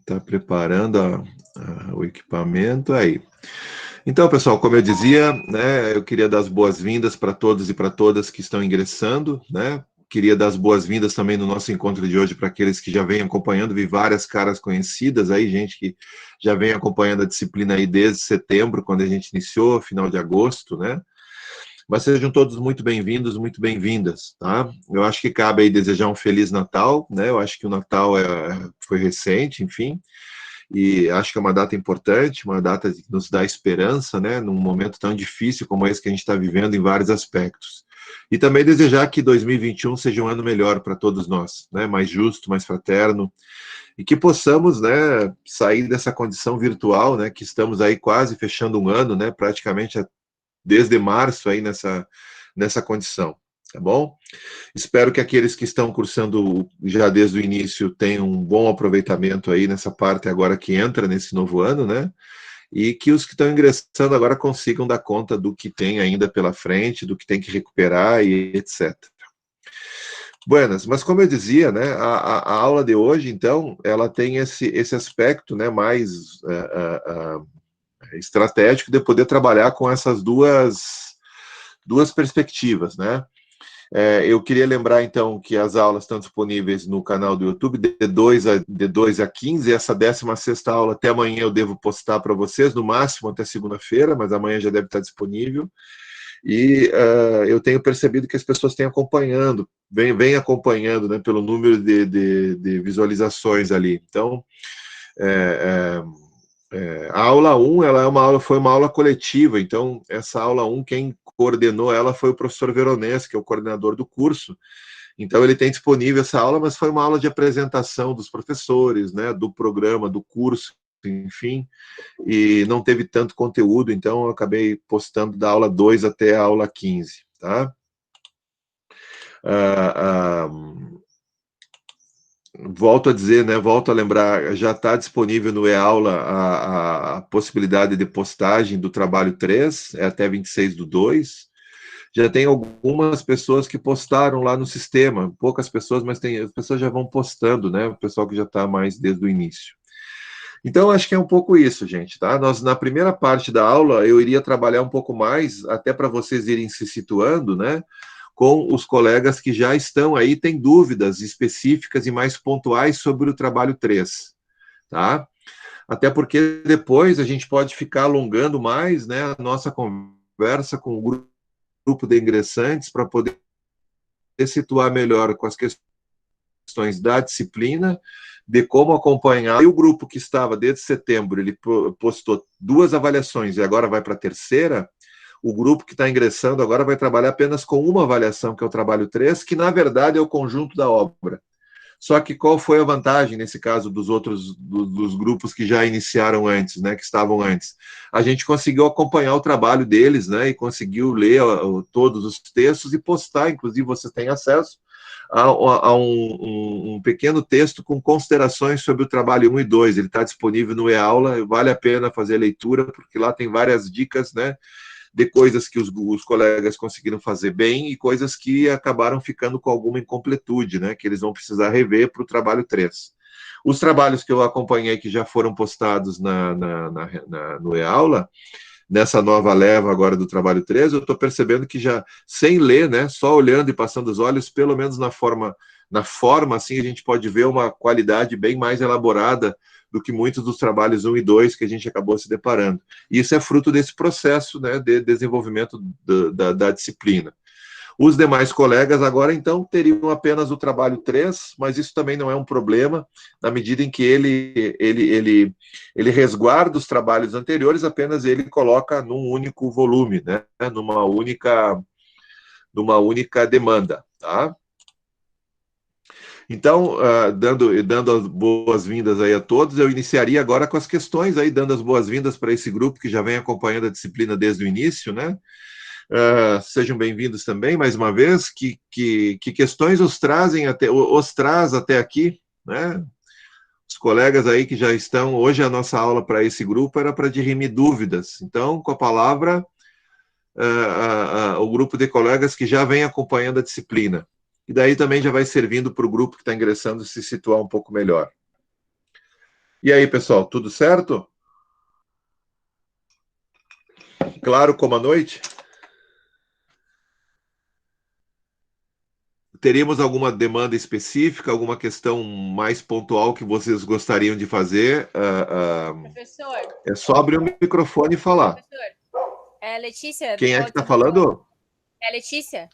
Tá preparando o equipamento aí. Então, pessoal, como eu dizia, né, eu queria dar as boas-vindas para todos e para todas que estão ingressando, né? Queria dar as boas-vindas também no nosso encontro de hoje para aqueles que já vêm acompanhando, vi várias caras conhecidas aí, gente que já vem acompanhando a disciplina aí desde setembro, quando a gente iniciou, final de agosto, né? Mas sejam todos muito bem-vindos, muito bem-vindas, tá? Eu acho que cabe aí desejar um Feliz Natal, né? Eu acho que o Natal foi recente, enfim, e acho que é uma data importante, uma data que nos dá esperança, né? Num momento tão difícil como esse que a gente está vivendo em vários aspectos. E também desejar que 2021 seja um ano melhor para todos nós, né? Mais justo, mais fraterno, e que possamos, né, sair dessa condição virtual, né? Que estamos aí quase fechando um ano, né? Praticamente desde março aí nessa condição, tá bom? Espero que aqueles que estão cursando já desde o início tenham um bom aproveitamento aí nessa parte agora que entra nesse novo ano, né? E que os que estão ingressando agora consigam dar conta do que tem ainda pela frente, do que tem que recuperar e etc. Buenas, mas como eu dizia, né, a aula de hoje, então, ela tem esse aspecto, né, mais estratégico de poder trabalhar com essas duas perspectivas, né? Eu queria lembrar, então, que as aulas estão disponíveis no canal do YouTube, de 2 a 15, essa 16ª aula até amanhã eu devo postar para vocês, no máximo até segunda-feira, mas amanhã já deve estar disponível. E eu tenho percebido que as pessoas têm acompanhando, vem acompanhando, né, pelo número de visualizações ali. Então, a aula 1, foi uma aula coletiva, então essa aula 1, quem coordenou ela foi o professor Veronese, que é o coordenador do curso. Então ele tem disponível essa aula, mas foi uma aula de apresentação dos professores, né, do programa, do curso, enfim, e não teve tanto conteúdo, então eu acabei postando da aula 2 até a aula 15, tá? Volto a dizer, né, volto a lembrar, já está disponível no e-aula a possibilidade de postagem do trabalho 3, até 26/2. Já tem algumas pessoas que postaram lá no sistema, poucas pessoas, mas as pessoas já vão postando, né, o pessoal que já está mais desde o início. Então, acho que é um pouco isso, gente, tá? Nós, na primeira parte da aula, eu iria trabalhar um pouco mais, até para vocês irem se situando, né, com os colegas que já estão aí, têm dúvidas específicas e mais pontuais sobre o trabalho 3, tá? Até porque depois a gente pode ficar alongando mais, né, a nossa conversa com o grupo de ingressantes para poder situar melhor com as questões da disciplina, de como acompanhar. E o grupo que estava desde setembro, ele postou 2 avaliações e agora vai para a terceira. O grupo que está ingressando agora vai trabalhar apenas com uma avaliação, que é o trabalho 3, que na verdade é o conjunto da obra. Só que qual foi a vantagem nesse caso dos grupos que já iniciaram antes, né, que estavam antes? A gente conseguiu acompanhar o trabalho deles, né, e conseguiu ler todos os textos e postar, inclusive você tem acesso a um pequeno texto com considerações sobre o trabalho 1 e 2. Ele está disponível no e-aula, vale a pena fazer a leitura, porque lá tem várias dicas, né, de coisas que os colegas conseguiram fazer bem e coisas que acabaram ficando com alguma incompletude, né, que eles vão precisar rever para o trabalho 3. Os trabalhos que eu acompanhei que já foram postados no e-aula, nessa nova leva agora do trabalho 3, eu estou percebendo que já, sem ler, né, só olhando e passando os olhos, pelo menos na forma, assim, a gente pode ver uma qualidade bem mais elaborada do que muitos dos trabalhos 1 e 2 que a gente acabou se deparando. E isso é fruto desse processo, né, de desenvolvimento da disciplina. Os demais colegas agora, então, teriam apenas o trabalho 3, mas isso também não é um problema, na medida em que ele resguarda os trabalhos anteriores, apenas ele coloca num único volume, né, numa única demanda, tá? Então, dando as boas-vindas aí a todos, eu iniciaria agora com as questões aí, dando as boas-vindas para esse grupo que já vem acompanhando a disciplina desde o início, né? Sejam bem-vindos também, mais uma vez. Que questões os traz até aqui, né? Os colegas aí que já estão, hoje a nossa aula para esse grupo era para dirimir dúvidas. Então, com a palavra, o grupo de colegas que já vem acompanhando a disciplina. E daí também já vai servindo para o grupo que está ingressando se situar um pouco melhor. E aí, pessoal, tudo certo? Claro como a noite? Teríamos alguma demanda específica, alguma questão mais pontual que vocês gostariam de fazer? Professor, É só abrir o microfone e falar. professor, é Letícia, do Quem é que Polo de está Santo Antônio. falando? É Letícia?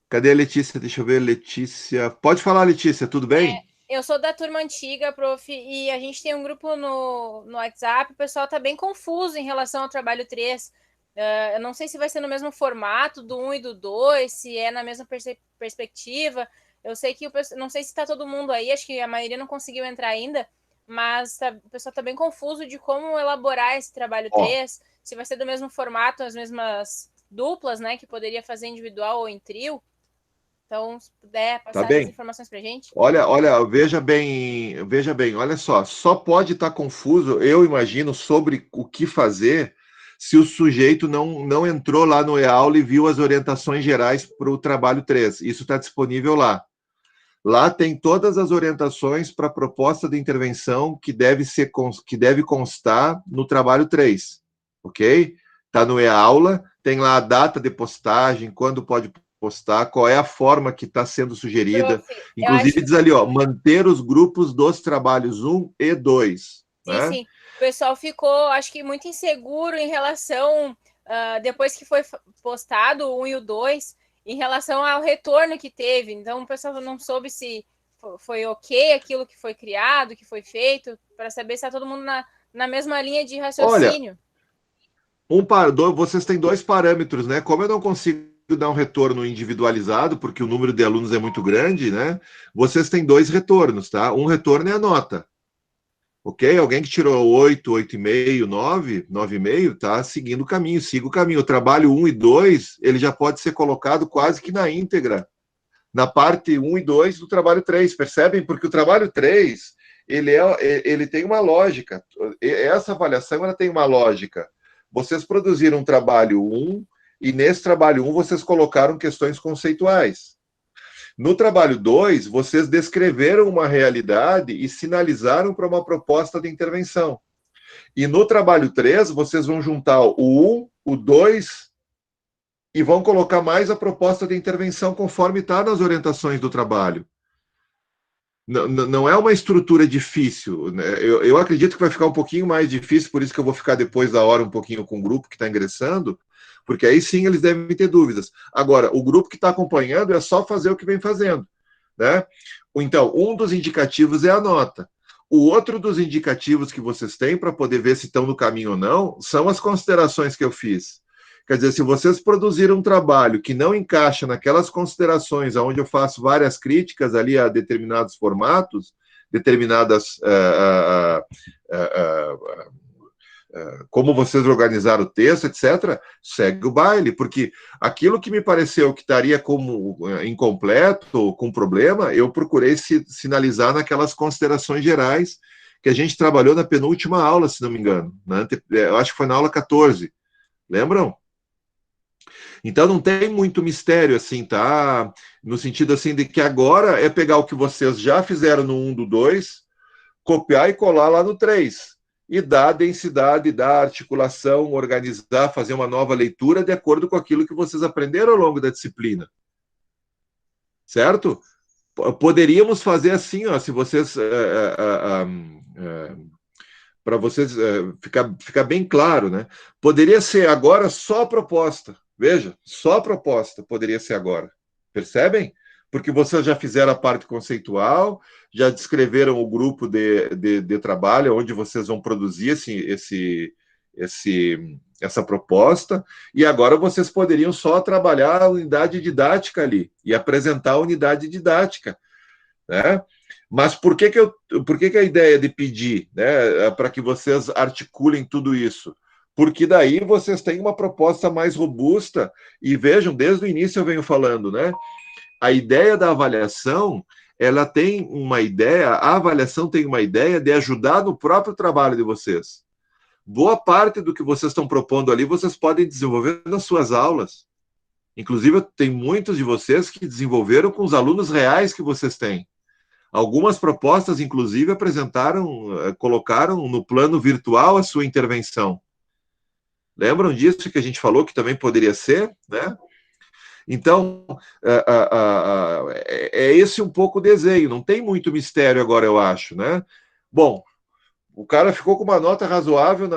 Cadê a Letícia? Deixa eu ver, Letícia. Pode falar, Letícia, tudo bem? Eu sou da turma antiga, prof, e a gente tem um grupo no WhatsApp, o pessoal tá bem confuso em relação ao trabalho 3. Eu não sei se vai ser no mesmo formato do 1 e do 2, se é na mesma perspectiva. Eu sei que não sei se está todo mundo aí, acho que a maioria não conseguiu entrar ainda, mas o pessoal tá bem confuso de como elaborar esse trabalho Ó, 3, se vai ser do mesmo formato, as mesmas duplas, né, que poderia fazer individual ou em trio. Então, se puder tá passar essas bem. informações pra gente. Olha, veja bem, olha só pode estar confuso, eu imagino, sobre o que fazer se o sujeito não entrou lá no e-aula e viu as orientações gerais para o trabalho 3. Isso está disponível lá. Lá tem todas as orientações para a proposta de intervenção que deve constar no trabalho 3, ok? Está no e-aula, tem lá a data de postagem, quando pode postar, qual é a forma que está sendo sugerida. Prof, eu Inclusive acho. diz ali, ó, manter os grupos dos trabalhos 1 e 2, Sim, né? sim. O pessoal ficou, acho que, muito inseguro em relação, depois que foi postado o 1 e o 2, em relação ao retorno que teve. Então, o pessoal não soube se foi ok aquilo que foi criado, que foi feito, para saber se está todo mundo na mesma linha de Olha, raciocínio. vocês têm dois parâmetros, né? Como eu não consigo dar um retorno individualizado, porque o número de alunos é muito grande, né? Vocês têm dois retornos, tá? Um retorno é a nota, ok? Alguém que tirou 8, 8,5, 9, 9,5, tá seguindo o caminho, siga o caminho. O trabalho 1 e 2, ele já pode ser colocado quase que na íntegra, na parte 1 e 2 do trabalho 3, percebem? Porque o trabalho 3, ele tem uma lógica. Essa avaliação, ela tem uma lógica. Vocês produziram um trabalho 1 e nesse trabalho 1 vocês colocaram questões conceituais. No trabalho 2, vocês descreveram uma realidade e sinalizaram para uma proposta de intervenção. E no trabalho 3, vocês vão juntar o 1, o 2 e vão colocar mais a proposta de intervenção conforme está nas orientações do trabalho. Não é uma estrutura difícil, né? Eu acredito que vai ficar um pouquinho mais difícil, por isso que eu vou ficar depois da hora um pouquinho com o grupo que está ingressando, porque aí sim eles devem ter dúvidas. Agora, o grupo que está acompanhando é só fazer o que vem fazendo, né? Então, um dos indicativos é a nota. O outro dos indicativos que vocês têm para poder ver se estão no caminho ou não são as considerações que eu fiz. Quer dizer, se vocês produziram um trabalho que não encaixa naquelas considerações onde eu faço várias críticas ali a determinados formatos, determinadas como vocês organizaram o texto, etc., segue o baile, porque aquilo que me pareceu que estaria como incompleto, com problema, eu procurei sinalizar naquelas considerações gerais que a gente trabalhou na penúltima aula, se não me engano. Eu acho que foi na aula 14. Lembram? Então não tem muito mistério assim, tá? No sentido assim de que agora é pegar o que vocês já fizeram no 1 do 2, copiar e colar lá no 3 e dar a densidade, dar a articulação, organizar, fazer uma nova leitura de acordo com aquilo que vocês aprenderam ao longo da disciplina. Certo? Poderíamos fazer assim, ó, se vocês para vocês ficar bem claro, né? Poderia ser agora só a proposta. Veja, só a proposta poderia ser agora. Percebem? Porque vocês já fizeram a parte conceitual, já descreveram o grupo de trabalho onde vocês vão produzir essa proposta, e agora vocês poderiam só trabalhar a unidade didática ali e apresentar a unidade didática, né? Mas por que a ideia de pedir, né, para que vocês articulem tudo isso? Porque daí vocês têm uma proposta mais robusta e vejam, desde o início eu venho falando, né? A ideia da avaliação, ela tem uma ideia, a avaliação tem uma ideia de ajudar no próprio trabalho de vocês. Boa parte do que vocês estão propondo ali, vocês podem desenvolver nas suas aulas. Inclusive, tem muitos de vocês que desenvolveram com os alunos reais que vocês têm. Algumas propostas, inclusive, colocaram no plano virtual a sua intervenção. Lembram disso que a gente falou que também poderia ser, né? Então, é esse um pouco o desenho, não tem muito mistério agora, eu acho, né? Bom, o cara ficou com uma nota razoável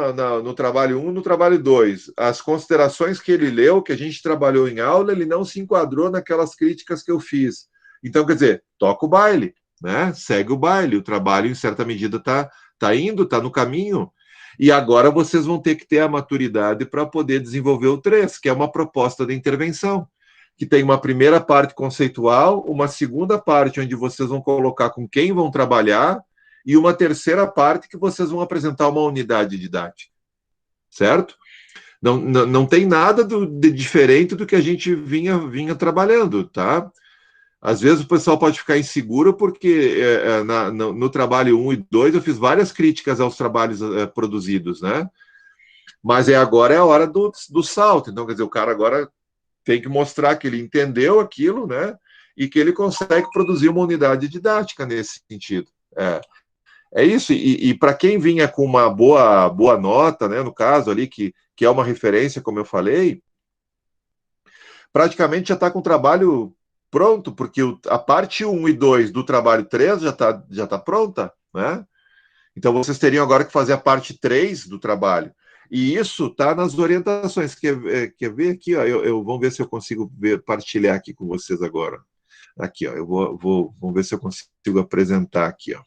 no trabalho 1, no trabalho 2. As considerações que ele leu, que a gente trabalhou em aula, ele não se enquadrou naquelas críticas que eu fiz. Então, quer dizer, toca o baile, né? Segue o baile, o trabalho, em certa medida, está indo, está no caminho. E agora vocês vão ter que ter a maturidade para poder desenvolver o 3, que é uma proposta de intervenção, que tem uma primeira parte conceitual, uma segunda parte onde vocês vão colocar com quem vão trabalhar, e uma terceira parte que vocês vão apresentar uma unidade didática, certo? Não tem nada de diferente do que a gente vinha trabalhando, tá? Às vezes o pessoal pode ficar inseguro porque no trabalho 1 e 2 eu fiz várias críticas aos trabalhos produzidos, né? Mas agora é a hora do salto. Então, quer dizer, o cara agora tem que mostrar que ele entendeu aquilo, né? E que ele consegue produzir uma unidade didática nesse sentido. É isso, e para quem vinha com uma boa nota, né, no caso ali, que é uma referência, como eu falei, praticamente já está com o trabalho pronto, porque a parte 1 e 2 do trabalho 3 já tá pronta, né? Então vocês teriam agora que fazer a parte 3 do trabalho. E isso está nas orientações. Quer ver aqui? Ó, vamos ver se eu consigo partilhar aqui com vocês agora. Aqui, ó, vamos ver se eu consigo apresentar aqui, ó.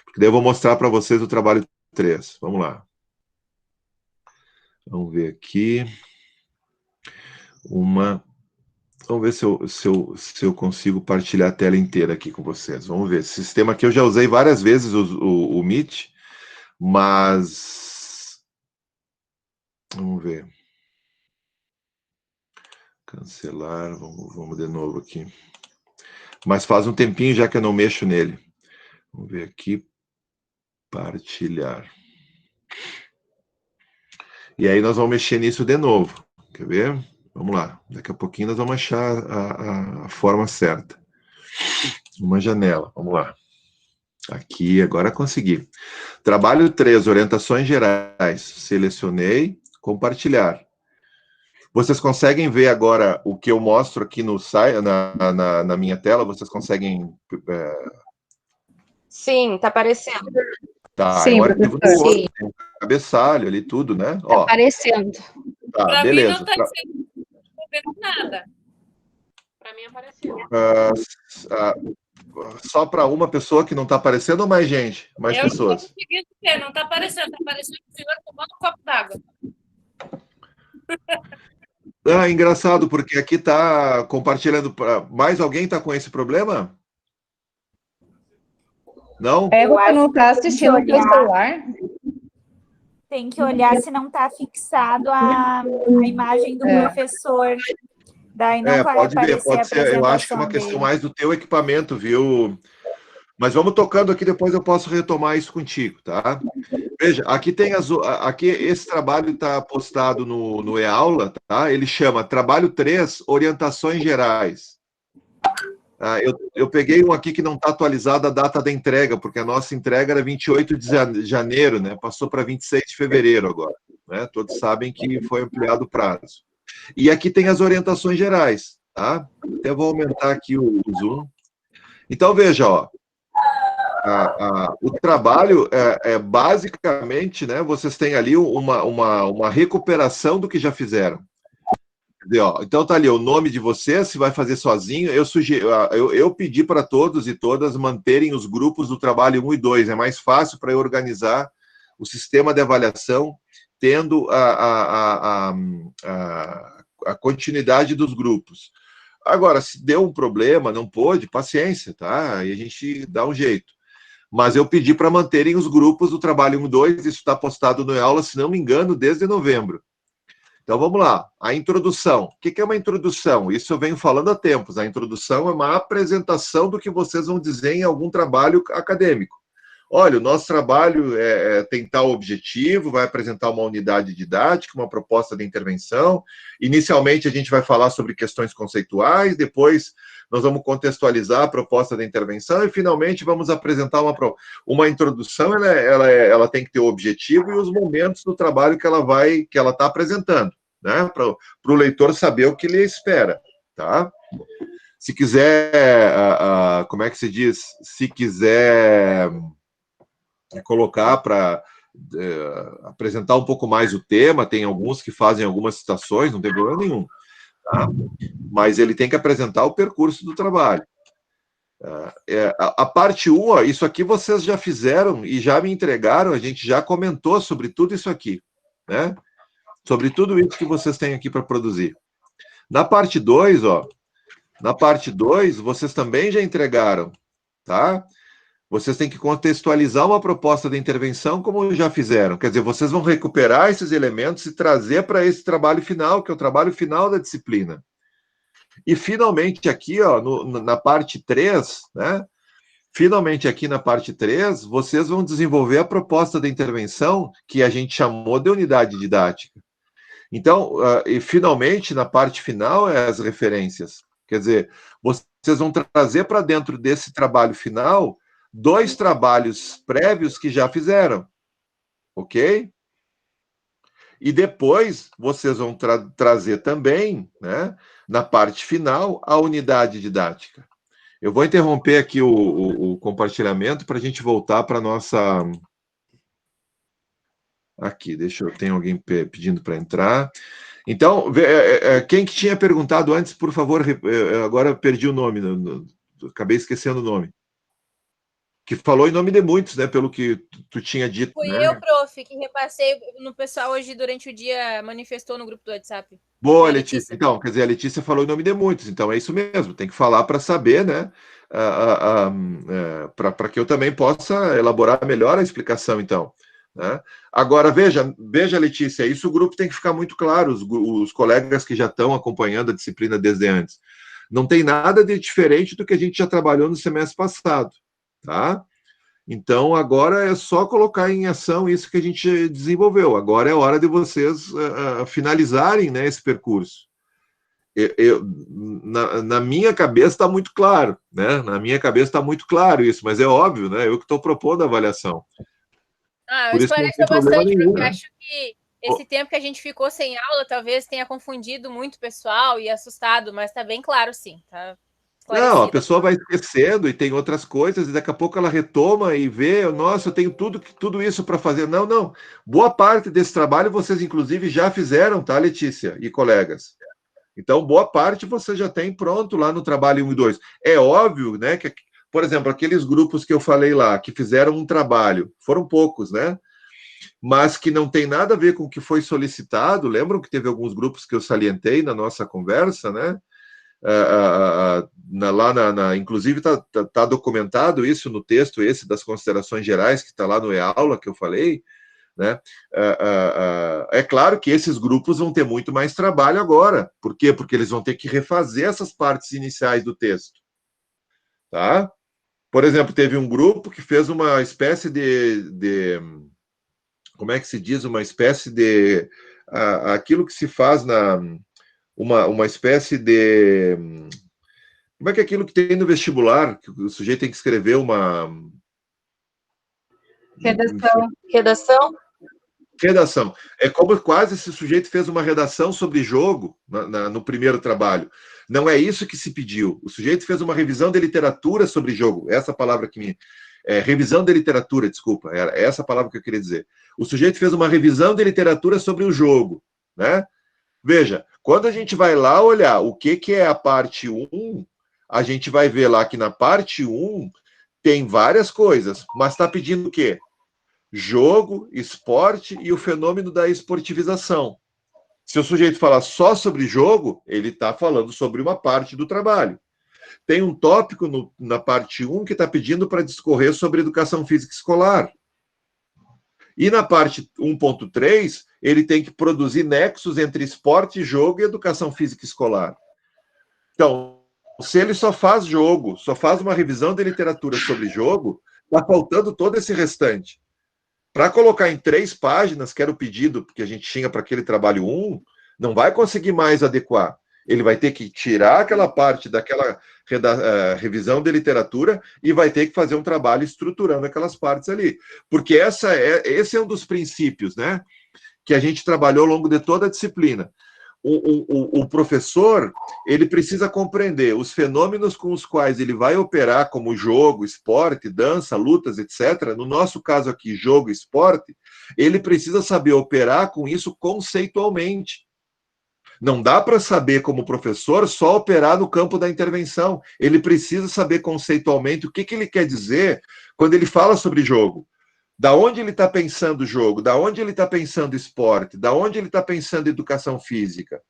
Porque daí eu vou mostrar para vocês o trabalho 3. Vamos lá. Vamos ver aqui. Vamos ver se eu consigo partilhar a tela inteira aqui com vocês. Vamos ver. Esse sistema aqui eu já usei várias vezes o Meet, mas... Vamos ver. Cancelar. Vamos de novo aqui. Mas faz um tempinho já que eu não mexo nele. Vamos ver aqui. Partilhar. E aí nós vamos mexer nisso de novo. Quer ver? Vamos lá. Daqui a pouquinho nós vamos achar a forma certa. Uma janela. Vamos lá. Aqui, agora consegui. Trabalho 3, orientações gerais. Selecionei, compartilhar. Vocês conseguem ver agora o que eu mostro aqui na minha tela? Vocês conseguem... Sim, está aparecendo. Tá, sim, agora tem sim. um cabeçalho ali, tudo, né? Tá aparecendo. Tá, Para beleza. mim não está vendo nada. Para mim apareceu. Só para uma pessoa que não está aparecendo ou mais gente? Mais pessoas? Eu não consegui ver, não está aparecendo. Está aparecendo o senhor tomando um copo d'água. Engraçado, porque aqui está compartilhando. Mais alguém está com esse problema? Não? Você não está assistindo no celular? Tem que olhar se não está fixado a imagem do professor. Daí não vai pode ver, aparecer pode ser. Eu acho que é uma dele. questão mais do teu equipamento, viu? Mas vamos tocando aqui, depois eu posso retomar isso contigo, tá? Veja, aqui tem esse trabalho está postado no e-aula, tá? Ele chama Trabalho 3, Orientações Gerais. Eu peguei um aqui que não está atualizada a data da entrega, porque a nossa entrega era 28 de janeiro, né? Passou para 26 de fevereiro agora, né? Todos sabem que foi ampliado o prazo. E aqui tem as orientações gerais, tá? Até vou aumentar aqui o zoom. Então, veja, ó. O trabalho basicamente, né? Vocês têm ali uma recuperação do que já fizeram. Então tá ali o nome de você, se vai fazer sozinho. Eu pedi para todos e todas manterem os grupos do trabalho 1 e 2. É mais fácil para eu organizar o sistema de avaliação, tendo a continuidade dos grupos. Agora, se deu um problema, não pôde, paciência, tá? Aí a gente dá um jeito. Mas eu pedi para manterem os grupos do trabalho 1 e 2, isso está postado no aula, se não me engano, desde novembro. Então, vamos lá. A introdução. O que é uma introdução? Isso eu venho falando há tempos. A introdução é uma apresentação do que vocês vão dizer em algum trabalho acadêmico. olha, o nosso trabalho tem tal objetivo, vai apresentar uma unidade didática, uma proposta de intervenção. Inicialmente, a gente vai falar sobre questões conceituais, depois nós vamos contextualizar a proposta de intervenção e, finalmente, vamos apresentar uma introdução. Ela tem que ter o objetivo e os momentos do trabalho que ela está apresentando, né? Para o leitor saber o que ele espera, tá? Se quiser, como é que se diz? Se quiser colocar para apresentar um pouco mais o tema, tem alguns que fazem algumas citações, não tem problema nenhum, tá? Mas ele tem que apresentar o percurso do trabalho. A parte 1, ó, isso aqui vocês já fizeram e já me entregaram, a gente já comentou sobre tudo isso aqui, né? Sobre tudo isso que vocês têm aqui para produzir. Na parte 2, ó, vocês também já entregaram, tá? Vocês têm que contextualizar uma proposta de intervenção como já fizeram. Quer dizer, vocês vão recuperar esses elementos e trazer para esse trabalho final, que é o trabalho final da disciplina. E, finalmente, aqui, ó, na parte 3, né? Finalmente, aqui na parte 3, vocês vão desenvolver a proposta de intervenção que a gente chamou de unidade didática. Então, e finalmente, na parte final, as referências. Quer dizer, vocês vão trazer para dentro desse trabalho final 2 trabalhos prévios que já fizeram, ok? E depois vocês vão trazer também, né, na parte final, a unidade didática. Eu vou interromper aqui o compartilhamento para a gente voltar para a nossa... Aqui, tem alguém pedindo para entrar. Então, quem que tinha perguntado antes, por favor, agora eu perdi o nome, acabei esquecendo o nome. Que falou em nome de muitos, né, pelo que tu tinha dito. Fui né? eu, prof, que repassei no pessoal hoje durante o dia, manifestou no grupo do WhatsApp. Boa, Letícia. Então, quer dizer, a Letícia falou em nome de muitos, então é isso mesmo, tem que falar para saber, né, para que eu também possa elaborar melhor a explicação, então. Né? Agora, veja, Letícia, isso o grupo tem que ficar muito claro, os colegas que já estão acompanhando a disciplina desde antes. Não tem nada de diferente do que a gente já trabalhou no semestre passado, tá? Então, agora é só colocar em ação isso que a gente desenvolveu. Agora é hora de vocês finalizarem, né, esse percurso. Na minha cabeça está muito claro, né? Na minha cabeça está muito claro isso, mas é óbvio, né? Eu que estou propondo a avaliação. Eu esclareceu bastante, porque né? acho que esse tempo que a gente ficou sem aula talvez tenha confundido muito o pessoal e assustado, mas está bem claro, sim. Tá esclarecido. Não, a pessoa vai esquecendo e tem outras coisas, e daqui a pouco ela retoma e vê, nossa, eu tenho tudo isso para fazer. Não. Boa parte desse trabalho vocês, inclusive, já fizeram, tá, Letícia e colegas? Então, boa parte você já tem pronto lá no trabalho 1 e 2. É óbvio, né, que, por exemplo, aqueles grupos que eu falei lá, que fizeram um trabalho, foram poucos, né? Mas que não tem nada a ver com o que foi solicitado. Lembram que teve alguns grupos que eu salientei na nossa conversa, né? Inclusive está documentado isso no texto esse das considerações gerais, que está lá no e-aula que eu falei, né? É claro que esses grupos vão ter muito mais trabalho agora. Por quê? Porque eles vão ter que refazer essas partes iniciais do texto. Tá? Por exemplo, teve um grupo que fez uma espécie de como é que se diz? Uma espécie de... aquilo que se faz uma espécie de... Como é que é aquilo que tem no vestibular? Que o sujeito tem que escrever uma... Redação. É como quase esse sujeito fez uma redação sobre jogo no primeiro trabalho. Não é isso que se pediu. O sujeito fez uma revisão de literatura sobre jogo. Essa palavra que me... revisão de literatura, desculpa. Era essa palavra que eu queria dizer. O sujeito fez uma revisão de literatura sobre o jogo, né? Veja, quando a gente vai lá olhar o que é a parte 1, a gente vai ver lá que na parte 1 tem várias coisas, mas está pedindo o quê? Jogo, esporte e o fenômeno da esportivização. Se o sujeito falar só sobre jogo, ele está falando sobre uma parte do trabalho. Tem um tópico na parte 1 que está pedindo para discorrer sobre educação física escolar. E na parte 1.3, ele tem que produzir nexos entre esporte, jogo e educação física escolar. Então, se ele só faz jogo, só faz uma revisão de literatura sobre jogo, está faltando todo esse restante. Para colocar em 3 páginas, que era o pedido que a gente tinha para aquele trabalho 1, não vai conseguir mais adequar. Ele vai ter que tirar aquela parte daquela revisão de literatura e vai ter que fazer um trabalho estruturando aquelas partes ali. Porque esse é um dos princípios, né, que a gente trabalhou ao longo de toda a disciplina. O professor, ele precisa compreender os fenômenos com os quais ele vai operar, como jogo, esporte, dança, lutas, etc. No nosso caso aqui, jogo e esporte, ele precisa saber operar com isso conceitualmente. Não dá para saber, como professor, só operar no campo da intervenção. Ele precisa saber conceitualmente o que ele quer dizer quando ele fala sobre jogo. Da onde ele está pensando o jogo, da onde ele está pensando esporte, da onde ele está pensando educação física.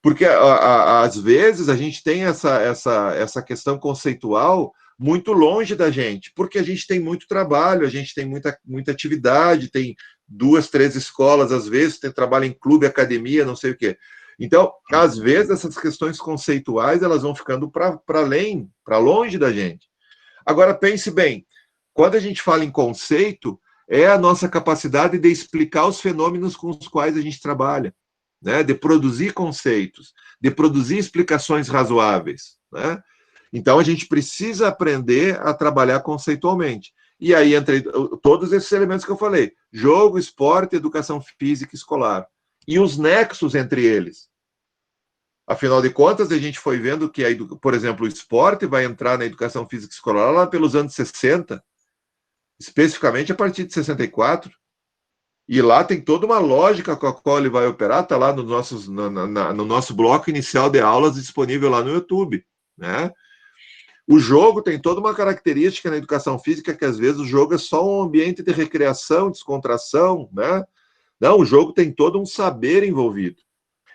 Porque, às vezes, a gente tem essa questão conceitual muito longe da gente, porque a gente tem muito trabalho, a gente tem muita atividade, tem 2, 3 escolas, às vezes, tem trabalho em clube, academia, não sei o quê. Então, às vezes, essas questões conceituais, elas vão ficando para além, para longe da gente. Agora, pense bem, quando a gente fala em conceito, é a nossa capacidade de explicar os fenômenos com os quais a gente trabalha, né? De produzir conceitos, de produzir explicações razoáveis, né? Então, a gente precisa aprender a trabalhar conceitualmente. E aí, entre todos esses elementos que eu falei, jogo, esporte, educação física escolar. E os nexos entre eles. Afinal de contas, a gente foi vendo que, por exemplo, o esporte vai entrar na educação física escolar lá pelos anos 60, especificamente a partir de 64. E lá tem toda uma lógica com a qual ele vai operar, está lá no nosso bloco inicial de aulas disponível lá no YouTube, né? O jogo tem toda uma característica na educação física que, às vezes, o jogo é só um ambiente de recreação, descontração, né? Não, o jogo tem todo um saber envolvido.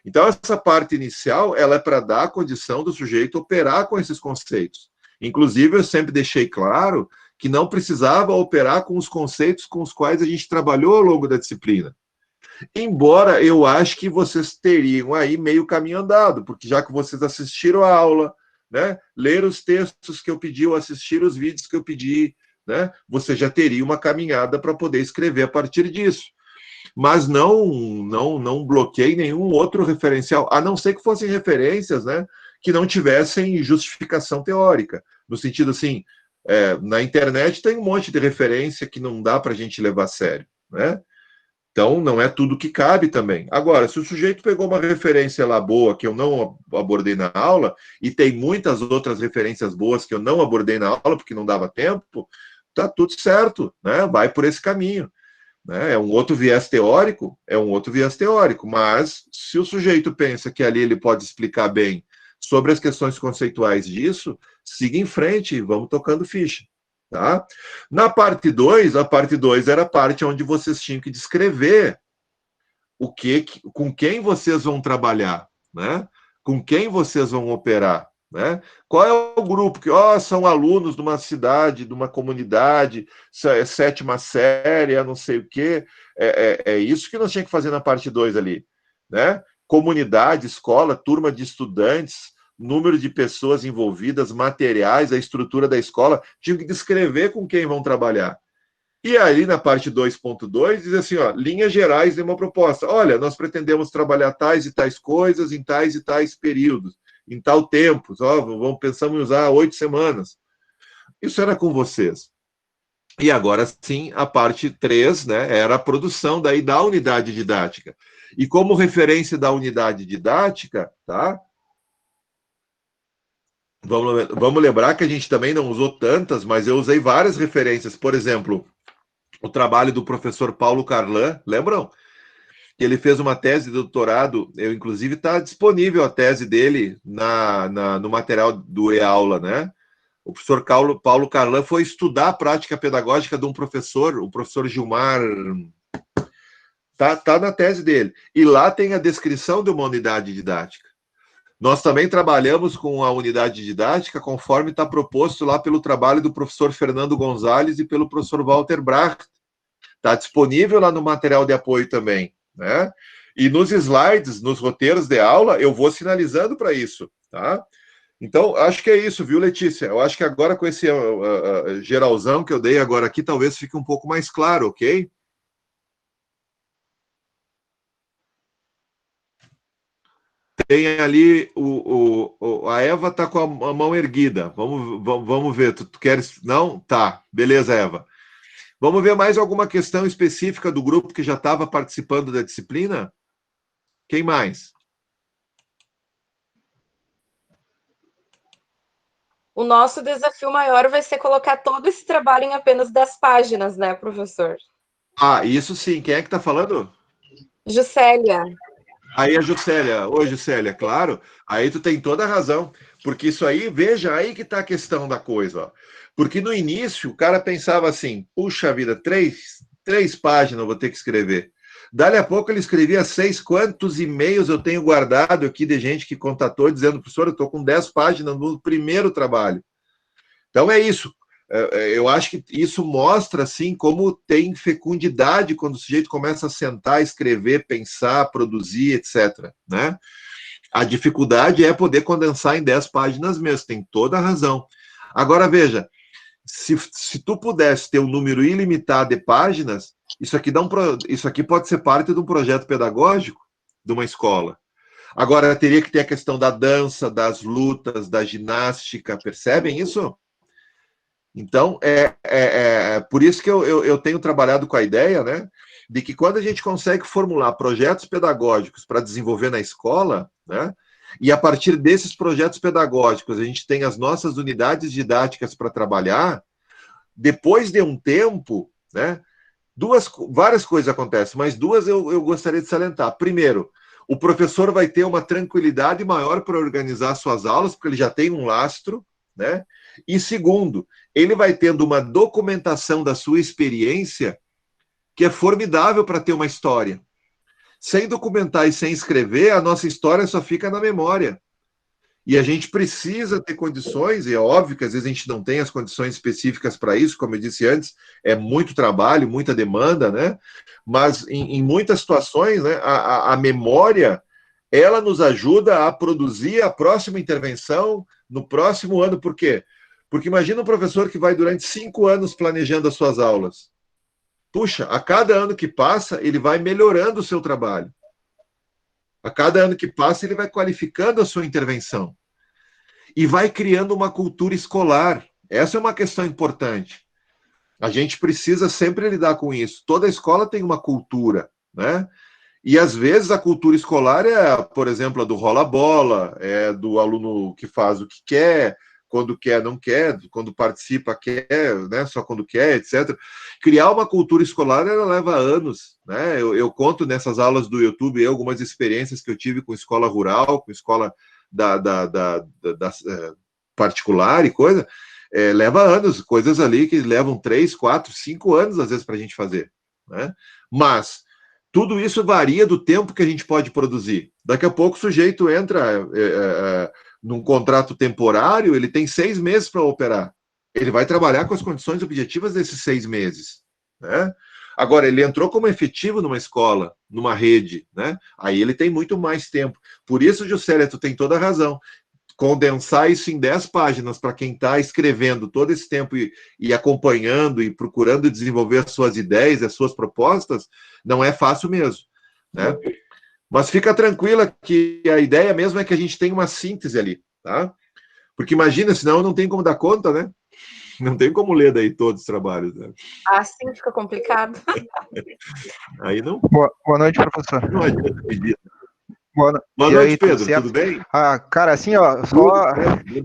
Então, essa parte inicial, ela é para dar a condição do sujeito operar com esses conceitos. Inclusive, eu sempre deixei claro que não precisava operar com os conceitos com os quais a gente trabalhou ao longo da disciplina. Embora eu acho que vocês teriam aí meio caminho andado, porque já que vocês assistiram a aula, né, leram os textos que eu pedi, ou assistiram os vídeos que eu pedi, né, você já teria uma caminhada para poder escrever a partir disso. Mas não bloqueei nenhum outro referencial, a não ser que fossem referências, né, que não tivessem justificação teórica, no sentido assim, na internet tem um monte de referência que não dá para a gente levar a sério, né? Então, não é tudo que cabe também. Agora, se o sujeito pegou uma referência lá boa, que eu não abordei na aula, e tem muitas outras referências boas que eu não abordei na aula, porque não dava tempo, tá tudo certo, né? Vai por esse caminho. Né? É um outro viés teórico, mas se o sujeito pensa que ali ele pode explicar bem sobre as questões conceituais disso, siga em frente e vamos tocando ficha. Tá? Na parte 2, a parte 2 era a parte onde vocês tinham que descrever com quem vocês vão trabalhar, né? Com quem vocês vão operar. Né? Qual é o grupo que são alunos de uma cidade, de uma comunidade, 7ª série, não sei o quê. É isso que nós tínhamos que fazer na parte 2 ali. Né? Comunidade, escola, turma de estudantes, número de pessoas envolvidas, materiais, a estrutura da escola, tinham que descrever com quem vão trabalhar. E aí, na parte 2.2, diz assim, linhas gerais de uma proposta. Olha, nós pretendemos trabalhar tais e tais coisas em tais e tais períodos, em tal tempo, pensamos em usar 8 semanas. Isso era com vocês. E agora sim, a parte 3, né, era a produção daí da unidade didática. E como referência da unidade didática, tá? Vamos lembrar que a gente também não usou tantas, mas eu usei várias referências. Por exemplo, o trabalho do professor Paulo Carlan, lembram? Ele fez uma tese de doutorado, inclusive está disponível a tese dele no material do e-aula, né? O professor Paulo Carlan foi estudar a prática pedagógica de um professor, o professor Gilmar, tá na tese dele. E lá tem a descrição de uma unidade didática. Nós também trabalhamos com a unidade didática conforme está proposto lá pelo trabalho do professor Fernando Gonzalez e pelo professor Walter Bracht. Está disponível lá no material de apoio também. Né? E nos slides, nos roteiros de aula, eu vou sinalizando para isso. Tá? Então, acho que é isso, viu, Letícia? Eu acho que agora com esse geralzão que eu dei agora aqui, talvez fique um pouco mais claro, ok? Tem ali, a Eva está com a mão erguida. Vamos ver, tu queres... Não? Tá, beleza, Eva. Vamos ver mais alguma questão específica do grupo que já estava participando da disciplina? Quem mais? O nosso desafio maior vai ser colocar todo esse trabalho em apenas 10 páginas, né, professor? Ah, isso sim. Quem é que está falando? Juscelia. Aí a Juscelia. Ô, Juscelia, claro. Aí tu tem toda a razão. Porque isso aí, veja, aí que está a questão da coisa. Ó. Porque no início, o cara pensava assim, puxa vida, três páginas eu vou ter que escrever. Dali a pouco ele escrevia 6. Quantos e-mails eu tenho guardado aqui de gente que contatou dizendo, professor, eu estou com 10 páginas no primeiro trabalho. Então é isso. Eu acho que isso mostra assim como tem fecundidade quando o sujeito começa a sentar, escrever, pensar, produzir, etc. Né? A dificuldade é poder condensar em 10 páginas mesmo, tem toda a razão. Agora veja, se tu pudesse ter um número ilimitado de páginas, isso aqui pode ser parte de um projeto pedagógico de uma escola. Agora, teria que ter a questão da dança, das lutas, da ginástica, percebem isso? Então, por isso que eu tenho trabalhado com a ideia, né, de que quando a gente consegue formular projetos pedagógicos para desenvolver na escola, né, e a partir desses projetos pedagógicos a gente tem as nossas unidades didáticas para trabalhar, depois de um tempo, né, várias coisas acontecem, mas duas eu gostaria de salientar. Primeiro, o professor vai ter uma tranquilidade maior para organizar suas aulas, porque ele já tem um lastro, né? E segundo, ele vai tendo uma documentação da sua experiência que é formidável para ter uma história. Sem documentar e sem escrever, a nossa história só fica na memória. E a gente precisa ter condições, e é óbvio que às vezes a gente não tem as condições específicas para isso, como eu disse antes, é muito trabalho, muita demanda, né? Mas em muitas situações, né, a memória, ela nos ajuda a produzir a próxima intervenção no próximo ano. Por quê? Porque imagina um professor que vai durante 5 anos planejando as suas aulas. Puxa, a cada ano que passa, ele vai melhorando o seu trabalho. A cada ano que passa, ele vai qualificando a sua intervenção. E vai criando uma cultura escolar. Essa é uma questão importante. A gente precisa sempre lidar com isso. Toda escola tem uma cultura, né? E às vezes a cultura escolar é, por exemplo, a do rola-bola, é do aluno que faz o que quer, quando quer, não quer, quando participa, quer, né? Só quando quer, etc. Criar uma cultura escolar, ela leva anos, né? Eu conto nessas aulas do YouTube algumas experiências que eu tive com escola rural, com escola particular e coisa. Leva anos, coisas ali que levam 3, 4, 5 anos, às vezes, para a gente fazer, né? Mas tudo isso varia do tempo que a gente pode produzir. Daqui a pouco o sujeito entra num contrato temporário, ele tem 6 meses para operar. Ele vai trabalhar com as condições objetivas desses 6 meses, né? Agora, ele entrou como efetivo numa escola, numa rede, né? Aí ele tem muito mais tempo. Por isso, Juscelia, tu tem toda a razão. Condensar isso em 10 páginas para quem está escrevendo todo esse tempo e acompanhando e procurando desenvolver as suas ideias, as suas propostas, não é fácil mesmo, né? Mas fica tranquila que a ideia mesmo é que a gente tenha uma síntese ali, tá? Porque imagina, senão não tem como dar conta, né? Não tem como ler daí todos os trabalhos, né? Assim fica complicado. Aí não. Boa noite, professor. Não adianta pedir. Boa noite, aí, Pedro. Tudo bem? Cara, assim, ó, só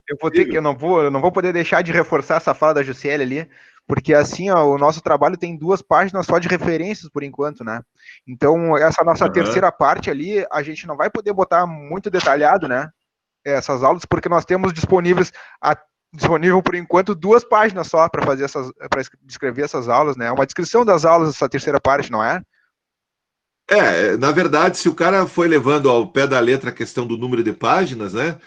eu vou ter que, eu não vou poder deixar de reforçar essa fala da Juscelia ali, porque assim, ó, o nosso trabalho tem 2 páginas só de referências por enquanto, né? Então, essa nossa terceira parte ali, a gente não vai poder botar muito detalhado, né? Essas aulas, porque nós temos disponível por enquanto 2 páginas só para fazer para descrever essas aulas, né? Uma descrição das aulas dessa terceira parte, não é? Na verdade, se o cara foi levando ao pé da letra a questão do número de páginas, né?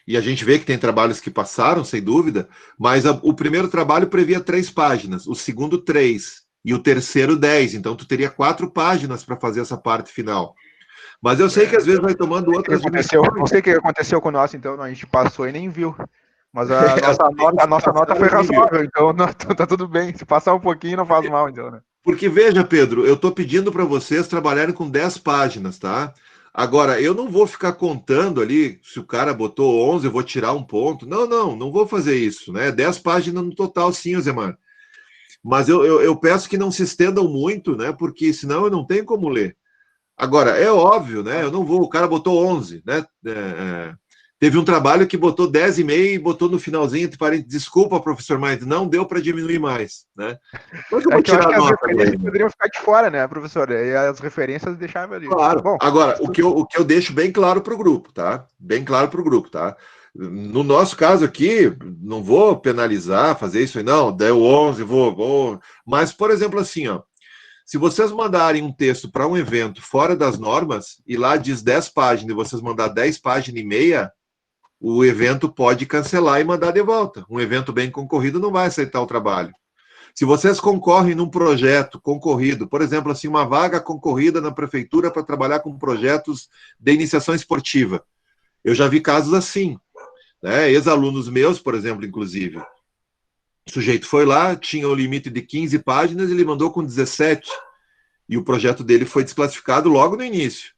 E a gente vê que tem trabalhos que passaram, sem dúvida, mas o primeiro trabalho previa 3 páginas, o segundo 3 e o terceiro 10. Então, tu teria 4 páginas para fazer essa parte final. Mas eu sei que às vezes vai tomando outras Não sei o que aconteceu com o nosso, então a gente passou e nem viu. Mas a nossa nota foi razoável, então tá tudo bem. Se passar um pouquinho, não faz mal, então, né? Porque, veja, Pedro, eu estou pedindo para vocês trabalharem com 10 páginas, tá? Agora, eu não vou ficar contando ali, se o cara botou 11, eu vou tirar um ponto. Não vou fazer isso, né? 10 páginas no total, sim, Zemar. Mas eu peço que não se estendam muito, né? Porque senão eu não tenho como ler. Agora, é óbvio, né? Eu não vou, o cara botou 11, né? Teve um trabalho que botou 10,5 e botou no finalzinho, entre parênteses, desculpa, professor, mas não deu para diminuir mais, né? Mas eu vou tirar a nota. As referências poderiam ficar de fora, né, professor? E as referências deixavam ali. Claro. Bom, agora, o que eu deixo bem claro para o grupo, tá? Bem claro para o grupo, tá? No nosso caso aqui, não vou penalizar, fazer isso aí, não, deu 11, vou. Mas, por exemplo, assim, ó, se vocês mandarem um texto para um evento fora das normas, e lá diz 10 páginas, e vocês mandar 10 páginas e meia, o evento pode cancelar e mandar de volta. Um evento bem concorrido não vai aceitar o trabalho. Se vocês concorrem num projeto concorrido, por exemplo, assim, uma vaga concorrida na prefeitura para trabalhar com projetos de iniciação esportiva, eu já vi casos assim, né? Ex-alunos meus, por exemplo, inclusive. O sujeito foi lá, tinha o limite de 15 páginas, ele mandou com 17, e o projeto dele foi desclassificado logo no início.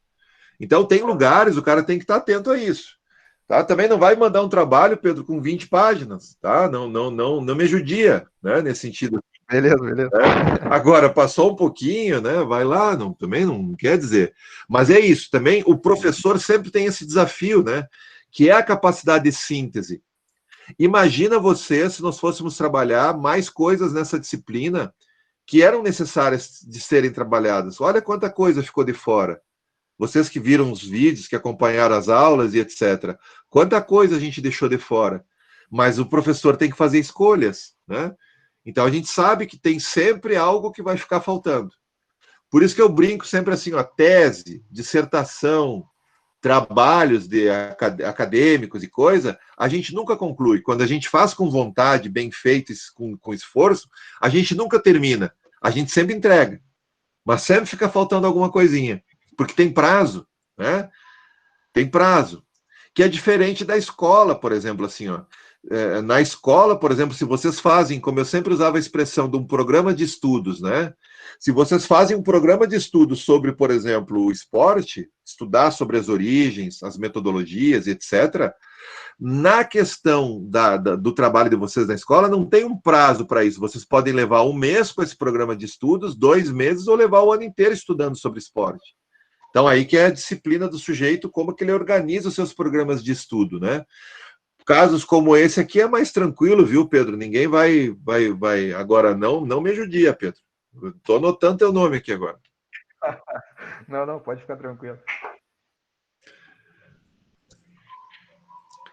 Então, tem lugares, o cara tem que estar atento a isso. Tá? Também não vai mandar um trabalho, Pedro, com 20 páginas, tá? Não me judia, né, nesse sentido. Beleza. Agora, passou um pouquinho, né? Vai lá, também não quer dizer. Mas é isso, também o professor sempre tem esse desafio, né? Que é a capacidade de síntese. Imagina você se nós fôssemos trabalhar mais coisas nessa disciplina que eram necessárias de serem trabalhadas. Olha quanta coisa ficou de fora. Vocês que viram os vídeos, que acompanharam as aulas e etc. Quanta coisa a gente deixou de fora. Mas o professor tem que fazer escolhas, né? Então a gente sabe que tem sempre algo que vai ficar faltando. Por isso que eu brinco sempre assim, ó, tese, dissertação, trabalhos acadêmicos e coisa, a gente nunca conclui. Quando a gente faz com vontade, bem feito, com esforço, a gente nunca termina. A gente sempre entrega. Mas sempre fica faltando alguma coisinha. Porque tem prazo, né? Tem prazo. Que é diferente da escola, por exemplo, assim, ó. Na escola, por exemplo, se vocês fazem, como eu sempre usava a expressão de um programa de estudos, né? Se vocês fazem um programa de estudos sobre, por exemplo, o esporte, estudar sobre as origens, as metodologias, etc., na questão do trabalho de vocês na escola, não tem um prazo para isso. Vocês podem levar 1 mês com esse programa de estudos, 2 meses, ou levar o ano inteiro estudando sobre esporte. Então, aí que é a disciplina do sujeito, como que ele organiza os seus programas de estudo, né? Casos como esse aqui é mais tranquilo, viu, Pedro? Ninguém vai... Agora, não me judia, Pedro. Estou anotando teu nome aqui agora. Não, pode ficar tranquilo.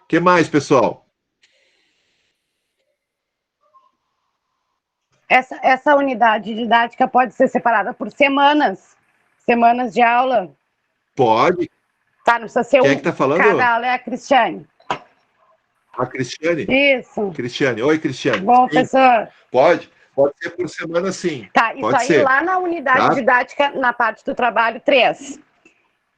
O que mais, pessoal? Essa unidade didática pode ser separada por semanas de aula? Pode. Tá, não precisa ser Quem é que tá falando? Cada aula é a Cristiane. A Cristiane? Isso. Cristiane. Oi, Cristiane. Bom, professor. Pode ser por semana, sim. Tá, isso pode aí ser. Lá na unidade didática, na parte do trabalho 3.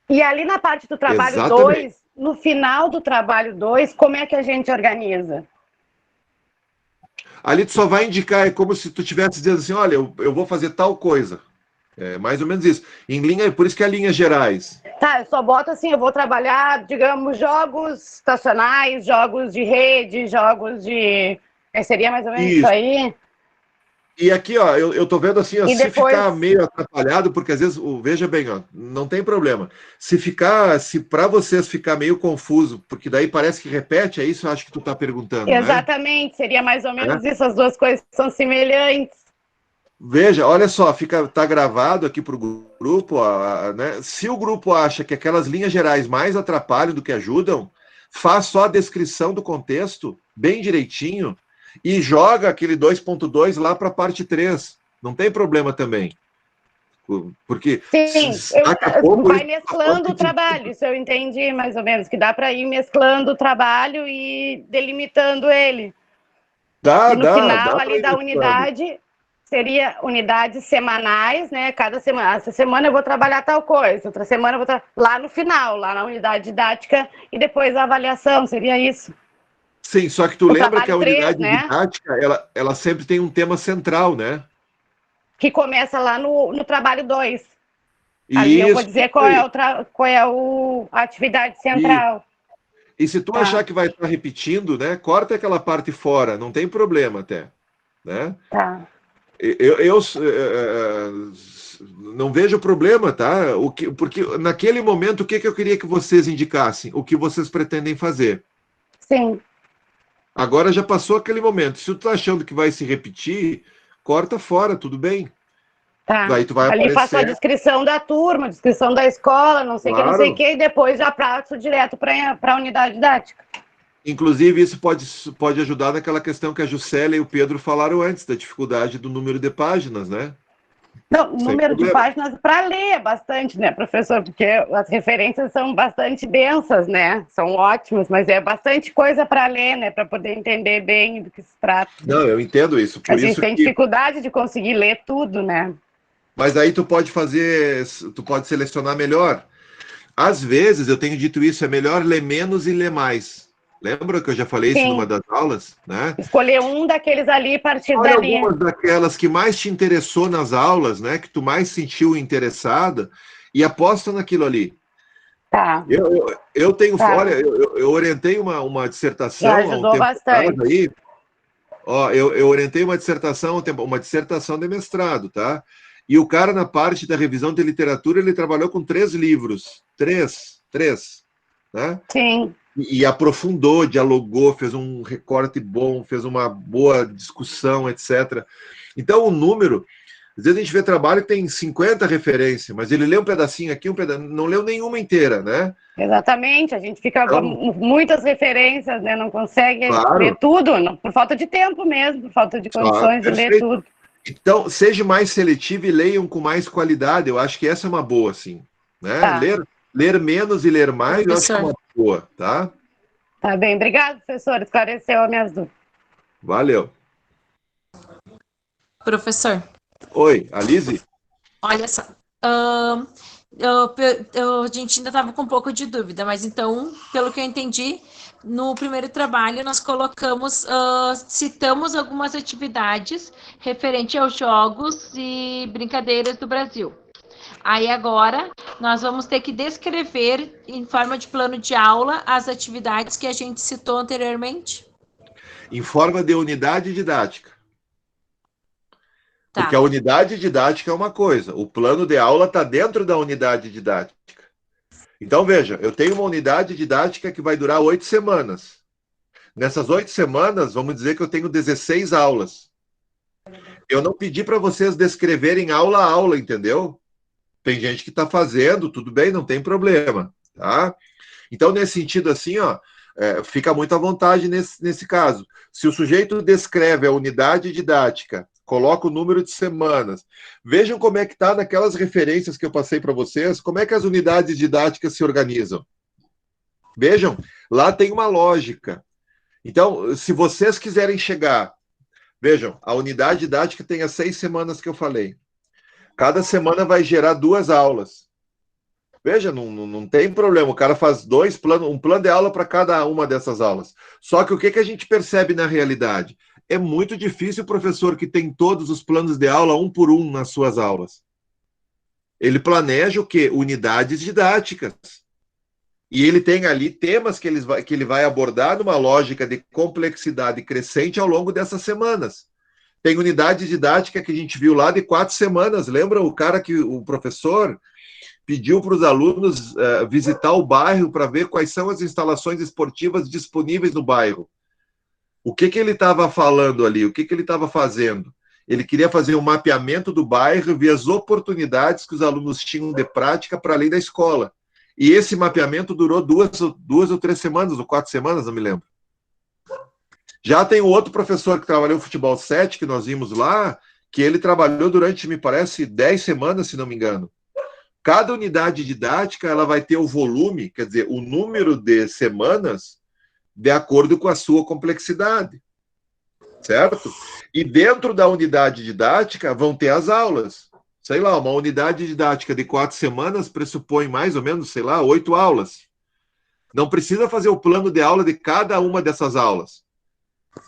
E ali na parte do trabalho 2, no final do trabalho 2, como é que a gente organiza? Ali tu só vai indicar, é como se tu estivesse dizendo assim, olha, eu vou fazer tal coisa. É mais ou menos isso. Em linha, por isso que é linhas gerais. Tá, eu só boto assim, eu vou trabalhar, digamos, jogos estacionais, jogos de rede, jogos de... Seria mais ou menos isso aí? E aqui, ó, eu tô vendo assim, ó, e se depois... ficar meio atrapalhado, porque às vezes, veja bem, ó, não tem problema. Se para vocês ficar meio confuso, porque daí parece que repete, é isso eu acho que tu tá perguntando, Exatamente, né? Seria mais ou menos isso, as duas coisas são semelhantes. Veja, olha só, tá gravado aqui para o grupo, né? Se o grupo acha que aquelas linhas gerais mais atrapalham do que ajudam, faz só a descrição do contexto, bem direitinho, e joga aquele 2.2 lá para a parte 3. Não tem problema também. Porque sim, vai mesclando o trabalho, isso eu entendi mais ou menos, que dá para ir mesclando o trabalho e delimitando ele. E no final ali da unidade... seria unidades semanais, né? Cada semana. Essa semana eu vou trabalhar tal coisa, outra semana eu vou lá no final, lá na unidade didática, e depois a avaliação, seria isso? Sim, só que tu O lembra que a trabalho 3, unidade né? didática, ela sempre tem um tema central, né? Que começa lá no trabalho 2. Ali eu vou dizer qual é, a atividade central. E se tu achar que vai estar repetindo, né? Corta aquela parte fora, não tem problema até, né? Tá. Eu não vejo problema, tá? Porque naquele momento, o que eu queria que vocês indicassem? O que vocês pretendem fazer? Sim. Agora já passou aquele momento. Se tu tá achando que vai se repetir, corta fora, tudo bem. Tá. Daí tu vai Ali aparecer... faço a descrição da turma, descrição da escola, não sei o que, não sei o que, e depois já passo direto para a unidade didática. Inclusive, isso pode ajudar naquela questão que a Juscelia e o Pedro falaram antes, da dificuldade do número de páginas, né? Não, número de páginas para ler é bastante, né, professor? Porque as referências são bastante densas, né? São ótimas, mas é bastante coisa para ler, né? Para poder entender bem do que se trata. Não, eu entendo isso. A gente tem dificuldade de conseguir ler tudo, né? Mas aí tu pode selecionar melhor. Às vezes, eu tenho dito isso, é melhor ler menos e ler mais. Lembra que eu já falei isso numa das aulas, né? Escolher um daqueles ali a partir Olha dali. algumas daquelas que mais te interessou nas aulas, né? Que tu mais sentiu interessada e aposta naquilo ali. Tá. Eu tenho, olha, eu orientei uma dissertação. Já ajudou bastante. Aí. Ó, eu orientei uma dissertação de mestrado, tá? E o cara, na parte da revisão de literatura, ele trabalhou com 3 livros. Três, né? Sim. E aprofundou, dialogou, fez um recorte bom, fez uma boa discussão, etc. Então, o número... Às vezes a gente vê trabalho que tem 50 referências, mas ele lê um pedacinho aqui, não leu nenhuma inteira, né? Exatamente, a gente fica com muitas referências, né? Não consegue ler tudo, por falta de tempo mesmo, por falta de condições de ler tudo. Então, seja mais seletivo e leiam com mais qualidade. Eu acho que essa é uma boa, sim. Né? Tá. Ler menos e ler mais, eu acho que é uma boa, tá? Tá bem, obrigado, professor. Esclareceu as minhas dúvidas. Valeu. Professor. Oi, Alize? Olha só. A gente ainda estava com um pouco de dúvida, mas então, pelo que eu entendi, no primeiro trabalho nós colocamos, citamos algumas atividades referente aos jogos e brincadeiras do Brasil. Aí agora nós vamos ter que descrever em forma de plano de aula as atividades que a gente citou anteriormente? Em forma de unidade didática. Tá. Porque a unidade didática é uma coisa, o plano de aula está dentro da unidade didática. Então, veja, eu tenho uma unidade didática que vai durar 8 semanas. Nessas 8 semanas, vamos dizer que eu tenho 16 aulas. Eu não pedi para vocês descreverem aula a aula, entendeu? Tem gente que está fazendo, tudo bem, não tem problema, tá? Então, nesse sentido assim, ó, fica muito à vontade nesse caso. Se o sujeito descreve a unidade didática, coloca o número de semanas, vejam como é que está naquelas referências que eu passei para vocês, como é que as unidades didáticas se organizam. Vejam, lá tem uma lógica. Então, se vocês quiserem chegar, vejam, a unidade didática tem as 6 semanas que eu falei. Cada semana vai gerar 2 aulas. Veja, não tem problema, o cara faz um plano de aula para cada uma dessas aulas. Só que o que a gente percebe na realidade? É muito difícil o professor que tem todos os planos de aula, um por um, nas suas aulas. Ele planeja o quê? Unidades didáticas. E ele tem ali temas que ele vai abordar numa lógica de complexidade crescente ao longo dessas semanas. Tem unidade didática que a gente viu lá de 4 semanas. Lembra o professor pediu para os alunos visitar o bairro para ver quais são as instalações esportivas disponíveis no bairro. O que ele estava falando ali? O que ele estava fazendo? Ele queria fazer um mapeamento do bairro e ver as oportunidades que os alunos tinham de prática para além da escola. E esse mapeamento durou 2 ou 3 semanas, ou 4 semanas, não me lembro. Já tem um outro professor que trabalhou futebol 7, que nós vimos lá, que ele trabalhou durante, me parece, 10 semanas, se não me engano. Cada unidade didática ela vai ter o volume, quer dizer, o número de semanas de acordo com a sua complexidade. certo? E dentro da unidade didática vão ter as aulas. Sei lá, uma unidade didática de 4 semanas pressupõe mais ou menos, sei lá, 8 aulas. Não precisa fazer o plano de aula de cada uma dessas aulas.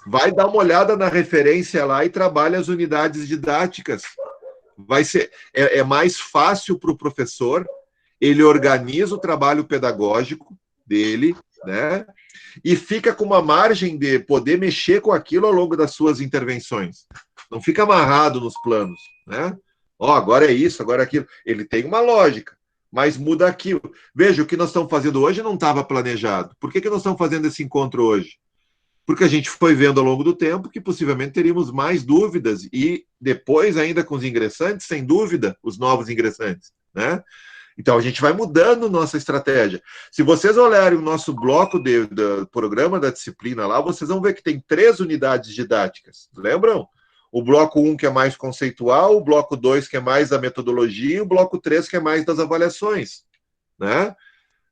Vai dar uma olhada na referência lá e trabalha as unidades didáticas. Vai ser, é mais fácil para o professor, ele organiza o trabalho pedagógico dele, né? E fica com uma margem de poder mexer com aquilo ao longo das suas intervenções. Não fica amarrado nos planos, né? Ó, agora é isso, agora é aquilo. Ele tem uma lógica, mas muda aquilo. Veja, o que nós estamos fazendo hoje não estava planejado. Por que nós estamos fazendo esse encontro hoje? Porque a gente foi vendo ao longo do tempo que possivelmente teríamos mais dúvidas e depois ainda com os ingressantes, sem dúvida, os novos ingressantes, né? Então a gente vai mudando nossa estratégia. Se vocês olharem o nosso bloco do programa da disciplina lá, vocês vão ver que tem 3 unidades didáticas, lembram? O bloco 1 que é mais conceitual, o bloco 2 que é mais da metodologia e o bloco 3 que é mais das avaliações, né?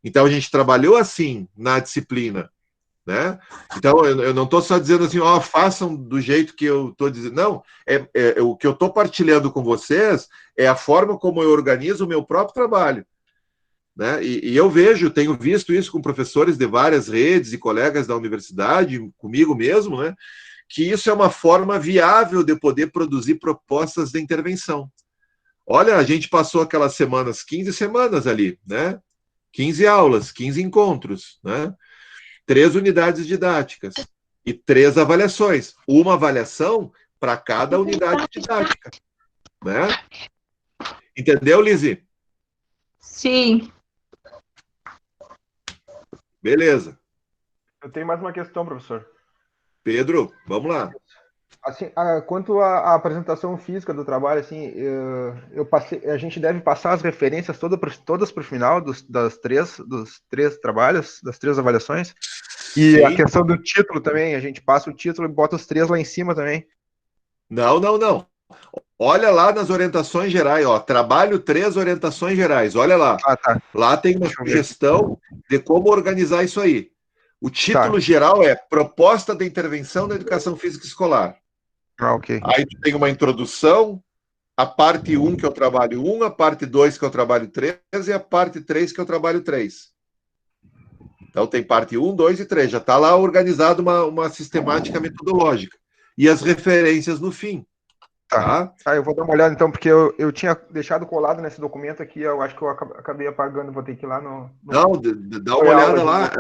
Então a gente trabalhou assim na disciplina, né? Então, eu não estou só dizendo assim, ó, façam do jeito que eu estou dizendo. Não, o que eu estou partilhando com vocês é a forma como eu organizo o meu próprio trabalho, né? E eu tenho visto isso com professores de várias redes e colegas da universidade, comigo mesmo, né? Que isso é uma forma viável de poder produzir propostas de intervenção. Olha, a gente passou aquelas semanas, 15 semanas ali, né? 15 aulas, 15 encontros, né? 3 unidades didáticas e 3 avaliações. Uma avaliação para cada unidade didática, né? Entendeu, Lizzy? Sim. Beleza. Eu tenho mais uma questão, professor. Pedro, vamos lá. Assim, quanto à apresentação física do trabalho, assim, a gente deve passar as referências todas para o final dos 3 trabalhos, das 3 avaliações. E sim. A questão do título também, a gente passa o título e bota os 3 lá em cima também. Não. Olha lá nas orientações gerais, ó, trabalho 3 orientações gerais, olha lá. Tá. Lá tem uma sugestão de como organizar isso aí. O título geral é Proposta de Intervenção na Educação Física Escolar. Ok. Aí tu tem uma introdução, a parte 1 que é o trabalho 1, a parte 2 que é o trabalho 3 e a parte 3 que é o trabalho 3. Então tem parte 1, 2 e 3. Já está lá organizado uma sistemática metodológica. E as referências no fim. Tá? Eu vou dar uma olhada então, porque eu tinha deixado colado nesse documento aqui, eu acho que eu acabei apagando, vou ter que ir lá no... Não, dá uma olhada lá,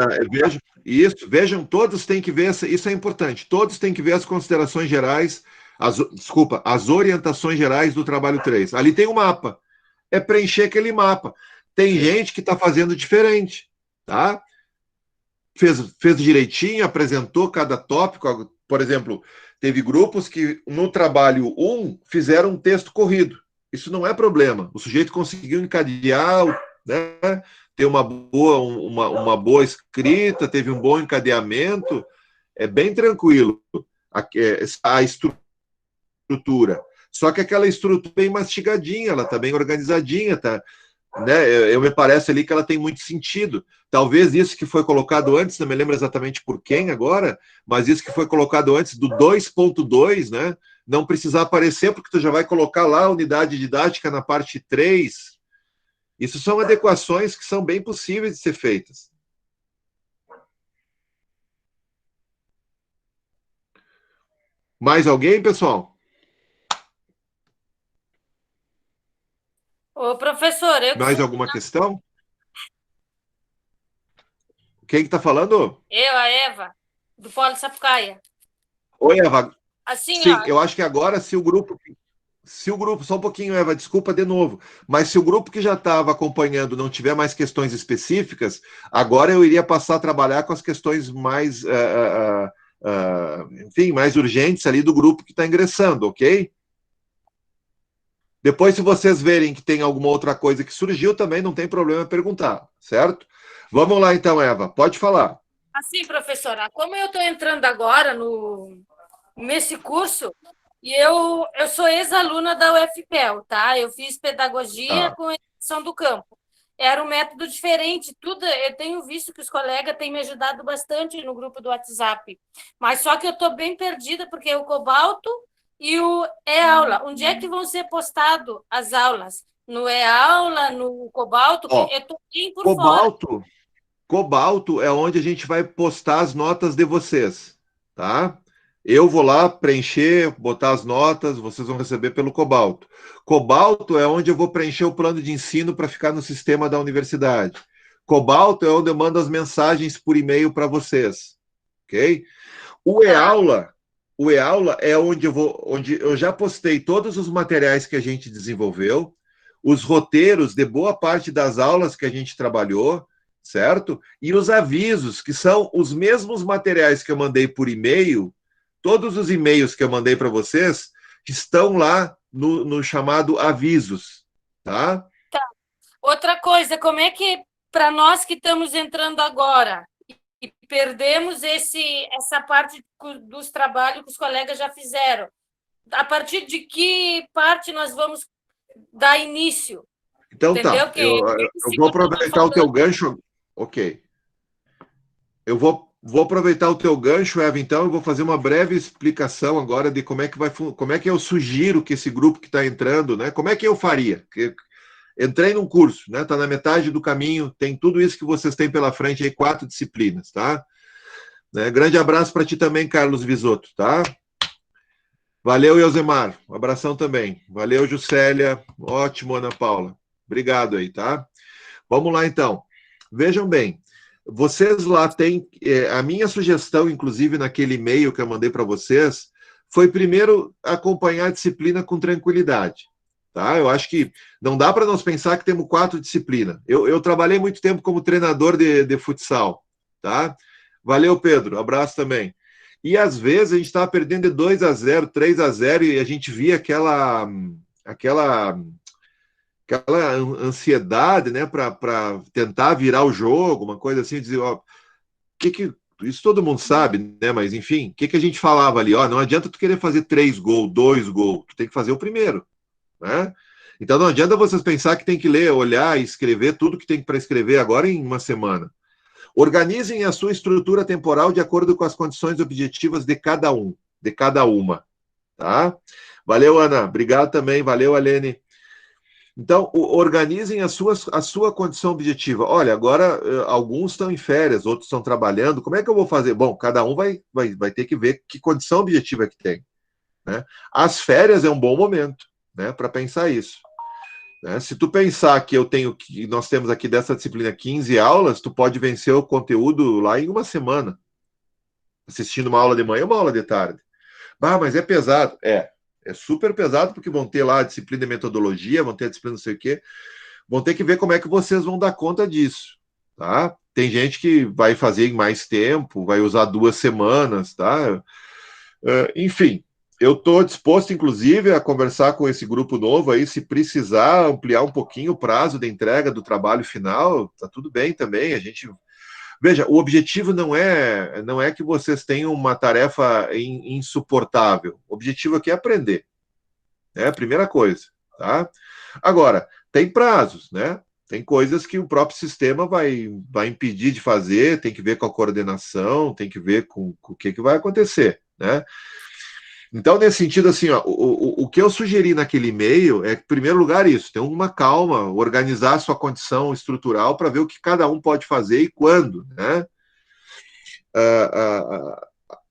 vejam, todos têm que ver, isso é importante, todos têm que ver as considerações gerais, as orientações gerais do trabalho 3. Ali tem um mapa, é preencher aquele mapa. Tem gente que está fazendo diferente, tá? Fez direitinho, apresentou cada tópico, por exemplo... Teve grupos que, no trabalho 1, fizeram um texto corrido. Isso não é problema. O sujeito conseguiu encadear, né, ter uma boa escrita, teve um bom encadeamento. É bem tranquilo a estrutura. Só que aquela estrutura bem mastigadinha, ela está bem organizadinha, tá? Né? Me parece ali que ela tem muito sentido. Talvez isso que foi colocado antes, não me lembro exatamente por quem agora, mas isso que foi colocado antes do 2.2, né? Não precisar aparecer, porque tu já vai colocar lá a unidade didática na parte 3. Isso são adequações que são bem possíveis de ser feitas. Mais alguém, pessoal? Ô, professor, mais alguma questão? Quem que tá falando? Eu, a Eva, do Polo Sapucaia. Oi, Eva. Assim, sim, eu acho que agora, se o grupo, só um pouquinho, Eva, desculpa de novo, mas se o grupo que já estava acompanhando não tiver mais questões específicas, agora eu iria passar a trabalhar com as questões mais, enfim, mais urgentes ali do grupo que está ingressando, ok? Depois, se vocês verem que tem alguma outra coisa que surgiu, também não tem problema perguntar, certo? Vamos lá, então, Eva. Pode falar. Assim, professora, como eu estou entrando agora nesse curso, e eu sou ex-aluna da UFPEL, tá? Eu fiz pedagogia com educação do campo. era um método diferente. Tudo, eu tenho visto que os colegas têm me ajudado bastante no grupo do WhatsApp. Mas só que eu estou bem perdida, porque o Cobalto e o E-Aula. Onde é que vão ser postadas as aulas? No E-Aula, no Cobalto? Ó, eu estou bem por fora. Cobalto é onde a gente vai postar as notas de vocês, tá? Eu vou lá preencher, botar as notas, vocês vão receber pelo Cobalto. Cobalto é onde eu vou preencher o plano de ensino para ficar no sistema da universidade. Cobalto é onde eu mando as mensagens por e-mail para vocês, ok? O e-aula é onde eu já postei todos os materiais que a gente desenvolveu, os roteiros de boa parte das aulas que a gente trabalhou, certo? E os avisos, que são os mesmos materiais que eu mandei por e-mail, todos os e-mails que eu mandei para vocês, que estão lá no chamado avisos, tá? Tá. Outra coisa, como é que, para nós que estamos entrando agora, e perdemos essa parte dos trabalhos que os colegas já fizeram, a partir de que parte nós vamos dar início? Então entendeu? tá, eu vou aproveitar o teu gancho, ok. Eu vou aproveitar o teu gancho, Eva, então, eu vou fazer uma breve explicação agora de como é que eu sugiro que esse grupo que está entrando, né? Como é que eu faria? Entrei num curso, né? Está na metade do caminho, tem tudo isso que vocês têm pela frente aí, 4 disciplinas, tá? Né? Grande abraço para ti também, Carlos Visotto, tá? Valeu, Elzemar. Um abração também. Valeu, Juscelia. Ótimo, Ana Paula. Obrigado aí, tá? Vamos lá, então. Vejam bem, vocês lá têm... a minha sugestão, inclusive, naquele e-mail que eu mandei para vocês, foi primeiro acompanhar a disciplina com tranquilidade. Tá? Eu acho que não dá para nós pensar que temos 4 disciplinas. Eu trabalhei muito tempo como treinador de futsal. Tá? Valeu, Pedro. Abraço também. E às vezes a gente estava perdendo de 2-0, 3-0, e a gente via aquela ansiedade, né, para tentar virar o jogo, uma coisa assim, dizer, ó, isso todo mundo sabe, né, mas enfim, o que a gente falava ali? Ó, não adianta tu querer fazer 3 gols, 2 gols, tu tem que fazer o primeiro, né? Então não adianta vocês pensar que tem que ler, olhar e escrever tudo que tem para escrever agora em uma semana. Organizem a sua estrutura temporal de acordo com as condições objetivas de cada um, de cada uma, tá? Valeu, Ana. Obrigado também. Valeu, Alene. Então, organizem a sua condição objetiva. Olha, agora alguns estão em férias, outros estão trabalhando. Como é que eu vou fazer? Bom, cada um vai ter que ver que condição objetiva que tem, né? As férias é um bom momento, né, para pensar isso. Né? Se tu pensar que nós temos aqui dessa disciplina 15 aulas, tu pode vencer o conteúdo lá em uma semana, assistindo uma aula de manhã ou uma aula de tarde. Mas é pesado. É super pesado, porque vão ter lá a disciplina de metodologia, vão ter a disciplina não sei o quê, vão ter que ver como é que vocês vão dar conta disso, tá? Tem gente que vai fazer em mais tempo, vai usar 2 semanas, tá? Enfim, eu estou disposto, inclusive, a conversar com esse grupo novo aí, se precisar ampliar um pouquinho o prazo de entrega do trabalho final, tá tudo bem também, a gente... Veja, o objetivo não é que vocês tenham uma tarefa insuportável, o objetivo aqui é aprender, é a primeira coisa, tá? Agora, tem prazos, né? Tem coisas que o próprio sistema vai impedir de fazer, tem que ver com a coordenação, tem que ver com o que vai acontecer, né? Então, nesse sentido, assim, ó, o que eu sugeri naquele e-mail é, em primeiro lugar, isso, ter uma calma, organizar a sua condição estrutural para ver o que cada um pode fazer e quando, né?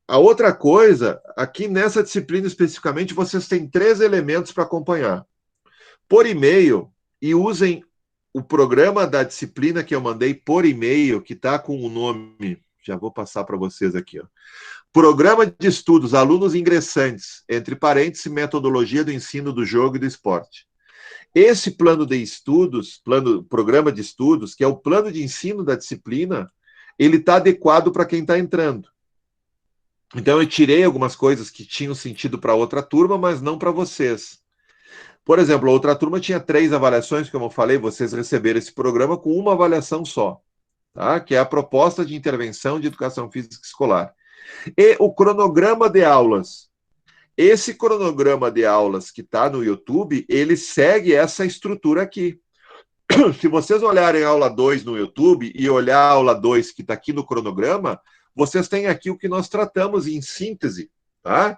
A outra coisa, aqui nessa disciplina especificamente, vocês têm 3 elementos para acompanhar. Por e-mail, e usem o programa da disciplina que eu mandei por e-mail, que está com o nome, já vou passar para vocês aqui, ó. Programa de estudos, alunos ingressantes, entre parênteses, metodologia do ensino do jogo e do esporte. Esse plano de estudos, programa de estudos, que é o plano de ensino da disciplina, ele está adequado para quem está entrando. Então, eu tirei algumas coisas que tinham sentido para outra turma, mas não para vocês. Por exemplo, a outra turma tinha 3 avaliações, como eu falei, vocês receberam esse programa com uma avaliação só, tá? Que é a proposta de intervenção de educação física escolar. E o cronograma de aulas. Esse cronograma de aulas que está no YouTube, ele segue essa estrutura aqui. Se vocês olharem a aula 2 no YouTube e olhar a aula 2 que está aqui no cronograma, vocês têm aqui o que nós tratamos em síntese, tá?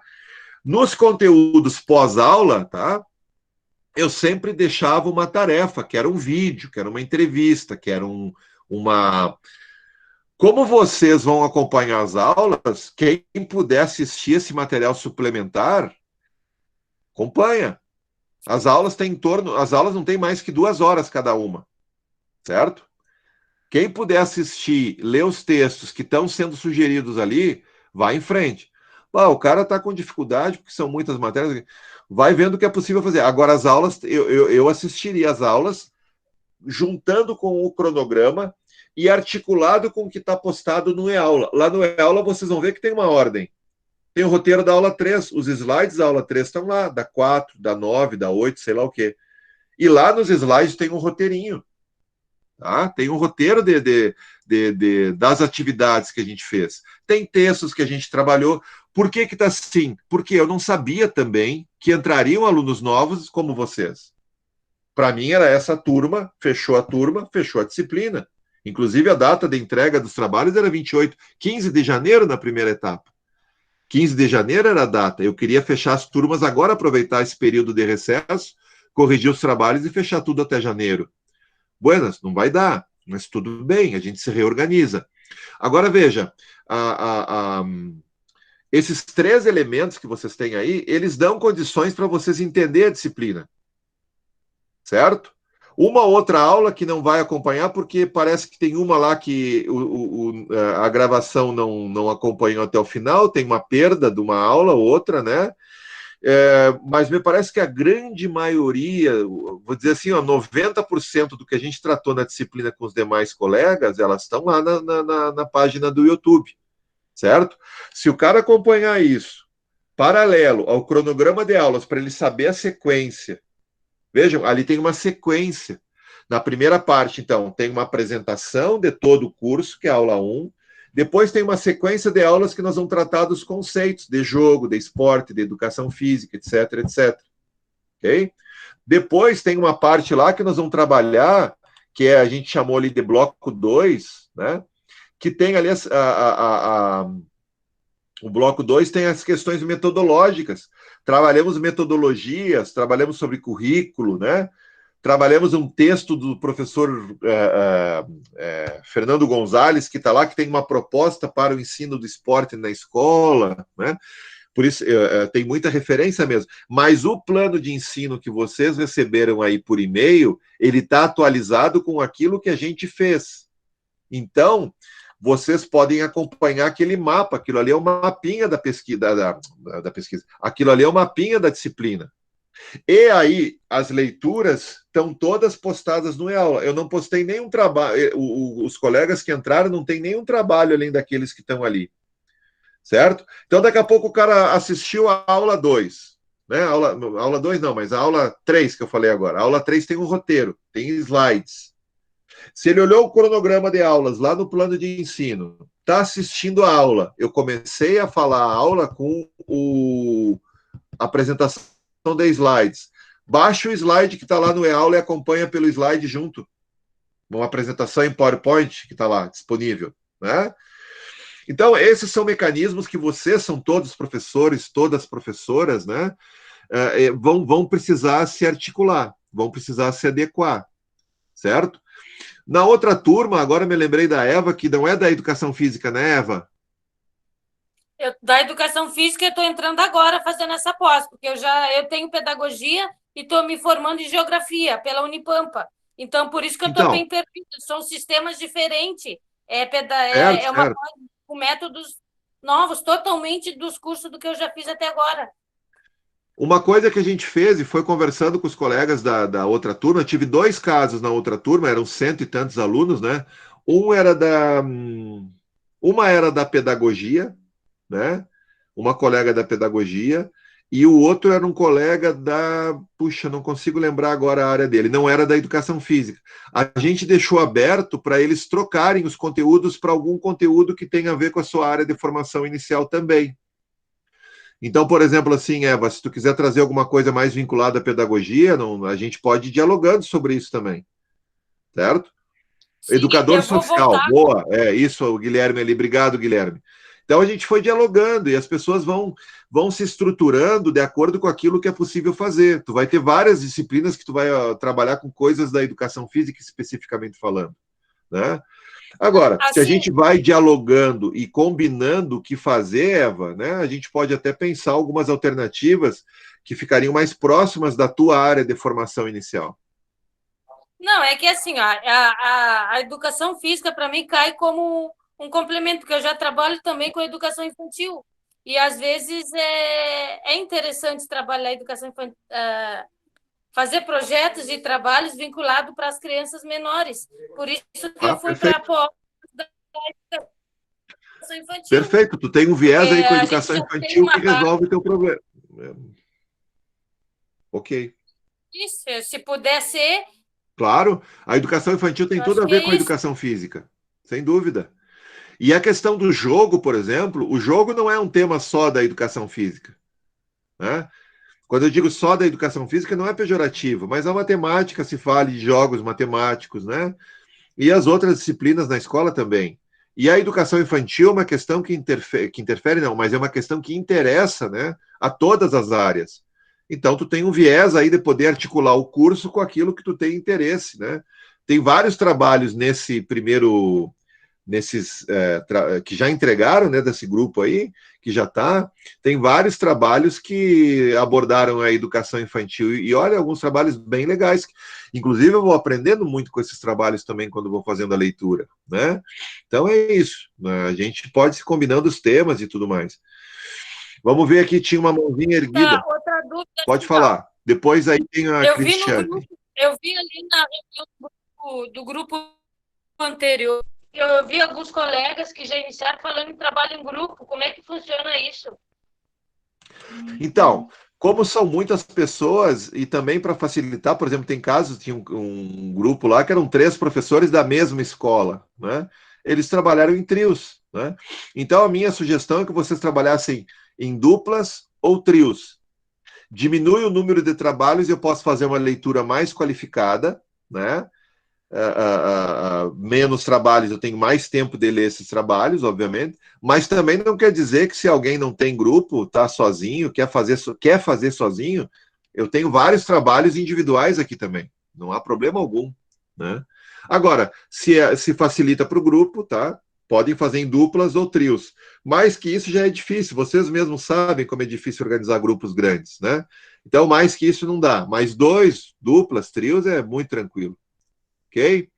Nos conteúdos pós-aula, tá? Eu sempre deixava uma tarefa, que era um vídeo, que era uma entrevista, que era uma... Como vocês vão acompanhar as aulas, quem puder assistir esse material suplementar, acompanha. As aulas não têm mais que 2 horas cada uma, certo? Quem puder assistir, ler os textos que estão sendo sugeridos ali, vai em frente. O cara está com dificuldade, porque são muitas matérias, vai vendo o que é possível fazer. Agora, as aulas, eu assistiria as aulas, juntando com o cronograma e articulado com o que está postado no e-aula. Lá no e-aula, vocês vão ver que tem uma ordem. Tem o roteiro da aula 3, os slides da aula 3 estão lá, da 4, da 9, da 8, sei lá o quê. E lá nos slides tem um roteirinho. Tá? Tem um roteiro das atividades que a gente fez. Tem textos que a gente trabalhou. Por que está assim? Porque eu não sabia também que entrariam alunos novos como vocês. Para mim era essa turma, fechou a disciplina. Inclusive a data de entrega dos trabalhos era 15 de janeiro na primeira etapa. 15 de janeiro era a data. Eu queria fechar as turmas agora, aproveitar esse período de recesso, corrigir os trabalhos e fechar tudo até janeiro. Buenas, não vai dar, mas tudo bem, a gente se reorganiza. Agora veja, esses 3 elementos que vocês têm aí, eles dão condições para vocês entenderem a disciplina. Certo? Uma outra aula que não vai acompanhar, porque parece que tem uma lá que a gravação não acompanhou até o final, tem uma perda de uma aula, outra, né? Mas me parece que a grande maioria, vou dizer assim, 90% do que a gente tratou na disciplina com os demais colegas, elas estão lá na página do YouTube, certo? Se o cara acompanhar isso, paralelo ao cronograma de aulas, para ele saber a sequência, vejam, ali tem uma sequência. Na primeira parte, então, tem uma apresentação de todo o curso, que é a aula 1. Depois tem uma sequência de aulas que nós vamos tratar dos conceitos de jogo, de esporte, de educação física, etc, etc. Ok? Depois tem uma parte lá que nós vamos trabalhar, que a gente chamou ali de bloco 2, né? Que tem ali o bloco 2 tem as questões metodológicas. Trabalhamos metodologias, trabalhamos sobre currículo, né? Trabalhamos um texto do professor Fernando Gonzalez, que está lá, que tem uma proposta para o ensino do esporte na escola, né? Por isso, tem muita referência mesmo. Mas o plano de ensino que vocês receberam aí por e-mail, ele está atualizado com aquilo que a gente fez. Então, vocês podem acompanhar aquele mapa, aquilo ali é um mapinha da pesquisa, da pesquisa. Aquilo ali é um mapinha da disciplina. E aí, as leituras estão todas postadas no e-aula. Eu não postei nenhum trabalho, os colegas que entraram não tem nenhum trabalho além daqueles que estão ali. Certo? Então, daqui a pouco o cara assistiu a aula 2. Né? Aula 2 não, mas a aula 3 que eu falei agora. A aula 3 tem um roteiro, tem slides. Se ele olhou o cronograma de aulas lá no plano de ensino, está assistindo a aula, eu comecei a falar a aula com a apresentação de slides. Baixa o slide que está lá no e-aula e acompanha pelo slide junto. Uma apresentação em PowerPoint que está lá disponível. Né? Então, esses são mecanismos que vocês são todos professores, todas professoras, né? Vão precisar se articular, vão precisar se adequar. Certo? Na outra turma, agora me lembrei da Eva, que não é da educação física, né, Eva? Da educação física eu estou entrando agora fazendo essa pós, porque eu tenho pedagogia e estou me formando em geografia pela Unipampa. Então, por isso que eu estou bem perdida. São sistemas diferentes. É uma pós com métodos novos, totalmente dos cursos do que eu já fiz até agora. Uma coisa que a gente fez, e foi conversando com os colegas da outra turma, eu tive 2 casos na outra turma, eram 100 e tantos alunos, né? Uma era da pedagogia, né? Uma colega da pedagogia, e o outro era um colega não consigo lembrar agora a área dele, não era da educação física. A gente deixou aberto para eles trocarem os conteúdos para algum conteúdo que tenha a ver com a sua área de formação inicial também. Então, por exemplo, assim, Eva, se tu quiser trazer alguma coisa mais vinculada à pedagogia, a gente pode ir dialogando sobre isso também. certo? Sim, Educador eu vou social, voltar. boa, isso, o Guilherme ali, obrigado, Guilherme. Então a gente foi dialogando e as pessoas vão se estruturando de acordo com aquilo que é possível fazer. Tu vai ter várias disciplinas que tu vai trabalhar com coisas da educação física especificamente falando, né? Agora, se a Assim, gente vai dialogando e combinando o que fazer, Eva, né, a gente pode até pensar algumas alternativas que ficariam mais próximas da tua área de formação inicial. não, é que assim, ó, a educação física, para mim, cai como um complemento, porque eu já trabalho também com a educação infantil. E, às vezes, é interessante trabalhar a educação infantil, fazer projetos e trabalhos vinculados para as crianças menores. Por isso que eu fui para a pós da educação infantil. Perfeito, tu tem um viés aí com a a educação gente já tem infantil uma que resolve o teu problema. Ok. Isso, se puder ser, Claro, a educação infantil tem eu tudo acho a que ver é com a isso. educação física, sem dúvida. E a questão do jogo, por exemplo, o jogo não é um tema só da educação física, né? Quando eu digo só da educação física, não é pejorativo, mas a matemática se fala de jogos matemáticos, né? E as outras disciplinas na escola também. E a educação infantil é uma questão que interfere não, mas é uma questão que interessa, né, a todas as áreas. Então, tu tem um viés aí de poder articular o curso com aquilo que tu tem interesse, né? Tem vários trabalhos nesses que já entregaram, né, desse grupo aí, que já está, tem vários trabalhos que abordaram a educação infantil, e olha, alguns trabalhos bem legais, inclusive eu vou aprendendo muito com esses trabalhos também quando vou fazendo a leitura, né? Então é isso, né? A gente pode se combinando os temas e tudo mais. Vamos ver aqui, tinha uma mãozinha erguida. Outra dúvida. Pode falar. Depois aí tem a Eu Cristiane. eu vi ali na reunião do grupo anterior, eu vi alguns colegas que já iniciaram falando em trabalho em grupo. Como é que funciona isso? Então, como são muitas pessoas, e também para facilitar, por exemplo, tem casos, tinha um grupo lá que eram 3 professores da mesma escola, né? Eles trabalharam em trios, né? Então, a minha sugestão é que vocês trabalhassem em duplas ou trios. Diminui o número de trabalhos e eu posso fazer uma leitura mais qualificada, né? Menos trabalhos, eu tenho mais tempo de ler esses trabalhos, obviamente, mas também não quer dizer que se alguém não tem grupo, está sozinho, quer fazer sozinho, eu tenho vários trabalhos individuais aqui também, não há problema algum, né? Agora, se facilita para o grupo, tá? Podem fazer em duplas ou trios, mais que isso já é difícil, vocês mesmos sabem como é difícil organizar grupos grandes, né? Então, mais que isso não dá, mas 2 duplas, trios é muito tranquilo. Ok?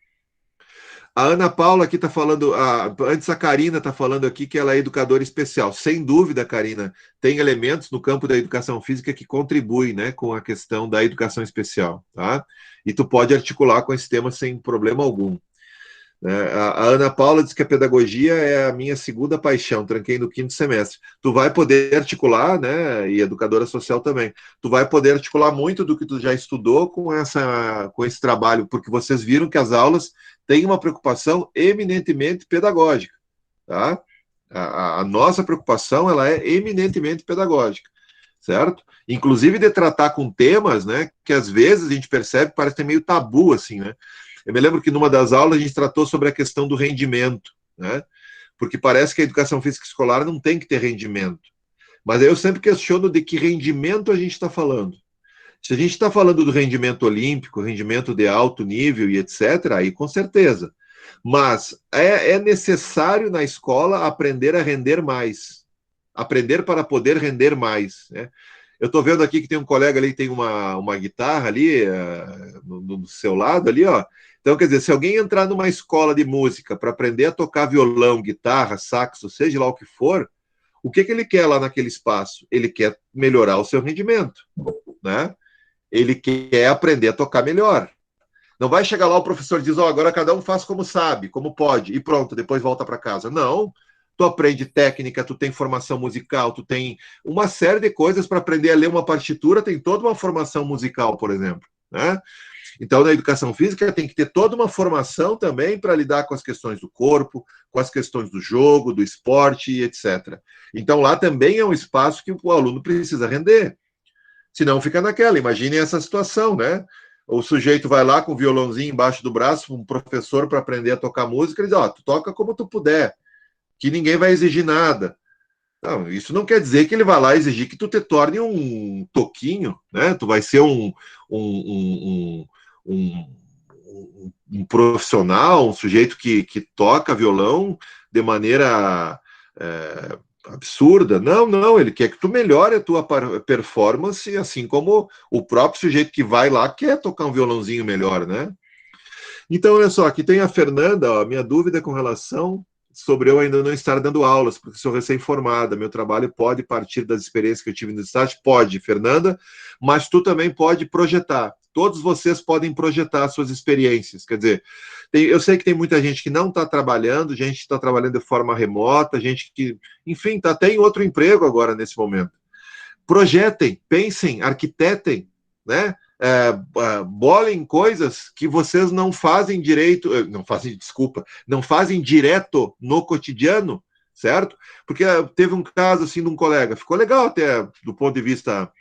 A Ana Paula aqui está falando, antes a Karina está falando aqui que ela é educadora especial. Sem dúvida, Karina, tem elementos no campo da educação física que contribuem, né, com a questão da educação especial, tá? E tu pode articular com esse tema sem problema algum. A Ana Paula diz que a pedagogia é a minha segunda paixão, tranquei no 5º semestre. Tu vai poder articular, né, e educadora social também, tu vai poder articular muito do que tu já estudou com esse trabalho, porque vocês viram que as aulas têm uma preocupação eminentemente pedagógica, tá? A nossa preocupação, ela é eminentemente pedagógica, certo? Inclusive de tratar com temas, né, que às vezes a gente percebe que parece ter meio tabu, assim, né? Eu me lembro que numa das aulas a gente tratou sobre a questão do rendimento, né? Porque parece que a educação física escolar não tem que ter rendimento. Mas aí eu sempre questiono de que rendimento a gente está falando. Se a gente está falando do rendimento olímpico, rendimento de alto nível e etc., aí com certeza. Mas é necessário na escola aprender a render mais. Aprender para poder render mais, né? Eu estou vendo aqui que tem um colega ali que tem uma guitarra ali no seu lado ali, ó. Então, quer dizer, se alguém entrar numa escola de música para aprender a tocar violão, guitarra, saxo, seja lá o que for, o que ele quer lá naquele espaço? Ele quer melhorar o seu rendimento, né? Ele quer aprender a tocar melhor. Não vai chegar lá o professor e diz, agora cada um faz como sabe, como pode, e pronto, depois volta para casa. Não. Tu aprende técnica, tu tem formação musical, tu tem uma série de coisas para aprender a ler uma partitura, tem toda uma formação musical, por exemplo, né? Então, na educação física, tem que ter toda uma formação também para lidar com as questões do corpo, com as questões do jogo, do esporte, etc. Então, lá também é um espaço que o aluno precisa render. Senão fica naquela, imaginem essa situação, né? o sujeito vai lá com o violãozinho embaixo do braço, um professor para aprender a tocar música, ele diz, ó, tu toca como tu puder, que ninguém vai exigir nada. Não, isso não quer dizer que ele vai lá exigir que tu te torne um toquinho, né? Tu vai ser um profissional, um sujeito que toca violão de maneira absurda. Não, não, ele quer que tu melhore a tua performance, assim como o próprio sujeito que vai lá quer tocar um violãozinho melhor, né? Então, olha só, aqui tem a Fernanda, ó, minha dúvida com relação sobre eu ainda não estar dando aulas, porque sou recém-formada, meu trabalho pode partir das experiências que eu tive no estágio? Pode, Fernanda, mas tu também pode projetar. Todos vocês podem projetar suas experiências, quer dizer, eu sei que tem muita gente que não está trabalhando, gente que está trabalhando de forma remota, gente que, enfim, está até em outro emprego agora nesse momento. Projetem, pensem, arquitetem, né? Bolem coisas que vocês não fazem direito, não fazem direto no cotidiano, certo? Porque teve um caso assim de um colega, ficou legal até do ponto de vista,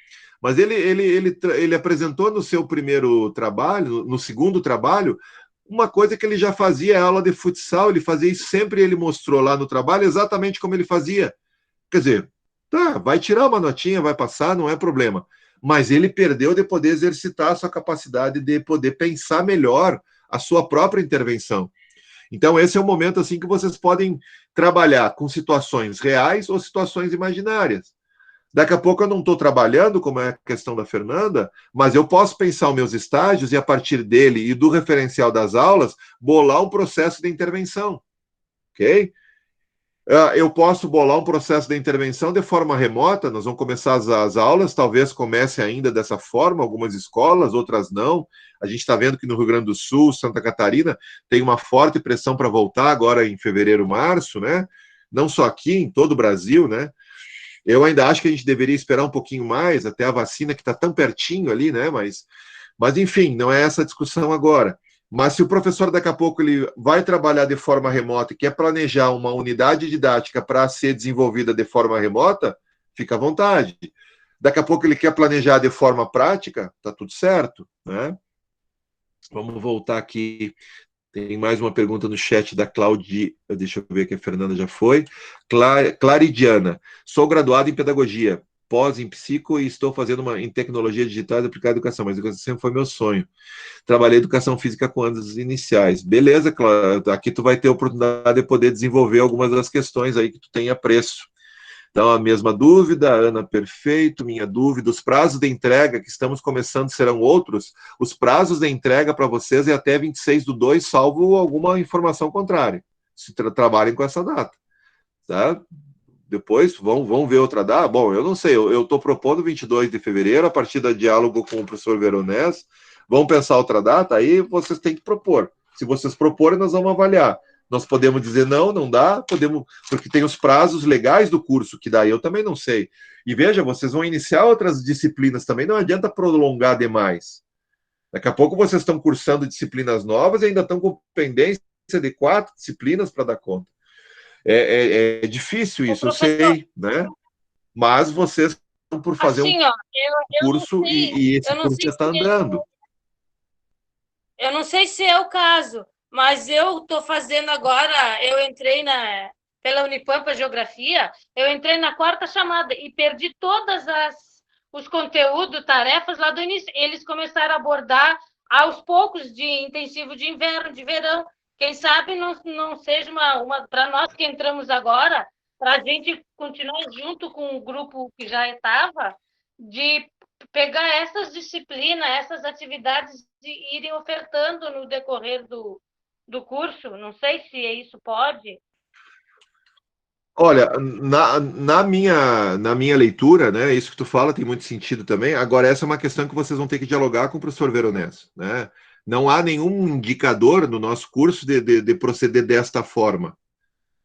mas ele apresentou no seu primeiro trabalho, no segundo trabalho, uma coisa que ele já fazia, aula de futsal, ele fazia isso sempre, ele mostrou lá no trabalho exatamente como ele fazia. Quer dizer, tá, vai tirar uma notinha, vai passar, não é problema. Mas ele perdeu de poder exercitar a sua capacidade de poder pensar melhor a sua própria intervenção. Então, esse é o momento assim que vocês podem trabalhar com situações reais ou situações imaginárias. Daqui a pouco eu não estou trabalhando, como é a questão da Fernanda, mas eu posso pensar os meus estágios e, a partir dele e do referencial das aulas, bolar um processo de intervenção. Ok? Eu posso bolar um processo de intervenção de forma remota, nós vamos começar as aulas, talvez comece ainda dessa forma, algumas escolas, outras não. A gente está vendo que no Rio Grande do Sul, Santa Catarina, tem uma forte pressão para voltar agora em fevereiro, março, né? Não só aqui, em todo o Brasil, né? Eu ainda acho que a gente deveria esperar um pouquinho mais, até a vacina que está tão pertinho ali, né? Mas enfim, não é essa a discussão agora. Mas se o professor daqui a pouco ele vai trabalhar de forma remota e quer planejar uma unidade didática para ser desenvolvida de forma remota, fica à vontade. Daqui a pouco ele quer planejar de forma prática, tá tudo certo, né? Vamos voltar aqui. Tem mais uma pergunta no chat da Claudia. Deixa eu ver que a Fernanda já foi. Claridiana. Sou graduada em pedagogia, pós em psico e estou fazendo em tecnologia digital aplicada à educação, mas educação sempre foi meu sonho. Trabalhei educação física com anos iniciais. Beleza, Cláudio, aqui tu vai ter a oportunidade de poder desenvolver algumas das questões aí que tu tem apreço. Então, a mesma dúvida, Ana, perfeito, minha dúvida, os prazos de entrega que estamos começando serão outros, os prazos de entrega para vocês é até 26/2, salvo alguma informação contrária, se trabalhem com essa data, tá? Depois vão ver outra data. Bom, eu não sei, eu estou propondo 22 de fevereiro, a partir do diálogo com o professor Veronese. Vão pensar outra data, aí vocês têm que propor. Se vocês proporem, nós vamos avaliar. Nós podemos dizer não dá, podemos, porque tem os prazos legais do curso, que daí eu também não sei. E veja, vocês vão iniciar outras disciplinas também, não adianta prolongar demais. Daqui a pouco vocês estão cursando disciplinas novas e ainda estão com pendência de 4 disciplinas para dar conta. É difícil isso, eu sei, né? Mas vocês estão por fazer assim, curso e esse curso já está andando. Eu não sei se é o caso, mas eu estou fazendo agora, eu entrei pela Unipampa Geografia, eu entrei na 4ª chamada e perdi todas os conteúdos, tarefas lá do início. Eles começaram a abordar aos poucos de intensivo de inverno, de verão. Quem sabe não seja uma para nós que entramos agora, para a gente continuar junto com o grupo que já estava, de pegar essas disciplinas, essas atividades e irem ofertando no decorrer do curso. Não sei se isso pode. Olha, na minha leitura, né, isso que tu fala tem muito sentido também. Agora, essa é uma questão que vocês vão ter que dialogar com o professor Veronese, né? Não há nenhum indicador no nosso curso de proceder desta forma.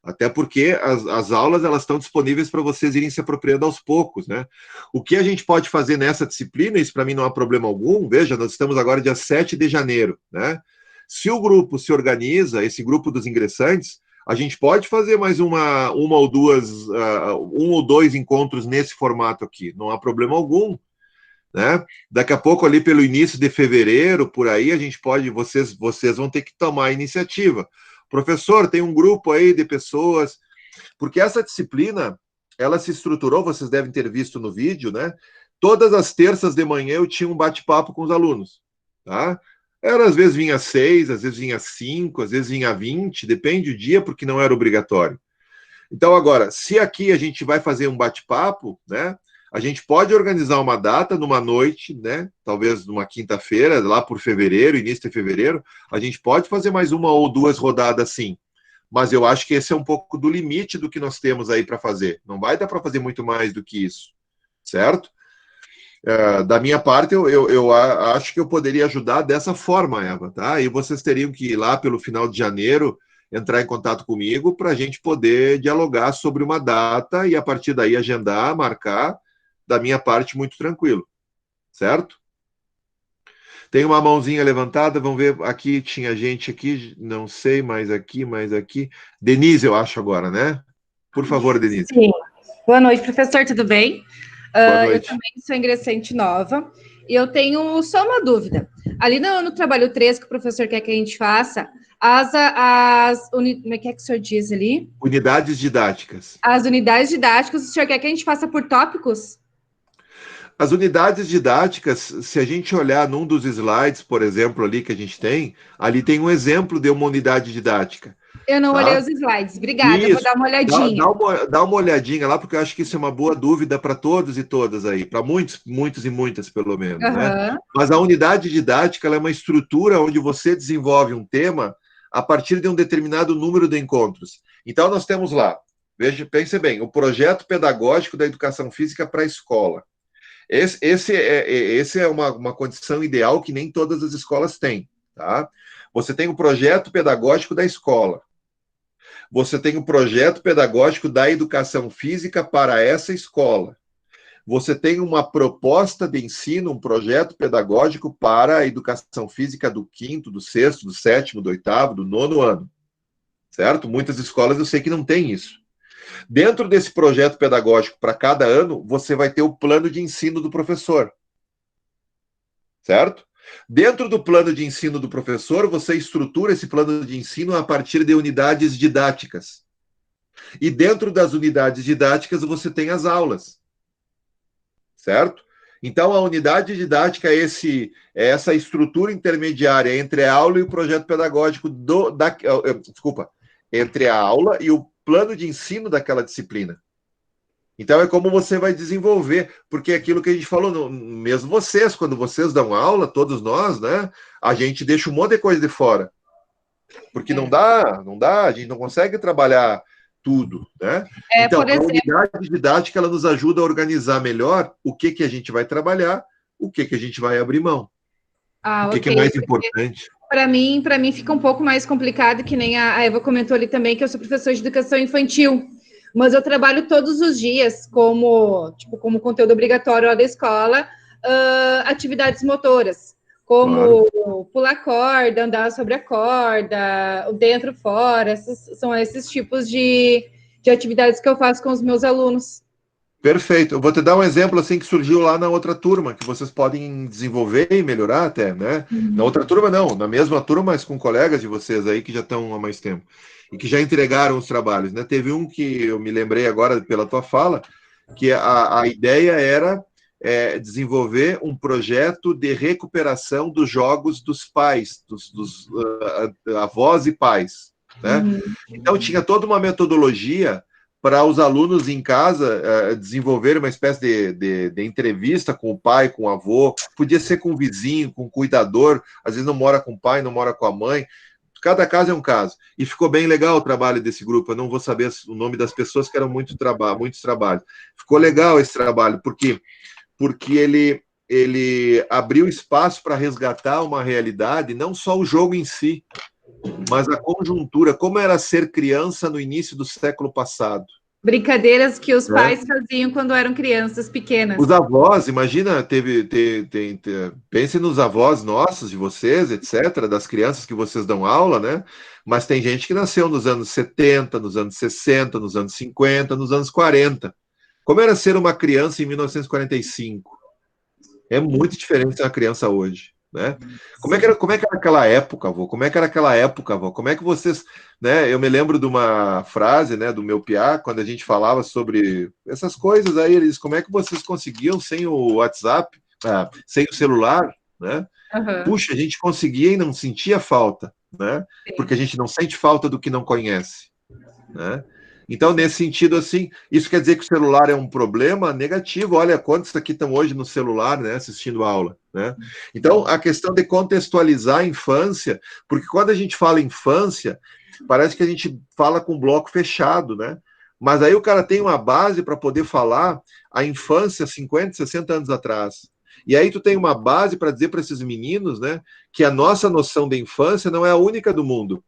Até porque as aulas elas estão disponíveis para vocês irem se apropriando aos poucos, né? O que a gente pode fazer nessa disciplina, isso para mim não há problema algum, veja, nós estamos agora dia 7 de janeiro, né? Se o grupo se organiza, esse grupo dos ingressantes, a gente pode fazer mais uma ou duas, 1 ou 2 encontros nesse formato aqui, não há problema algum. né? Daqui a pouco, ali pelo início de fevereiro, por aí, a gente pode, vocês vão ter que tomar a iniciativa. Professor, tem um grupo aí de pessoas, porque essa disciplina, ela se estruturou, vocês devem ter visto no vídeo, né? Todas as terças de manhã eu tinha um bate-papo com os alunos, tá? Às vezes vinha 6, às vezes vinha 5, às vezes vinha 20, depende do dia, porque não era obrigatório. Então, agora, se aqui a gente vai fazer um bate-papo, né? A gente pode organizar uma data numa noite, né? Talvez numa quinta-feira, lá por fevereiro, início de fevereiro, a gente pode fazer mais uma ou duas rodadas assim. Mas eu acho que esse é um pouco do limite do que nós temos aí para fazer. Não vai dar para fazer muito mais do que isso, certo? Da minha parte, eu acho que eu poderia ajudar dessa forma, Eva, tá? E vocês teriam que ir lá pelo final de janeiro, entrar em contato comigo para a gente poder dialogar sobre uma data e a partir daí agendar, marcar, da minha parte, muito tranquilo, certo? Tem uma mãozinha levantada, vamos ver, aqui tinha gente aqui, não sei, mais aqui. Denise, eu acho agora, né? Por favor, Denise. Sim. Boa noite, professor, tudo bem? Boa noite. Eu também sou ingressante nova e eu tenho só uma dúvida. Ali no trabalho 3 que o professor quer que a gente faça, como é que o senhor diz ali? Unidades didáticas. As unidades didáticas, o senhor quer que a gente faça por tópicos? As unidades didáticas, se a gente olhar num dos slides, por exemplo, ali que a gente tem, ali tem um exemplo de uma unidade didática. Eu não tá? olhei os slides, obrigada, eu vou dar uma olhadinha. Dá uma olhadinha lá, porque eu acho que isso é uma boa dúvida para todos e todas aí, para muitos e muitas, pelo menos. Né? Mas a unidade didática ela é uma estrutura onde você desenvolve um tema a partir de um determinado número de encontros. Então, nós temos lá, pense bem, o projeto pedagógico da educação física para a escola. Esse é uma condição ideal que nem todas as escolas têm. Tá? Você tem o projeto pedagógico da escola. Você tem o projeto pedagógico da educação física para essa escola. Você tem uma proposta de ensino, um projeto pedagógico para a educação física do 5º, do 6º, do 7º, do 8º, do 9º ano. Certo? Muitas escolas eu sei que não tem isso. Dentro desse projeto pedagógico para cada ano, você vai ter o plano de ensino do professor. Certo? Dentro do plano de ensino do professor, você estrutura esse plano de ensino a partir de unidades didáticas. E dentro das unidades didáticas, você tem as aulas. Certo? Então, a unidade didática é essa estrutura intermediária entre a aula e o projeto pedagógico entre a aula e o plano de ensino daquela disciplina. Então, é como você vai desenvolver, porque é aquilo que a gente falou, mesmo vocês, quando vocês dão aula, todos nós, né, a gente deixa um monte de coisa de fora. Porque não dá, a gente não consegue trabalhar tudo, né? Então, a unidade didática, ela nos ajuda a organizar melhor o que a gente vai trabalhar, o que a gente vai abrir mão. O que é mais importante. Para mim fica um pouco mais complicado, que nem a Eva comentou ali também, que eu sou professora de educação infantil, mas eu trabalho todos os dias como conteúdo obrigatório lá da escola, atividades motoras, como pular corda, andar sobre a corda, dentro, fora, são esses tipos de atividades que eu faço com os meus alunos. Perfeito. Eu vou te dar um exemplo assim que surgiu lá na outra turma, que vocês podem desenvolver e melhorar até, né? Na outra turma não, na mesma turma, mas com colegas de vocês aí que já estão há mais tempo e que já entregaram os trabalhos, né? Teve um que eu me lembrei agora pela tua fala, que a ideia era desenvolver um projeto de recuperação dos jogos dos pais, dos avós e pais, né? Então tinha toda uma metodologia para os alunos em casa desenvolver uma espécie de entrevista com o pai, com o avô, podia ser com o vizinho, com o cuidador, às vezes não mora com o pai, não mora com a mãe, cada caso é um caso. E ficou bem legal o trabalho desse grupo, eu não vou saber o nome das pessoas, que eram muitos trabalhos. Ficou legal esse trabalho, porque ele abriu espaço para resgatar uma realidade, não só o jogo em si, mas a conjuntura, como era ser criança no início do século passado. Brincadeiras que os pais faziam quando eram crianças pequenas. Os avós, imagina, pense nos avós nossos, de vocês, etc., das crianças que vocês dão aula, né? Mas tem gente que nasceu nos anos 70, nos anos 60, nos anos 50, nos anos 40. Como era ser uma criança em 1945? É muito diferente da criança hoje, né? Como é que era aquela época, avô? Como é que era aquela época, avô? Como é que vocês, né? Eu me lembro de uma frase, né, do meu piá, quando a gente falava sobre essas coisas aí, eles, como é que vocês conseguiam sem o WhatsApp, sem o celular, né? Puxa, a gente conseguia e não sentia falta, né? Porque a gente não sente falta do que não conhece, né? Então, nesse sentido, assim, isso quer dizer que o celular é um problema negativo. Olha quantos aqui estão hoje no celular, né, assistindo aula, né? Então, a questão de contextualizar a infância, porque quando a gente fala infância, parece que a gente fala com bloco fechado, né? Mas aí o cara tem uma base para poder falar a infância 50, 60 anos atrás. E aí tu tem uma base para dizer para esses meninos, né, que a nossa noção de infância não é a única do mundo.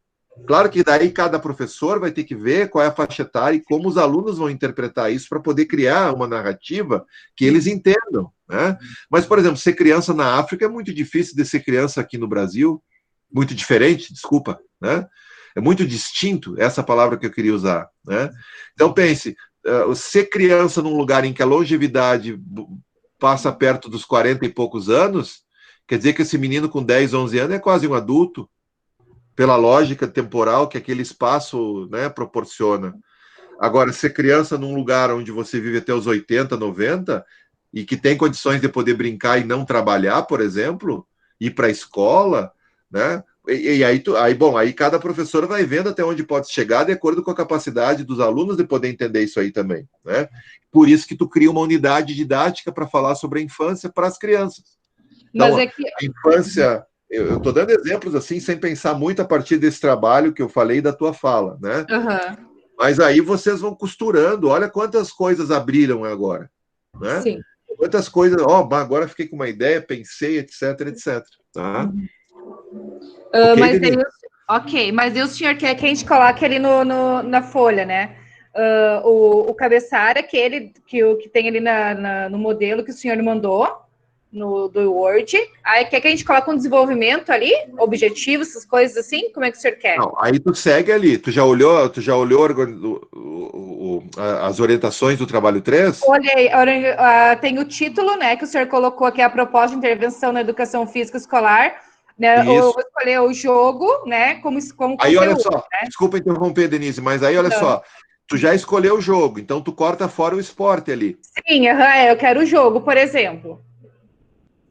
Claro que daí cada professor vai ter que ver qual é a faixa etária e como os alunos vão interpretar isso para poder criar uma narrativa que eles entendam, né? Mas, por exemplo, ser criança na África é muito difícil de ser criança aqui no Brasil, muito diferente, desculpa, né? É muito distinto, essa palavra que eu queria usar, né? Então, pense, ser criança num lugar em que a longevidade passa perto dos 40 e poucos anos, quer dizer que esse menino com 10, 11 anos é quase um adulto, pela lógica temporal que aquele espaço, né, proporciona. Agora, ser criança num lugar onde você vive até os 80, 90, e que tem condições de poder brincar e não trabalhar, por exemplo, ir para a escola, né? E aí cada professor vai vendo até onde pode chegar de acordo com a capacidade dos alunos de poder entender isso aí também, né? Por isso que tu cria uma unidade didática para falar sobre a infância para as crianças. Então, a infância... Eu estou dando exemplos assim, sem pensar muito a partir desse trabalho que eu falei da tua fala, né? Mas aí vocês vão costurando, olha quantas coisas abriram agora, né? Sim. Quantas coisas, agora fiquei com uma ideia, pensei, etc, etc. Tá? Mas o senhor quer que a gente coloque ali na folha, né? O cabeçalho, aquele que tem ali no modelo que o senhor mandou, do Word. Aí quer que a gente coloque um desenvolvimento ali, objetivos, essas coisas assim? Como é que o senhor quer? Não, aí tu segue ali. Tu já olhou as orientações do trabalho 3? Olhei, tem o título, né, que o senhor colocou aqui, a proposta de intervenção na educação física escolar, né? Eu vou escolher o jogo, né, como aí, conteúdo, olha só, né? Desculpa interromper, Denise, mas aí, olha só, tu já escolheu o jogo, então tu corta fora o esporte ali. Sim, eu quero o jogo, por exemplo.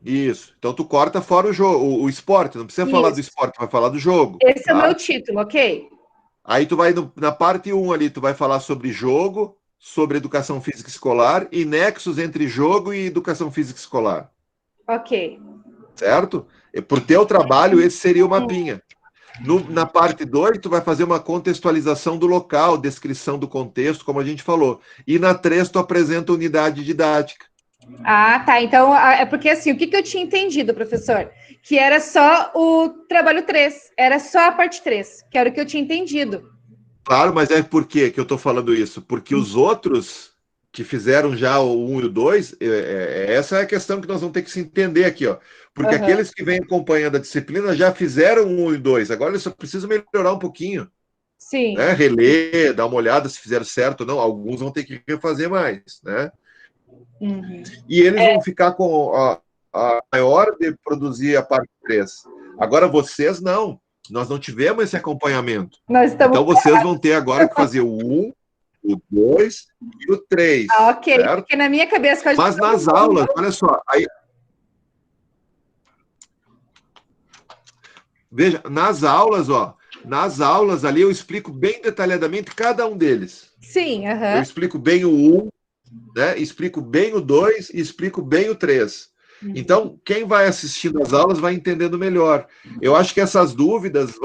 Isso. Então tu corta fora o jogo, o esporte. Não precisa falar do esporte, vai falar do jogo. Esse é o meu título, ok? Aí tu vai na parte 1 ali, tu vai falar sobre jogo, sobre educação física escolar e nexos entre jogo e educação física escolar. Ok. Certo? E pro teu trabalho, esse seria o mapinha. Na parte 2, tu vai fazer uma contextualização do local, descrição do contexto, como a gente falou. E na 3, tu apresenta a unidade didática. Ah, tá. Então, é porque assim, o que eu tinha entendido, professor? Que era só o trabalho 3, era só a parte 3, que era o que eu tinha entendido. Claro, mas é por quê que eu estou falando isso? Porque os outros que fizeram já o 1 e o 2, essa é a questão que nós vamos ter que se entender aqui, ó. Porque aqueles que vêm acompanhando a disciplina já fizeram o 1 e o 2, agora eles só precisam melhorar um pouquinho. Sim. Né? Reler, dar uma olhada se fizeram certo ou não, alguns vão ter que refazer mais, né? E eles vão ficar com a maior de produzir a parte 3. Agora vocês não. Nós não tivemos esse acompanhamento. Então vocês vão ter agora que fazer o 1, o 2 e o 3. Ok. Certo? Porque na minha cabeça... Mas nas aulas, olha só. Veja, nas aulas ali eu explico bem detalhadamente cada um deles. Sim, Eu explico bem o 1, né? Explico bem o 2 e explico bem o 3. Então, quem vai assistindo às aulas vai entendendo melhor. Eu acho que essas dúvidas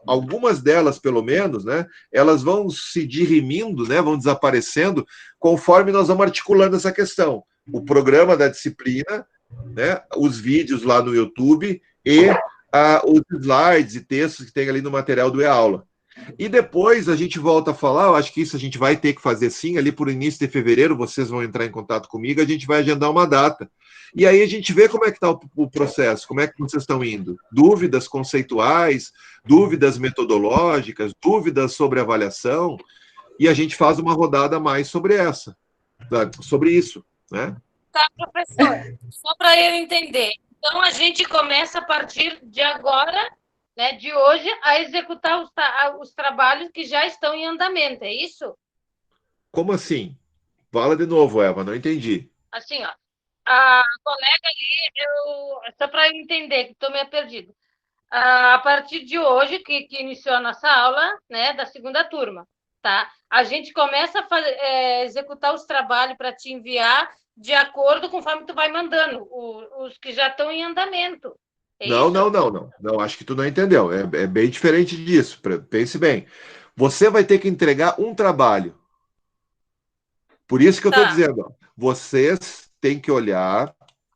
algumas delas pelo menos, né? Elas vão se dirimindo, né? Vão desaparecendo conforme nós vamos articulando essa questão. O programa da disciplina, né? Os vídeos lá no YouTube e os slides e textos que tem ali no material do e-aula. E depois a gente volta a falar, eu acho que isso a gente vai ter que fazer sim, ali por início de fevereiro, vocês vão entrar em contato comigo, a gente vai agendar uma data. E aí a gente vê como é que está o processo, como é que vocês estão indo. Dúvidas conceituais, dúvidas metodológicas, dúvidas sobre avaliação, e a gente faz uma rodada a mais sobre sobre isso, né? tá, professor? Só para eu entender. Então, a gente começa a partir de agora, né, de hoje, a executar os trabalhos que já estão em andamento, é isso? Como assim? Fala de novo, Eva, não entendi. Assim, ó, a colega ali, só para eu entender, que estou meio perdido. A partir de hoje, que iniciou a nossa aula, né, da segunda turma, tá? A gente começa a executar os trabalhos para te enviar de acordo conforme tu vai mandando, os que já estão em andamento. É Não, isso? não, acho que tu não entendeu. É bem diferente disso. Pense bem. Você vai ter que entregar um trabalho. Por isso que eu estou Tá. dizendo, ó, vocês têm que olhar,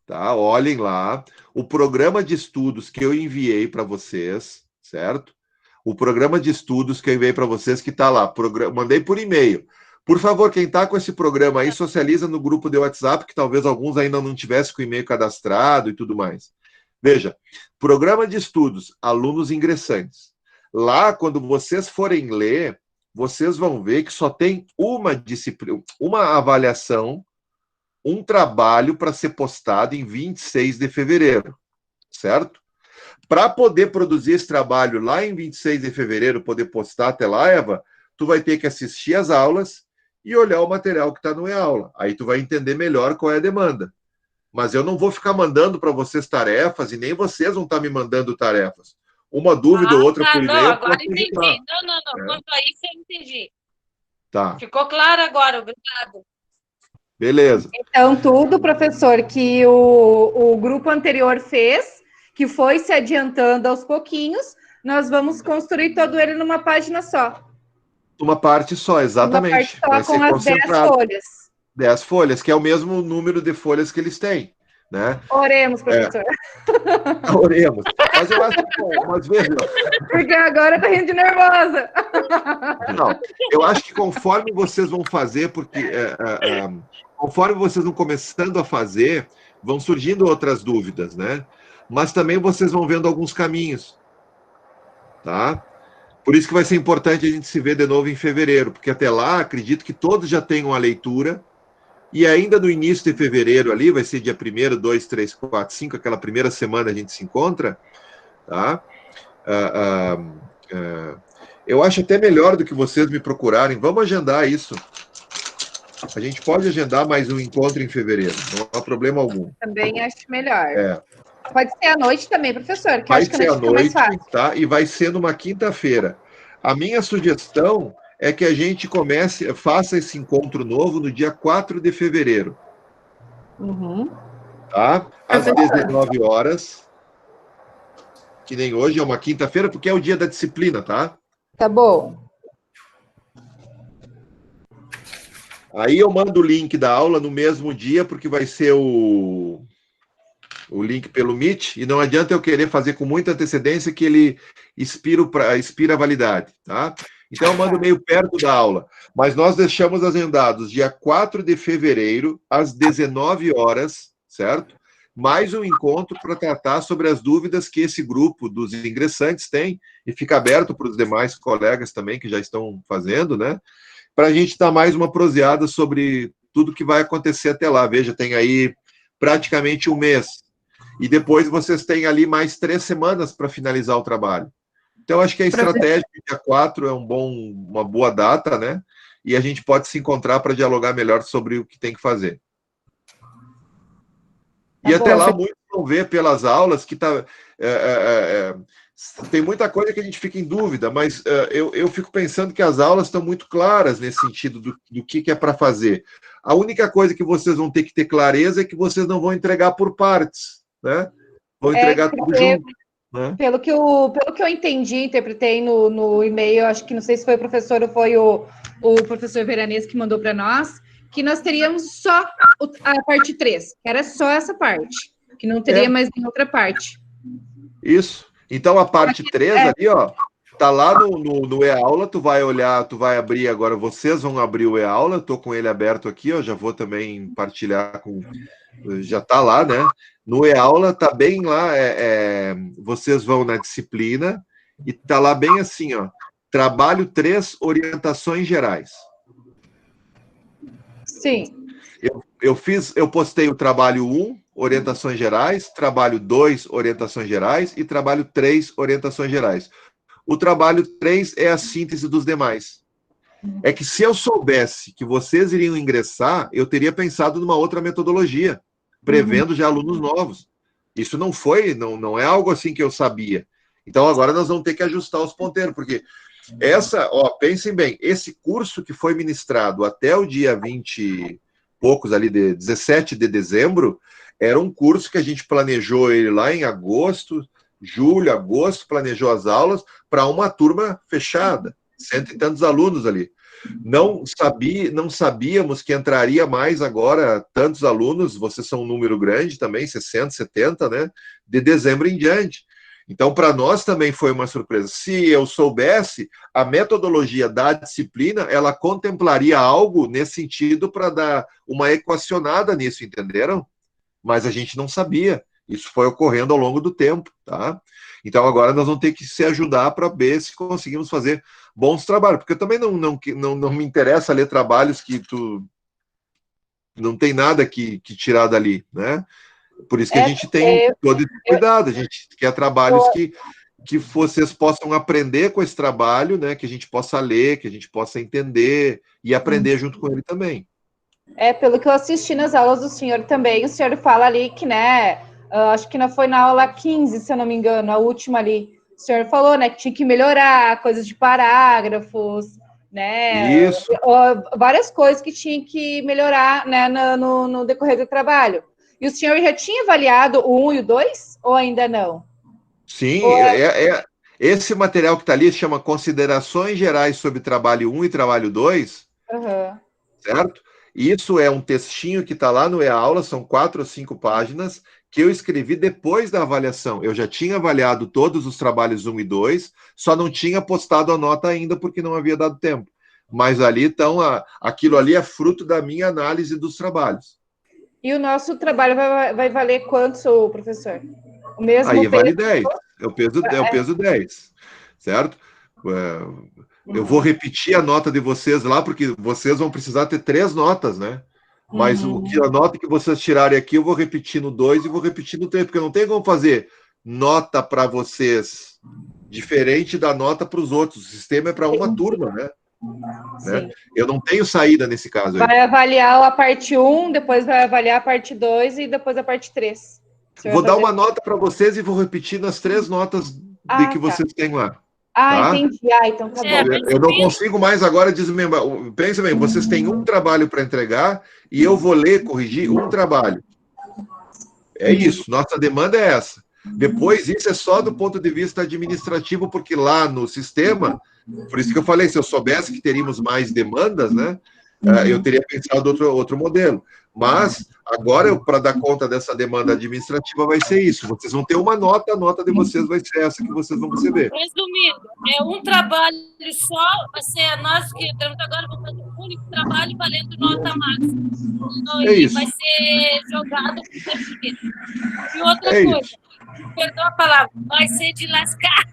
tá? Olhem lá o programa de estudos que eu enviei para vocês, certo? O programa de estudos que eu enviei para vocês que está lá, mandei por e-mail. Por favor, quem está com esse programa aí, socializa no grupo de WhatsApp, que talvez alguns ainda não tivessem com o e-mail cadastrado e tudo mais. Veja, programa de estudos, alunos ingressantes. Lá, quando vocês forem ler, vocês vão ver que só tem uma disciplina, uma avaliação, um trabalho para ser postado em 26 de fevereiro, certo? Para poder produzir esse trabalho lá em 26 de fevereiro, poder postar até lá, Eva, tu vai ter que assistir as aulas e olhar o material que está no e-aula. Aí tu vai entender melhor qual é a demanda. Mas eu não vou ficar mandando para vocês tarefas e nem vocês vão estar me mandando tarefas. Uma dúvida ou outra por e-mail. Agora entendi. Não. Quanto a isso, eu entendi. Tá. Ficou claro agora, obrigado. Beleza. Então, tudo, professor, que o grupo anterior fez, que foi se adiantando aos pouquinhos, nós vamos construir todo ele numa página só. Uma parte só, exatamente. Uma parte só, com as 10 folhas. 10 folhas, que é o mesmo número de folhas que eles têm, né? Oremos, professor. Oremos. Mas eu acho que, mas veja... Porque agora tá rindo de nervosa. Não, eu acho que conforme vocês vão fazer, porque conforme vocês vão começando a fazer, vão surgindo outras dúvidas, né? Mas também vocês vão vendo alguns caminhos, tá? Por isso que vai ser importante a gente se ver de novo em fevereiro, porque até lá, acredito que todos já tenham a leitura, e ainda no início de fevereiro ali, vai ser dia 1º, 2, 3, 4, 5, aquela primeira semana a gente se encontra, tá? Eu acho até melhor do que vocês me procurarem. Vamos agendar isso. A gente pode agendar mais um encontro em fevereiro, não há problema algum. Também acho melhor. Pode ser à noite também, professor, que vai acho que ser à noite, mais fácil. tá? E vai ser numa quinta-feira. A minha sugestão é que a gente faça esse encontro novo no dia 4 de fevereiro. Uhum. Tá? Às 19 horas. Que nem hoje, é uma quinta-feira, porque é o dia da disciplina, tá? Tá bom. Aí eu mando o link da aula no mesmo dia, porque vai ser o link pelo Meet, e não adianta eu querer fazer com muita antecedência que ele expira a validade, tá? Então eu mando meio perto da aula. Mas nós deixamos agendados dia 4 de fevereiro, às 19 horas, certo? Mais um encontro para tratar sobre as dúvidas que esse grupo dos ingressantes tem, e fica aberto para os demais colegas também que já estão fazendo, né? Para a gente dar mais uma proseada sobre tudo que vai acontecer até lá. Veja, tem aí praticamente um mês. E depois vocês têm ali mais 3 semanas para finalizar o trabalho. Então, acho que a estratégia de dia 4 é uma boa data, né? E a gente pode se encontrar para dialogar melhor sobre o que tem que fazer. E até lá, muitos vão ver pelas aulas que tem muita coisa que a gente fica em dúvida, mas eu fico pensando que as aulas estão muito claras nesse sentido do que é para fazer. A única coisa que vocês vão ter que ter clareza é que vocês não vão entregar por partes, né? Vão entregar tudo junto. Né? Pelo que eu entendi, interpretei no e-mail, acho que não sei se foi o professor ou foi o professor Veranês que mandou para nós, que nós teríamos só a parte 3, que era só essa parte, que não teria mais nenhuma outra parte. Isso. Então, a parte 3 ali, ó, tá lá no e-aula, tu vai olhar, tu vai abrir agora, vocês vão abrir o e-aula, eu tô com ele aberto aqui, ó, já vou também partilhar com... Já tá lá, né? No e-aula tá bem lá, vocês vão na disciplina, e tá lá bem assim, ó, trabalho 3, orientações gerais. Sim. eu postei o trabalho 1, orientações gerais, trabalho 2, orientações gerais, e trabalho 3, orientações gerais. O trabalho 3 é a síntese dos demais. É que se eu soubesse que vocês iriam ingressar, eu teria pensado numa outra metodologia, prevendo já alunos novos. Isso não é algo assim que eu sabia. Então agora nós vamos ter que ajustar os ponteiros, porque pensem bem, esse curso que foi ministrado até o dia 20 e poucos ali, de 17 de dezembro, era um curso que a gente planejou ele lá em agosto, julho, agosto, planejou as aulas para uma turma fechada, 100 e tantos alunos ali. Não sabíamos que entraria mais agora tantos alunos, vocês são um número grande também, 60, 70, né? De dezembro em diante. Então, para nós também foi uma surpresa. Se eu soubesse, a metodologia da disciplina, ela contemplaria algo nesse sentido para dar uma equacionada nisso, entenderam? Mas a gente não sabia. Isso foi ocorrendo ao longo do tempo, tá? Então, agora nós vamos ter que se ajudar para ver se conseguimos fazer bons trabalhos, porque eu também não me interessa ler trabalhos que tu não tem nada que tirar dali, né? Por isso que a gente tem todo esse cuidado, a gente quer trabalhos que vocês possam aprender com esse trabalho, né? Que a gente possa ler, que a gente possa entender e aprender junto com ele também. Pelo que eu assisti nas aulas do senhor também, o senhor fala ali que, né, acho que não foi na aula 15, se eu não me engano, a última ali, o senhor falou, né, que tinha que melhorar coisas de parágrafos, né? Isso. Várias coisas que tinha que melhorar, né, no decorrer do trabalho. E o senhor já tinha avaliado o 1 e o 2, ou ainda não? Sim, esse material que está ali se chama Considerações Gerais sobre Trabalho 1 e Trabalho 2, certo? Isso é um textinho que está lá no e-aula, são 4 ou 5 páginas, que eu escrevi depois da avaliação. Eu já tinha avaliado todos os trabalhos 1 e 2, só não tinha postado a nota ainda porque não havia dado tempo. Mas ali, então, aquilo ali é fruto da minha análise dos trabalhos. E o nosso trabalho vai valer quanto, professor? O mesmo Aí peso? vale 10. É o peso 10, certo? Eu vou repetir a nota de vocês lá, porque vocês vão precisar ter 3 notas, né? Mas a nota que vocês tirarem aqui, eu vou repetir no 2 e vou repetir no 3, porque não tem como fazer nota para vocês diferente da nota para os outros. O sistema é para uma turma, né? Eu não tenho saída nesse caso. Vai avaliar a parte 1, depois vai avaliar a parte 2 e depois a parte 3. Vou dar uma nota para vocês e vou repetir nas 3 notas que vocês têm lá. Tá? Entendi. Então tá bom. Eu não consigo mais agora desmembrar. Pensa bem, vocês têm um trabalho para entregar e eu vou ler, corrigir um trabalho. É isso, nossa demanda é essa. Depois, isso é só do ponto de vista administrativo, porque lá no sistema, por isso que eu falei, se eu soubesse que teríamos mais demandas, né, eu teria pensado outro modelo. Mas, agora, para dar conta dessa demanda administrativa, vai ser isso. Vocês vão ter uma nota, a nota de vocês vai ser essa que vocês vão receber. Resumindo, é um trabalho só, vai ser nós que estamos agora, vamos fazer um único trabalho valendo nota máxima. É isso. Vai ser jogado para o tempo. E outra coisa, perdão a palavra, vai ser de lascar.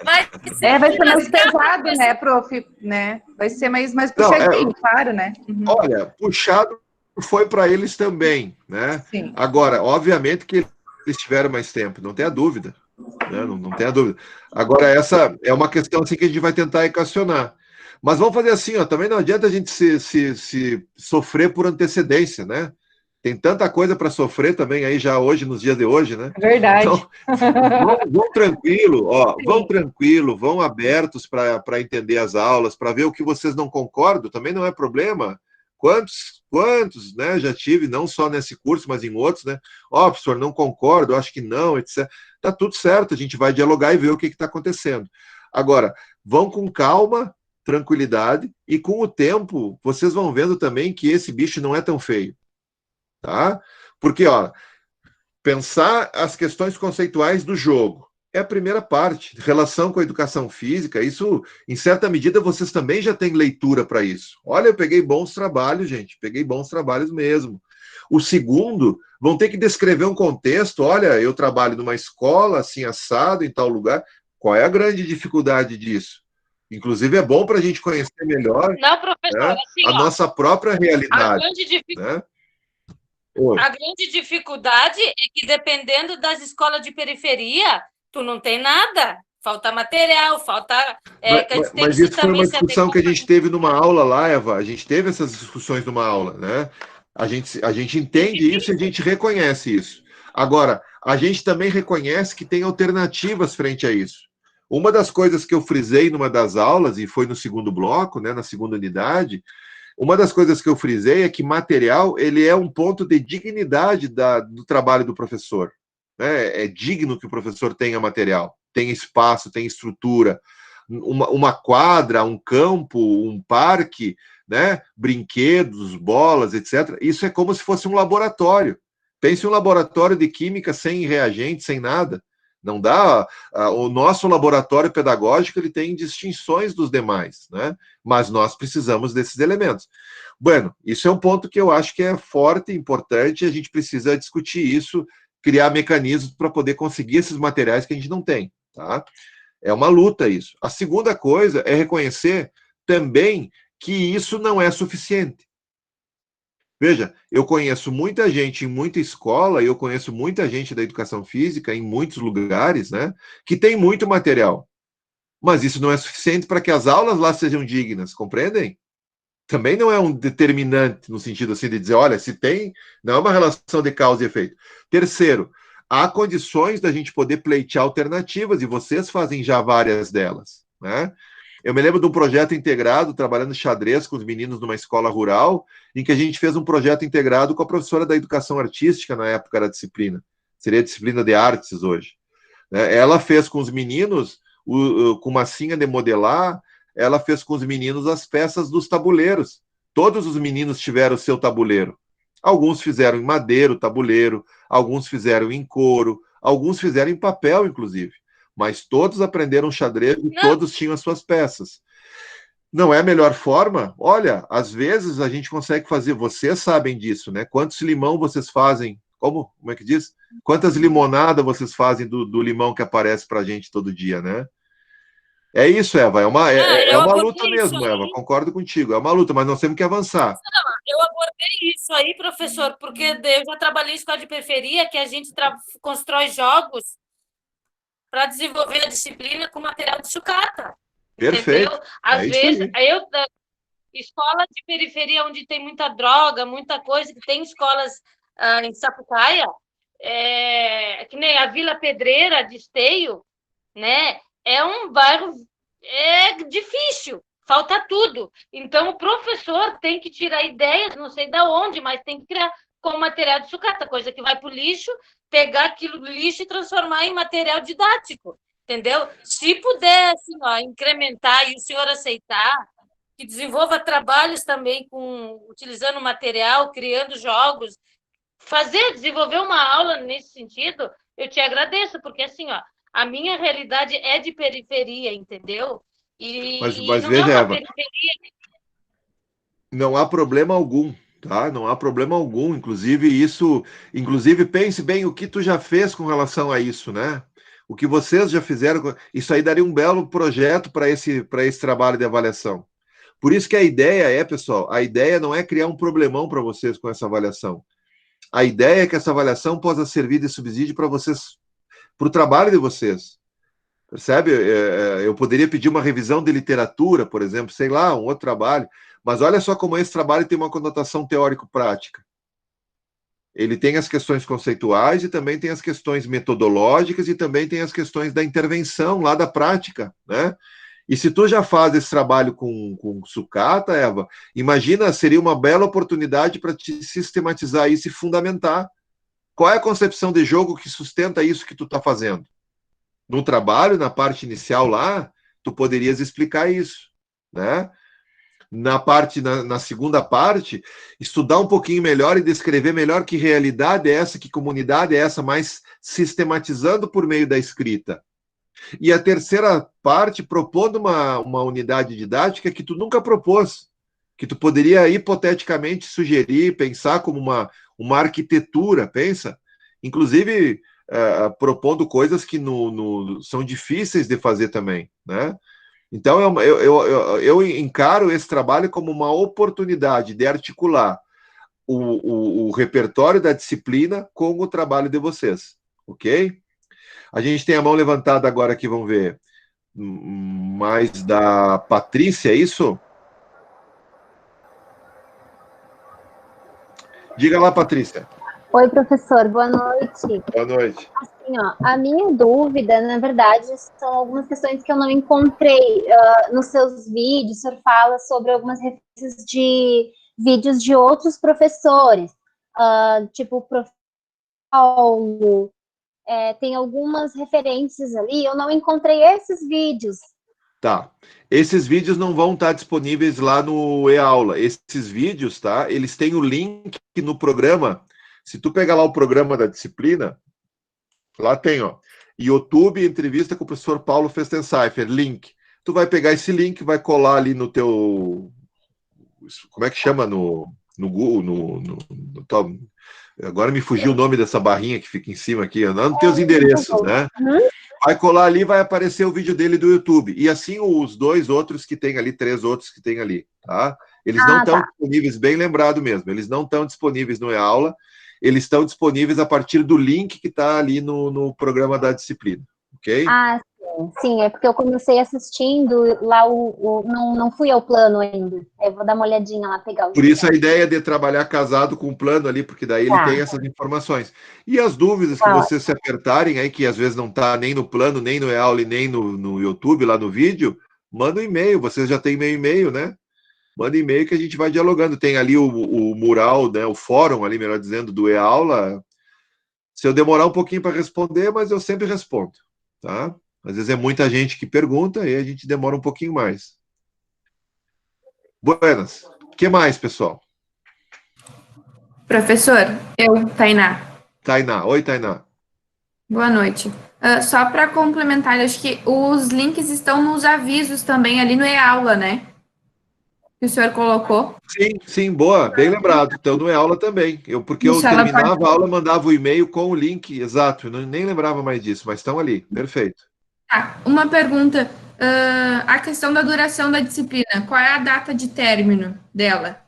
Vai ser mais pesado, né, prof? Né? Vai ser mais puxadinho, claro, né? Olha, puxado foi para eles também, né? Sim. Agora, obviamente que eles tiveram mais tempo, não tenha dúvida, né? Não tenha dúvida. Agora, essa é uma questão assim que a gente vai tentar equacionar. Mas vamos fazer assim, também não adianta a gente se sofrer por antecedência, né? Tem tanta coisa para sofrer também aí já hoje, nos dias de hoje, né? Verdade. Então, vão tranquilo, vão tranquilo, vão abertos para entender as aulas, para ver o que vocês não concordam, também não é problema. Quantos, né, já tive, não só nesse curso, mas em outros, né? Professor, não concordo, acho que não, etc. Tá tudo certo, a gente vai dialogar e ver o que está acontecendo. Agora, vão com calma, tranquilidade, e com o tempo, vocês vão vendo também que esse bicho não é tão feio. Tá? Porque, pensar as questões conceituais do jogo é a primeira parte. Relação com a educação física, isso, em certa medida, vocês também já têm leitura para isso. Olha, eu peguei bons trabalhos, gente, peguei bons trabalhos mesmo. O segundo, vão ter que descrever um contexto. Olha, eu trabalho numa escola, assim, assado, em tal lugar. Qual é a grande dificuldade disso? Inclusive, é bom para a gente conhecer melhor, Não, professor, né, assim, a nossa própria a realidade. grande, Né? Oi. a grande dificuldade é que, dependendo das escolas de periferia, tu não tem nada. Falta material, falta... Mas isso foi uma discussão que a gente teve numa aula lá, Eva. A gente teve essas discussões numa aula, né? A gente entende isso e a gente reconhece isso. Agora, a gente também reconhece que tem alternativas frente a isso. Uma das coisas que eu frisei numa das aulas, e foi no segundo bloco, né, na segunda unidade, uma das coisas que eu frisei é que material ele é um ponto de dignidade do trabalho do professor. Né? É digno que o professor tenha material, tenha espaço, tenha estrutura, uma quadra, um campo, um parque, né? Brinquedos, bolas, etc. Isso é como se fosse um laboratório. Pense um laboratório de química sem reagente, sem nada. Não dá. O nosso laboratório pedagógico ele tem distinções dos demais, né? Mas nós precisamos desses elementos. Bueno, isso é um ponto que eu acho que é forte, importante, e a gente precisa discutir isso, criar mecanismos para poder conseguir esses materiais que a gente não tem, tá? É uma luta isso. A segunda coisa é reconhecer também que isso não é suficiente. Veja, eu conheço muita gente em muita escola, e eu conheço muita gente da educação física em muitos lugares, né, que tem muito material. Mas isso não é suficiente para que as aulas lá sejam dignas, compreendem? Também não é um determinante no sentido assim de dizer, olha, se tem, não é uma relação de causa e efeito. Terceiro, há condições da gente poder pleitear alternativas, e vocês fazem já várias delas, né? Eu me lembro de um projeto integrado, trabalhando xadrez com os meninos numa escola rural, em que a gente fez um projeto integrado com a professora da educação artística, na época era a disciplina, seria a disciplina de artes hoje. Ela fez com os meninos, com massinha de modelar, ela fez com os meninos as peças dos tabuleiros. Todos os meninos tiveram o seu tabuleiro. Alguns fizeram em madeira o tabuleiro, alguns fizeram em couro, alguns fizeram em papel, inclusive. Mas todos aprenderam xadrez e todos tinham as suas peças. Não é a melhor forma? Olha, às vezes a gente consegue fazer, vocês sabem disso, né? Quantos limão vocês fazem? Como é que diz? Quantas limonadas vocês fazem do limão que aparece pra gente todo dia, né? É isso, Eva, é uma luta mesmo, Eva, concordo contigo, é uma luta, mas nós temos que avançar. Não, eu abordei isso aí, professor, porque eu já trabalhei em escola de periferia, que a gente constrói jogos para desenvolver a disciplina com material de sucata. Perfeito. Entendeu? Às vezes, escola de periferia onde tem muita droga, muita coisa, que tem escolas em Sapucaia, que nem a Vila Pedreira de Esteio, né? É um bairro difícil, falta tudo. Então, o professor tem que tirar ideias, não sei de onde, mas tem que criar com material de sucata, coisa que vai para o lixo, pegar aquilo do lixo e transformar em material didático, entendeu? Se puder assim, incrementar e o senhor aceitar, que desenvolva trabalhos também utilizando material, criando jogos, desenvolver uma aula nesse sentido, eu te agradeço, porque assim, a minha realidade é de periferia, entendeu? Mas não veja, Eva, periferia... não há problema algum, tá? Não há problema algum, inclusive pense bem o que tu já fez com relação a isso, né? O que vocês já fizeram, isso aí daria um belo projeto para esse trabalho de avaliação. Por isso que a ideia pessoal, a ideia não é criar um problemão para vocês com essa avaliação. A ideia é que essa avaliação possa servir de subsídio para vocês, para o trabalho de vocês. Percebe? Eu poderia pedir uma revisão de literatura, por exemplo, sei lá, um outro trabalho, mas olha só como esse trabalho tem uma conotação teórico-prática. Ele tem as questões conceituais e também tem as questões metodológicas e também tem as questões da intervenção lá da prática, né? E se tu já faz esse trabalho com sucata, Eva, imagina, seria uma bela oportunidade para te sistematizar isso e fundamentar. Qual é a concepção de jogo que sustenta isso que tu está fazendo? No trabalho, na parte inicial lá, tu poderias explicar isso, né? Na segunda parte, estudar um pouquinho melhor e descrever melhor que realidade é essa, que comunidade é essa, mas sistematizando por meio da escrita. E a terceira parte, propondo uma unidade didática que tu nunca propôs, que tu poderia hipoteticamente sugerir, pensar como uma arquitetura, pensa, inclusive propondo coisas que são difíceis de fazer também, né? Então, eu encaro esse trabalho como uma oportunidade de articular o repertório da disciplina com o trabalho de vocês, ok? A gente tem a mão levantada agora aqui, vamos ver, mais da Patrícia, é isso? Diga lá, Patrícia. Oi, professor, boa noite. Boa noite. Assim, ó, a minha dúvida, na verdade, são algumas questões que eu não encontrei nos seus vídeos. O senhor fala sobre algumas referências de vídeos de outros professores, tipo o professor Paulo, tem algumas referências ali, eu não encontrei esses vídeos. Tá. Esses vídeos não vão estar disponíveis lá no eAula. Esses vídeos, tá? Eles têm o link no programa. Se tu pegar lá o programa da disciplina, lá tem, ó, YouTube, entrevista com o professor Paulo Festenseifer, link. Tu vai pegar esse link, vai colar ali no teu... Como é que chama no Google? Agora me fugiu o nome dessa barrinha que fica em cima aqui, nos teus endereços, né? Vai colar ali, vai aparecer o vídeo dele do YouTube. E assim os dois outros que tem ali, 3 outros que tem ali, tá? Eles não estão disponíveis, bem lembrado mesmo, eles não estão disponíveis no eAula, eles estão disponíveis a partir do link que está ali no programa da disciplina, ok? Ah, sim, é porque eu comecei assistindo lá, não fui ao plano ainda. Eu vou dar uma olhadinha lá, pegar o Por isso a ideia de trabalhar casado com o plano ali, porque daí ele tem essas informações. E as dúvidas que vocês se apertarem aí, que às vezes não está nem no plano, nem no eAula, nem no YouTube, lá no vídeo, manda um e-mail, vocês já têm meu e-mail, né? Manda e-mail que a gente vai dialogando. Tem ali o mural, né, o fórum ali, melhor dizendo, do eAula. Se eu demorar um pouquinho para responder, mas eu sempre respondo, tá? Às vezes é muita gente que pergunta e a gente demora um pouquinho mais. Buenas. O que mais, pessoal? Professor, Tainá. Tainá. Oi, Tainá. Boa noite. Só para complementar, acho que os links estão nos avisos também, ali no eAula, né? Que o senhor colocou. Sim, boa, bem lembrado. Então, no eAula também. Porque eu terminava a aula, mandava o e-mail com o link, exato. Eu nem lembrava mais disso, mas estão ali. Perfeito. Uma pergunta. A questão da duração da disciplina, qual é a data de término dela?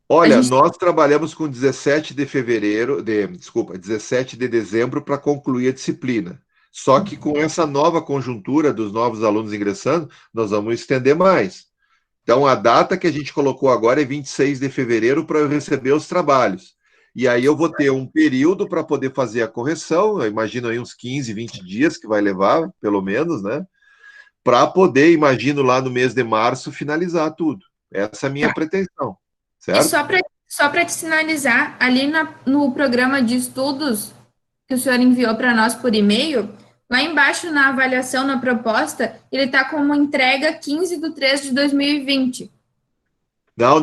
Olha, nós trabalhamos com 17 de dezembro para concluir a disciplina. Só que com essa nova conjuntura dos novos alunos ingressando, nós vamos estender mais. Então, a data que a gente colocou agora é 26 de fevereiro para eu receber os trabalhos. E aí eu vou ter um período para poder fazer a correção, eu imagino aí uns 15, 20 dias que vai levar, pelo menos, né? Para poder, imagino lá no mês de março, finalizar tudo. Essa é a minha pretensão, certo? E só para te sinalizar, ali no programa de estudos que o senhor enviou para nós por e-mail, lá embaixo na avaliação, na proposta, ele está como entrega 15/3/2020. Não,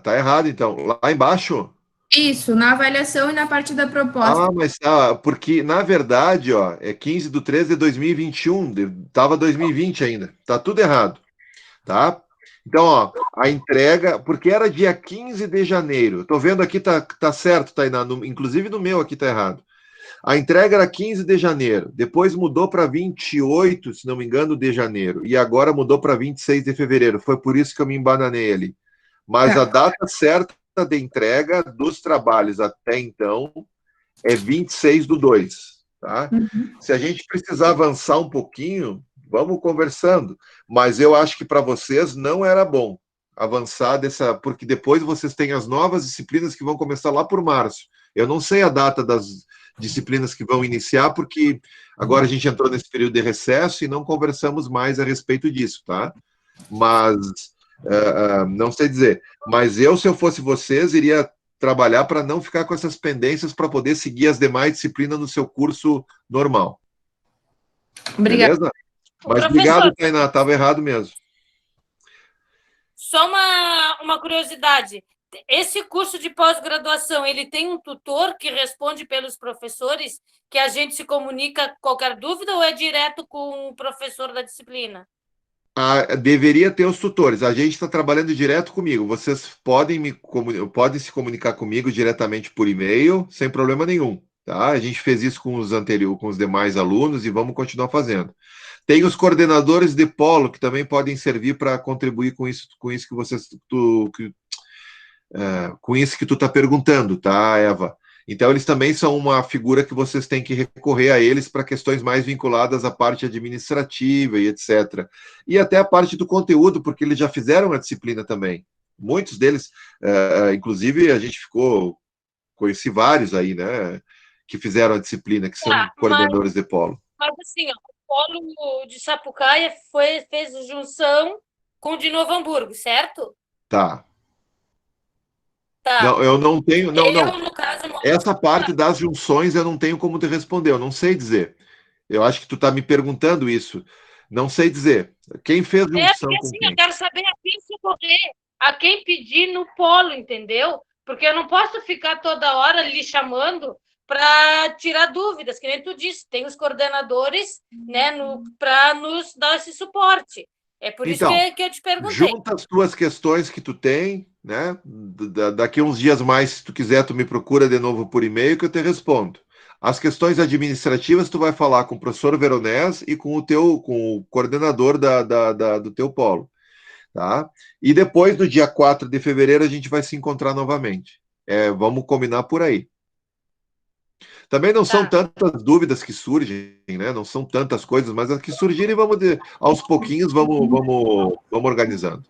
tá errado, então. Lá embaixo... Isso, na avaliação e na parte da proposta. Mas porque, na verdade, ó, é 15/3/2021, estava 2020 ainda, tá tudo errado, tá? Então, ó, a entrega, porque era dia 15 de janeiro, eu tô vendo aqui, tá certo, Tainá, inclusive no meu aqui tá errado. A entrega era 15 de janeiro, depois mudou para 28, se não me engano, de janeiro, e agora mudou para 26 de fevereiro, foi por isso que eu me embananei ali. Mas a data certa de entrega dos trabalhos até então é 26/2, tá? Se a gente precisar avançar um pouquinho, vamos conversando, mas eu acho que para vocês não era bom avançar porque depois vocês têm as novas disciplinas que vão começar lá por março. Eu não sei a data das disciplinas que vão iniciar, porque agora a gente entrou nesse período de recesso e não conversamos mais a respeito disso, tá? Mas não sei dizer, mas se eu fosse vocês, iria trabalhar para não ficar com essas pendências para poder seguir as demais disciplinas no seu curso normal. Obrigada. Beleza? Mas obrigado, Tainá, estava errado mesmo. Só uma curiosidade. Esse curso de pós-graduação, ele tem um tutor que responde pelos professores, que a gente se comunica qualquer dúvida, ou é direto com o professor da disciplina? Deveria ter os tutores. A gente está trabalhando direto comigo. Vocês podem se comunicar comigo diretamente por e-mail, sem problema nenhum, tá? A gente fez isso com os demais alunos e vamos continuar fazendo. Tem os coordenadores de polo, que também podem servir para contribuir com isso que tu está perguntando, tá, Eva? Então, eles também são uma figura que vocês têm que recorrer a eles para questões mais vinculadas à parte administrativa e etc. E até a parte do conteúdo, porque eles já fizeram a disciplina também. Muitos deles, inclusive, conheci vários aí, né, que fizeram a disciplina, que são coordenadores de polo. Mas assim, o polo de Sapucaia fez junção com o de Novo Hamburgo, certo? Tá. Tá. Não, eu não tenho. Não. No caso, Essa parte das junções eu não tenho como te responder, eu não sei dizer. Eu acho que tu está me perguntando isso. Não sei dizer. Quem fez junção porque com assim, quem? eu quero saber a quem socorrer, a quem pedir no polo, entendeu? Porque eu não posso ficar toda hora lhe chamando para tirar dúvidas, que nem tu disse, tem os coordenadores, né, para nos dar esse suporte. É por isso que eu te perguntei. Junta as tuas questões que tu tem, né? Daqui uns dias mais, se tu quiser, tu me procura de novo por e-mail que eu te respondo. As questões administrativas tu vai falar com o professor Veronese e com o coordenador do teu polo, tá? E depois, no dia 4 de fevereiro, a gente vai se encontrar novamente. Vamos combinar por aí. Também não são tantas dúvidas que surgem, né? Não são tantas coisas, mas as que surgirem, aos pouquinhos, vamos organizando.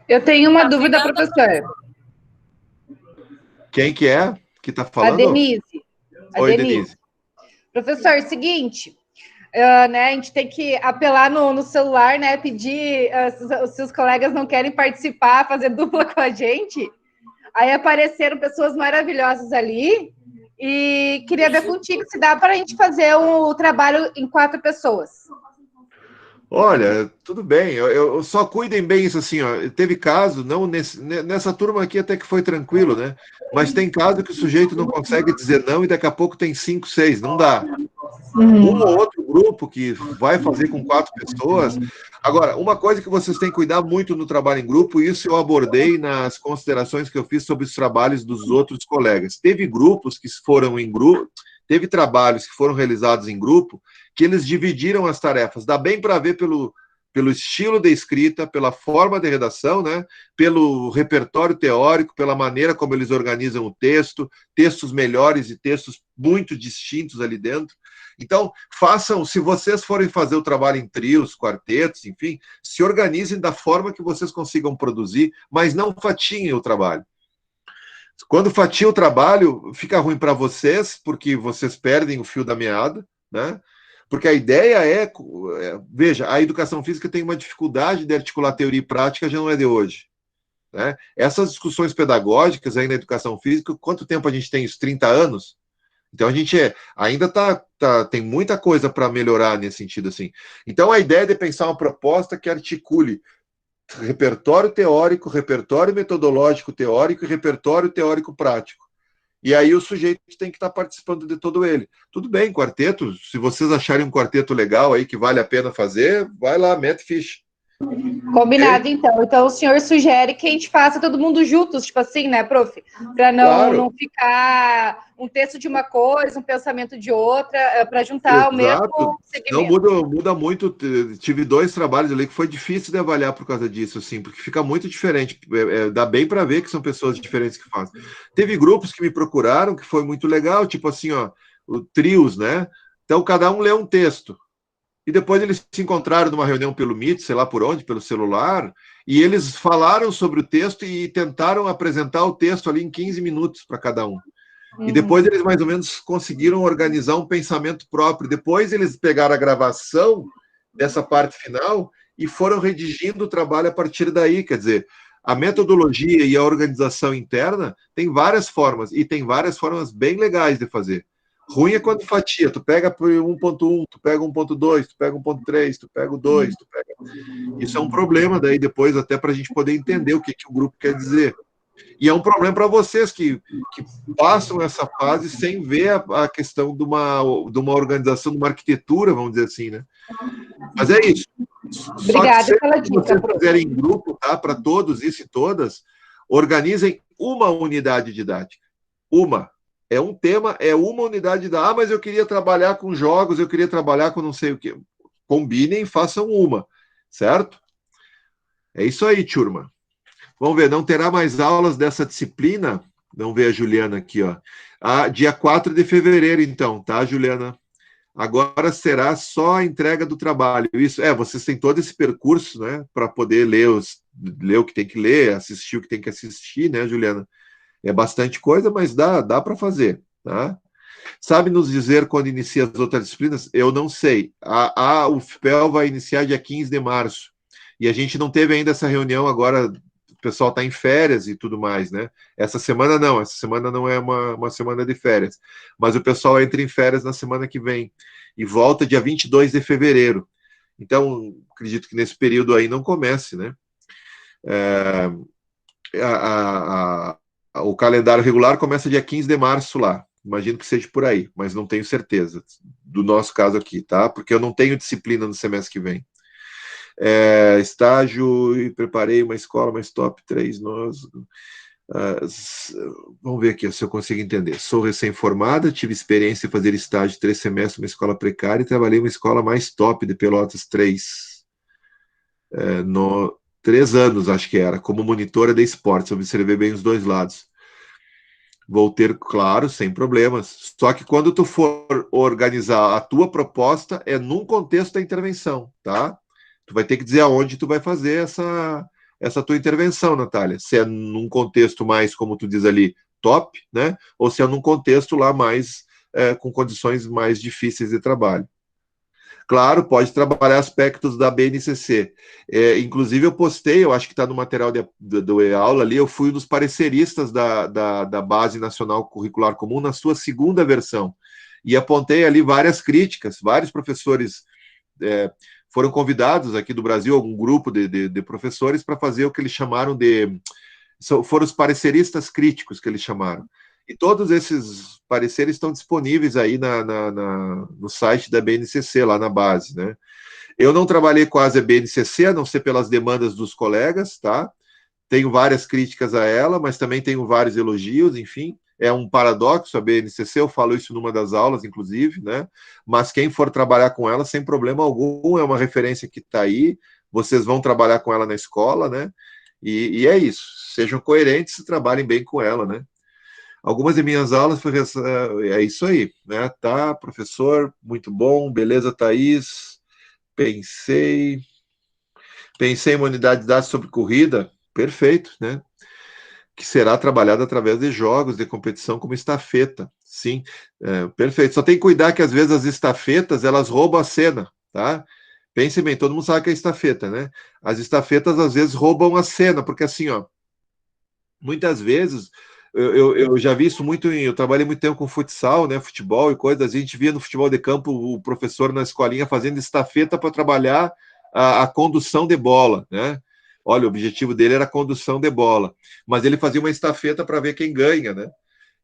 Eu tenho uma dúvida, professor. Quem que é que está falando? A Denise. Oi, Denise. Professor, seguinte, né, a gente tem que apelar no celular, né? Pedir se os colegas não querem participar, fazer dupla com a gente. Aí apareceram pessoas maravilhosas ali. E queria ver contigo se dá para a gente fazer o trabalho em 4 pessoas. Olha, tudo bem, eu só cuidem bem isso assim, ó. Teve caso, não nessa turma aqui até que foi tranquilo, né? Mas tem caso que o sujeito não consegue dizer não e daqui a pouco tem 5, 6, não dá. Um ou outro grupo que vai fazer com 4 pessoas. Agora, uma coisa que vocês têm que cuidar muito no trabalho em grupo, isso eu abordei nas considerações que eu fiz sobre os trabalhos dos outros colegas. Teve grupos que foram em grupo, teve trabalhos que foram realizados em grupo, que eles dividiram as tarefas. Dá bem para ver pelo estilo de escrita, pela forma de redação, né? Pelo repertório teórico, pela maneira como eles organizam o texto, textos melhores e textos muito distintos ali dentro. Então, se vocês forem fazer o trabalho em trios, quartetos, enfim, se organizem da forma que vocês consigam produzir, mas não fatiem o trabalho. Quando fatia o trabalho, fica ruim para vocês, porque vocês perdem o fio da meada, né? Porque a ideia veja, a educação física tem uma dificuldade de articular teoria e prática, já não é de hoje. Né? Essas discussões pedagógicas aí na educação física, quanto tempo a gente tem isso? 30 anos? Então a gente ainda tem muita coisa para melhorar nesse sentido assim. Então a ideia é de pensar uma proposta que articule repertório teórico, repertório metodológico teórico e repertório teórico prático. E aí o sujeito tem que estar participando de todo ele. Tudo bem, quarteto, se vocês acharem um quarteto legal aí que vale a pena fazer, vai lá, mete ficha. Combinado, então. Então, o senhor sugere que a gente faça todo mundo juntos, tipo assim, né, prof? Para não ficar um texto de uma coisa, um pensamento de outra, para juntar o mesmo segmento. Não, muda muito. Tive 2 trabalhos ali que foi difícil de avaliar por causa disso, assim, porque fica muito diferente. Dá bem para ver que são pessoas diferentes que fazem. Teve grupos que me procuraram, que foi muito legal, tipo assim, ó, trios, né? Então, cada um lê um texto. E depois eles se encontraram numa reunião pelo Meet, sei lá por onde, pelo celular, e eles falaram sobre o texto e tentaram apresentar o texto ali em 15 minutos para cada um. E depois eles mais ou menos conseguiram organizar um pensamento próprio. Depois eles pegaram a gravação dessa parte final e foram redigindo o trabalho a partir daí. Quer dizer, a metodologia e a organização interna tem várias formas, e tem várias formas bem legais de fazer. Ruim é quando fatia, tu pega 1.1, tu pega 1.2, tu pega 1.3, tu pega o 2, tu pega... Isso é um problema daí depois, até para a gente poder entender o que o grupo quer dizer. E é um problema para vocês que passam essa fase sem ver a questão de uma organização, de uma arquitetura, vamos dizer assim, né? Mas é isso. Obrigada pela dica. Se vocês fizerem em grupo, tá? Para todos isso e todas, organizem uma unidade didática. Uma. É um tema, é uma unidade da... Ah, mas eu queria trabalhar com jogos, eu queria trabalhar com não sei o quê. Combinem, façam uma, certo? É isso aí, turma. Vamos ver, não terá mais aulas dessa disciplina? Vamos ver a Juliana aqui, ó. Dia 4 de fevereiro, então, tá, Juliana? Agora será só a entrega do trabalho. Isso, vocês têm todo esse percurso, né, para poder ler o que tem que ler, assistir o que tem que assistir, né, Juliana? É bastante coisa, mas dá para fazer, tá? Sabe nos dizer quando inicia as outras disciplinas? Eu não sei. A UFPEL vai iniciar dia 15 de março. E a gente não teve ainda essa reunião agora, o pessoal está em férias e tudo mais, né? Essa semana não é uma semana de férias. Mas o pessoal entra em férias na semana que vem. E volta dia 22 de fevereiro. Então, acredito que nesse período aí não comece, né? O calendário regular começa dia 15 de março lá. Imagino que seja por aí, mas não tenho certeza do nosso caso aqui, tá? Porque eu não tenho disciplina no semestre que vem. Estágio, e preparei uma escola, mais top 3, vamos ver aqui se eu consigo entender. Sou recém-formada, tive experiência em fazer estágio 3 semestres numa escola precária e trabalhei em uma escola mais top de Pelotas 3. 3 anos, acho que era, como monitora de esportes, observei bem os dois lados. Vou ter, claro, sem problemas. Só que quando tu for organizar a tua proposta, é num contexto da intervenção, tá? Tu vai ter que dizer aonde tu vai fazer essa tua intervenção, Natália. Se é num contexto mais, como tu diz ali, top, né? Ou se é num contexto lá mais, com condições mais difíceis de trabalho. Claro, pode trabalhar aspectos da BNCC. Inclusive, eu postei, eu acho que está no material do e-aula ali, eu fui um dos pareceristas da Base Nacional Curricular Comum na sua segunda versão. E apontei ali várias críticas, vários professores foram convidados aqui do Brasil, algum grupo de professores, para fazer o que eles chamaram foram os pareceristas críticos que eles chamaram. E todos esses pareceres estão disponíveis aí no site da BNCC, lá na base, né? Eu não trabalhei quase a BNCC, a não ser pelas demandas dos colegas, tá? Tenho várias críticas a ela, mas também tenho vários elogios, enfim. É um paradoxo a BNCC, eu falo isso numa das aulas, inclusive, né? Mas quem for trabalhar com ela, sem problema algum, é uma referência que está aí, vocês vão trabalhar com ela na escola, né? E é isso, sejam coerentes e trabalhem bem com ela, né? Algumas de minhas aulas é isso aí, né? Tá, professor, muito bom, beleza, Thaís. Pensei em uma unidade de dados sobre corrida, perfeito, né? Que será trabalhada através de jogos de competição como estafeta, sim, perfeito. Só tem que cuidar que às vezes as estafetas, elas roubam a cena, tá? Pense bem, todo mundo sabe que é estafeta, né? As estafetas às vezes roubam a cena, porque assim, ó, muitas vezes... Eu já vi isso muito, eu trabalhei muito tempo com futsal, né, futebol e coisas, a gente via no futebol de campo o professor na escolinha fazendo estafeta para trabalhar a condução de bola, né? Olha, o objetivo dele era a condução de bola, mas ele fazia uma estafeta para ver quem ganha, né?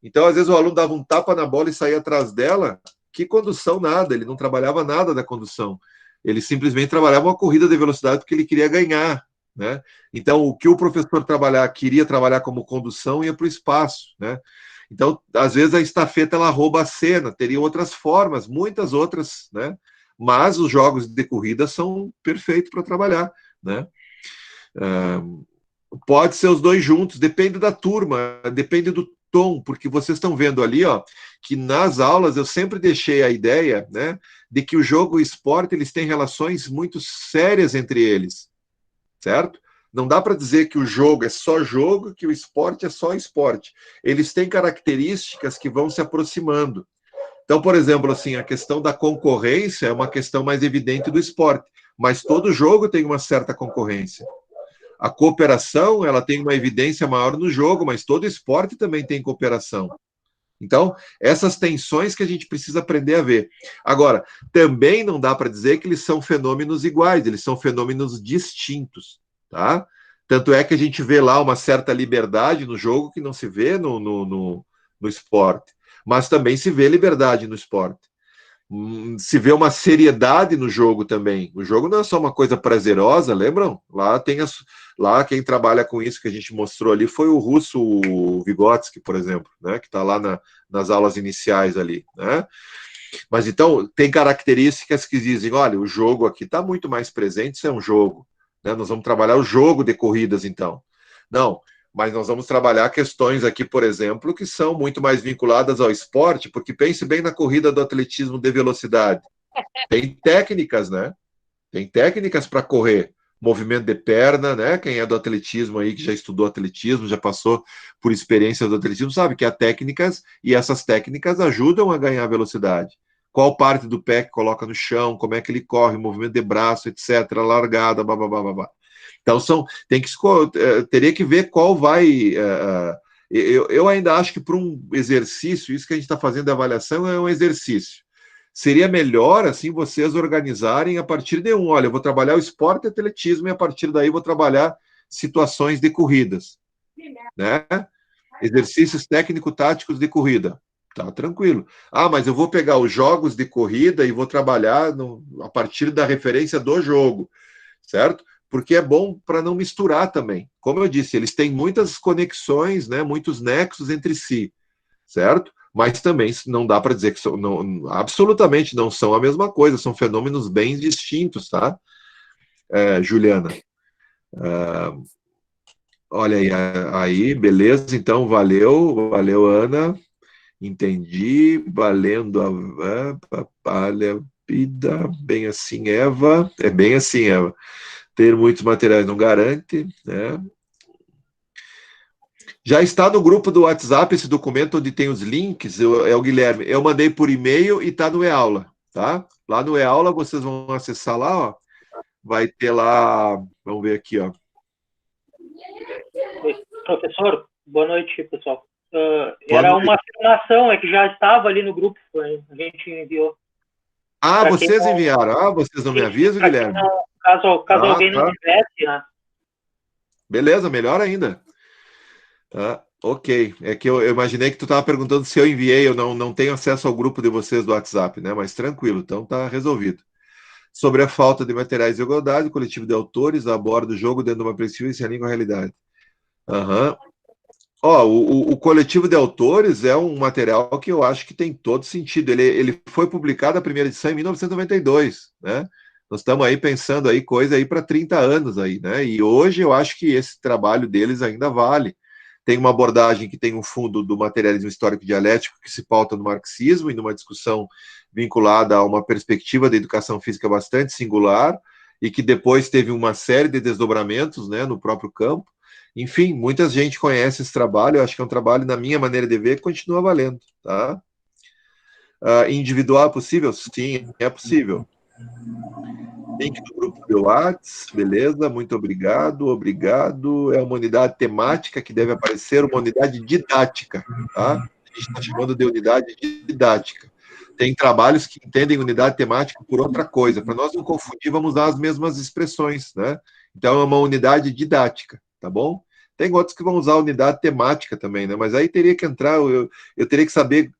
Então, às vezes o aluno dava um tapa na bola e saía atrás dela, que condução nada, ele não trabalhava nada da condução, ele simplesmente trabalhava uma corrida de velocidade porque ele queria ganhar, né? Então, o que o professor queria trabalhar como condução ia para o espaço, né? Então, às vezes a estafeta ela rouba a cena, teria outras formas, muitas outras, né? Mas os jogos de corrida são perfeitos para trabalhar, né? Pode ser os dois juntos, depende da turma, depende do tom, porque vocês estão vendo ali, ó, que nas aulas eu sempre deixei a ideia, né, de que o jogo e o esporte eles têm relações muito sérias entre eles. Certo? Não dá para dizer que o jogo é só jogo, que o esporte é só esporte. Eles têm características que vão se aproximando. Então, por exemplo, assim, a questão da concorrência é uma questão mais evidente do esporte, mas todo jogo tem uma certa concorrência. A cooperação, ela tem uma evidência maior no jogo, mas todo esporte também tem cooperação. Então, essas tensões que a gente precisa aprender a ver. Agora, também não dá para dizer que eles são fenômenos iguais, eles são fenômenos distintos, tá? Tanto é que a gente vê lá uma certa liberdade no jogo que não se vê no esporte, mas também se vê liberdade no esporte. Se vê uma seriedade no jogo também. O jogo não é só uma coisa prazerosa, lembram? Lá quem trabalha com isso que a gente mostrou ali foi o russo Vygotsky, por exemplo, né? Que está lá nas aulas iniciais ali, né? Mas então tem características que dizem, olha, o jogo aqui está muito mais presente, isso é um jogo, né? Nós vamos trabalhar o jogo de corridas, então. Não, mas nós vamos trabalhar questões aqui, por exemplo, que são muito mais vinculadas ao esporte, porque pense bem na corrida do atletismo de velocidade. Tem técnicas, né? Tem técnicas para correr. Movimento de perna, né? Quem é do atletismo aí, que já estudou atletismo, já passou por experiência do atletismo, sabe que há técnicas, e essas técnicas ajudam a ganhar velocidade. Qual parte do pé que coloca no chão, como é que ele corre, movimento de braço, etc., largada, babá. Então, teria que ver qual vai... eu ainda acho que para um exercício, isso que a gente está fazendo de avaliação é um exercício. Seria melhor, assim, vocês organizarem a partir de olha, eu vou trabalhar o esporte e atletismo e a partir daí vou trabalhar situações de corridas, né? Exercícios técnico-táticos de corrida. Tá, tranquilo. Mas eu vou pegar os jogos de corrida e vou trabalhar a partir da referência do jogo, certo? Porque é bom para não misturar também. Como eu disse, eles têm muitas conexões, né, muitos nexos entre si, certo? Mas também não dá para dizer que absolutamente não são a mesma coisa, são fenômenos bem distintos, tá? Juliana. Olha aí, beleza, então valeu, Ana. Entendi, valendo a vida, bem assim, Eva. É bem assim, Eva. Ter muitos materiais não garante, né? Já está no grupo do WhatsApp esse documento onde tem os links, é o Guilherme. Eu mandei por e-mail e está no e-aula, tá? Lá no e-aula vocês vão acessar lá, ó. Vai ter lá, vamos ver aqui, ó. Professor, boa noite, pessoal. Era uma afirmação, é que já estava ali no grupo, a gente enviou. Vocês enviaram. Vocês não me avisam, Guilherme? Caso alguém não tivesse, né? Beleza, melhor ainda. Ok. É que eu imaginei que tu estava perguntando se eu enviei, eu não tenho acesso ao grupo de vocês do WhatsApp, né? Mas tranquilo, então tá resolvido. Sobre a falta de materiais de igualdade, o coletivo de autores aborda o jogo dentro de uma perspectiva e se alinha com a realidade. O coletivo de autores é um material que eu acho que tem todo sentido. Ele foi publicado a primeira edição em 1992, né? Nós estamos aí pensando aí coisa aí para 30 anos aí, né? E hoje eu acho que esse trabalho deles ainda vale. Tem uma abordagem que tem um fundo do materialismo histórico dialético que se pauta no marxismo e numa discussão vinculada a uma perspectiva da educação física bastante singular e que depois teve uma série de desdobramentos, né, no próprio campo. Enfim, muita gente conhece esse trabalho, eu acho que é um trabalho, na minha maneira de ver, que continua valendo, tá? Individual é possível? Sim, é possível. Link do grupo do WhatsApp, beleza, muito obrigado. É uma unidade temática que deve aparecer, uma unidade didática, tá? A gente está chamando de unidade didática. Tem trabalhos que entendem unidade temática por outra coisa. Para nós não confundir, vamos usar as mesmas expressões, né? Então, é uma unidade didática, tá bom? Tem outros que vão usar unidade temática também, né? Mas aí teria que entrar, eu teria que saber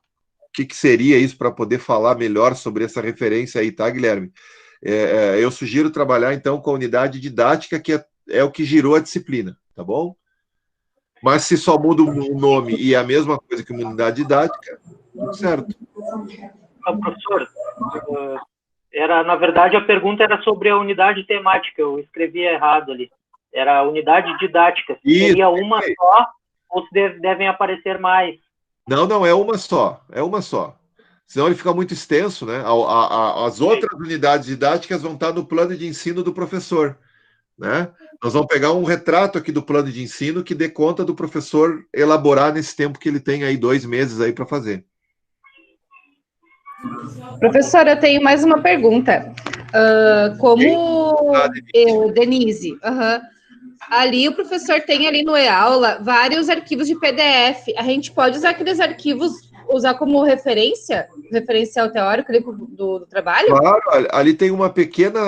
o que seria isso para poder falar melhor sobre essa referência aí, tá, Guilherme? Eu sugiro trabalhar, então, com a unidade didática, que é o que girou a disciplina, tá bom? Mas se só muda o nome e é a mesma coisa que uma unidade didática, tudo certo. Professor, na verdade, a pergunta era sobre a unidade temática, eu escrevi errado ali. Era a unidade didática. Seria uma só ou devem aparecer mais? Não, é uma só. Senão ele fica muito extenso, né? As outras unidades didáticas vão estar no plano de ensino do professor, né? Nós vamos pegar um retrato aqui do plano de ensino que dê conta do professor elaborar nesse tempo que ele tem aí 2 meses aí para fazer. Professora, eu tenho mais uma pergunta. Denise, ali o professor tem ali no e-aula vários arquivos de PDF. A gente pode usar aqueles arquivos, usar como referencial teórico do trabalho? Claro, ali tem uma pequeno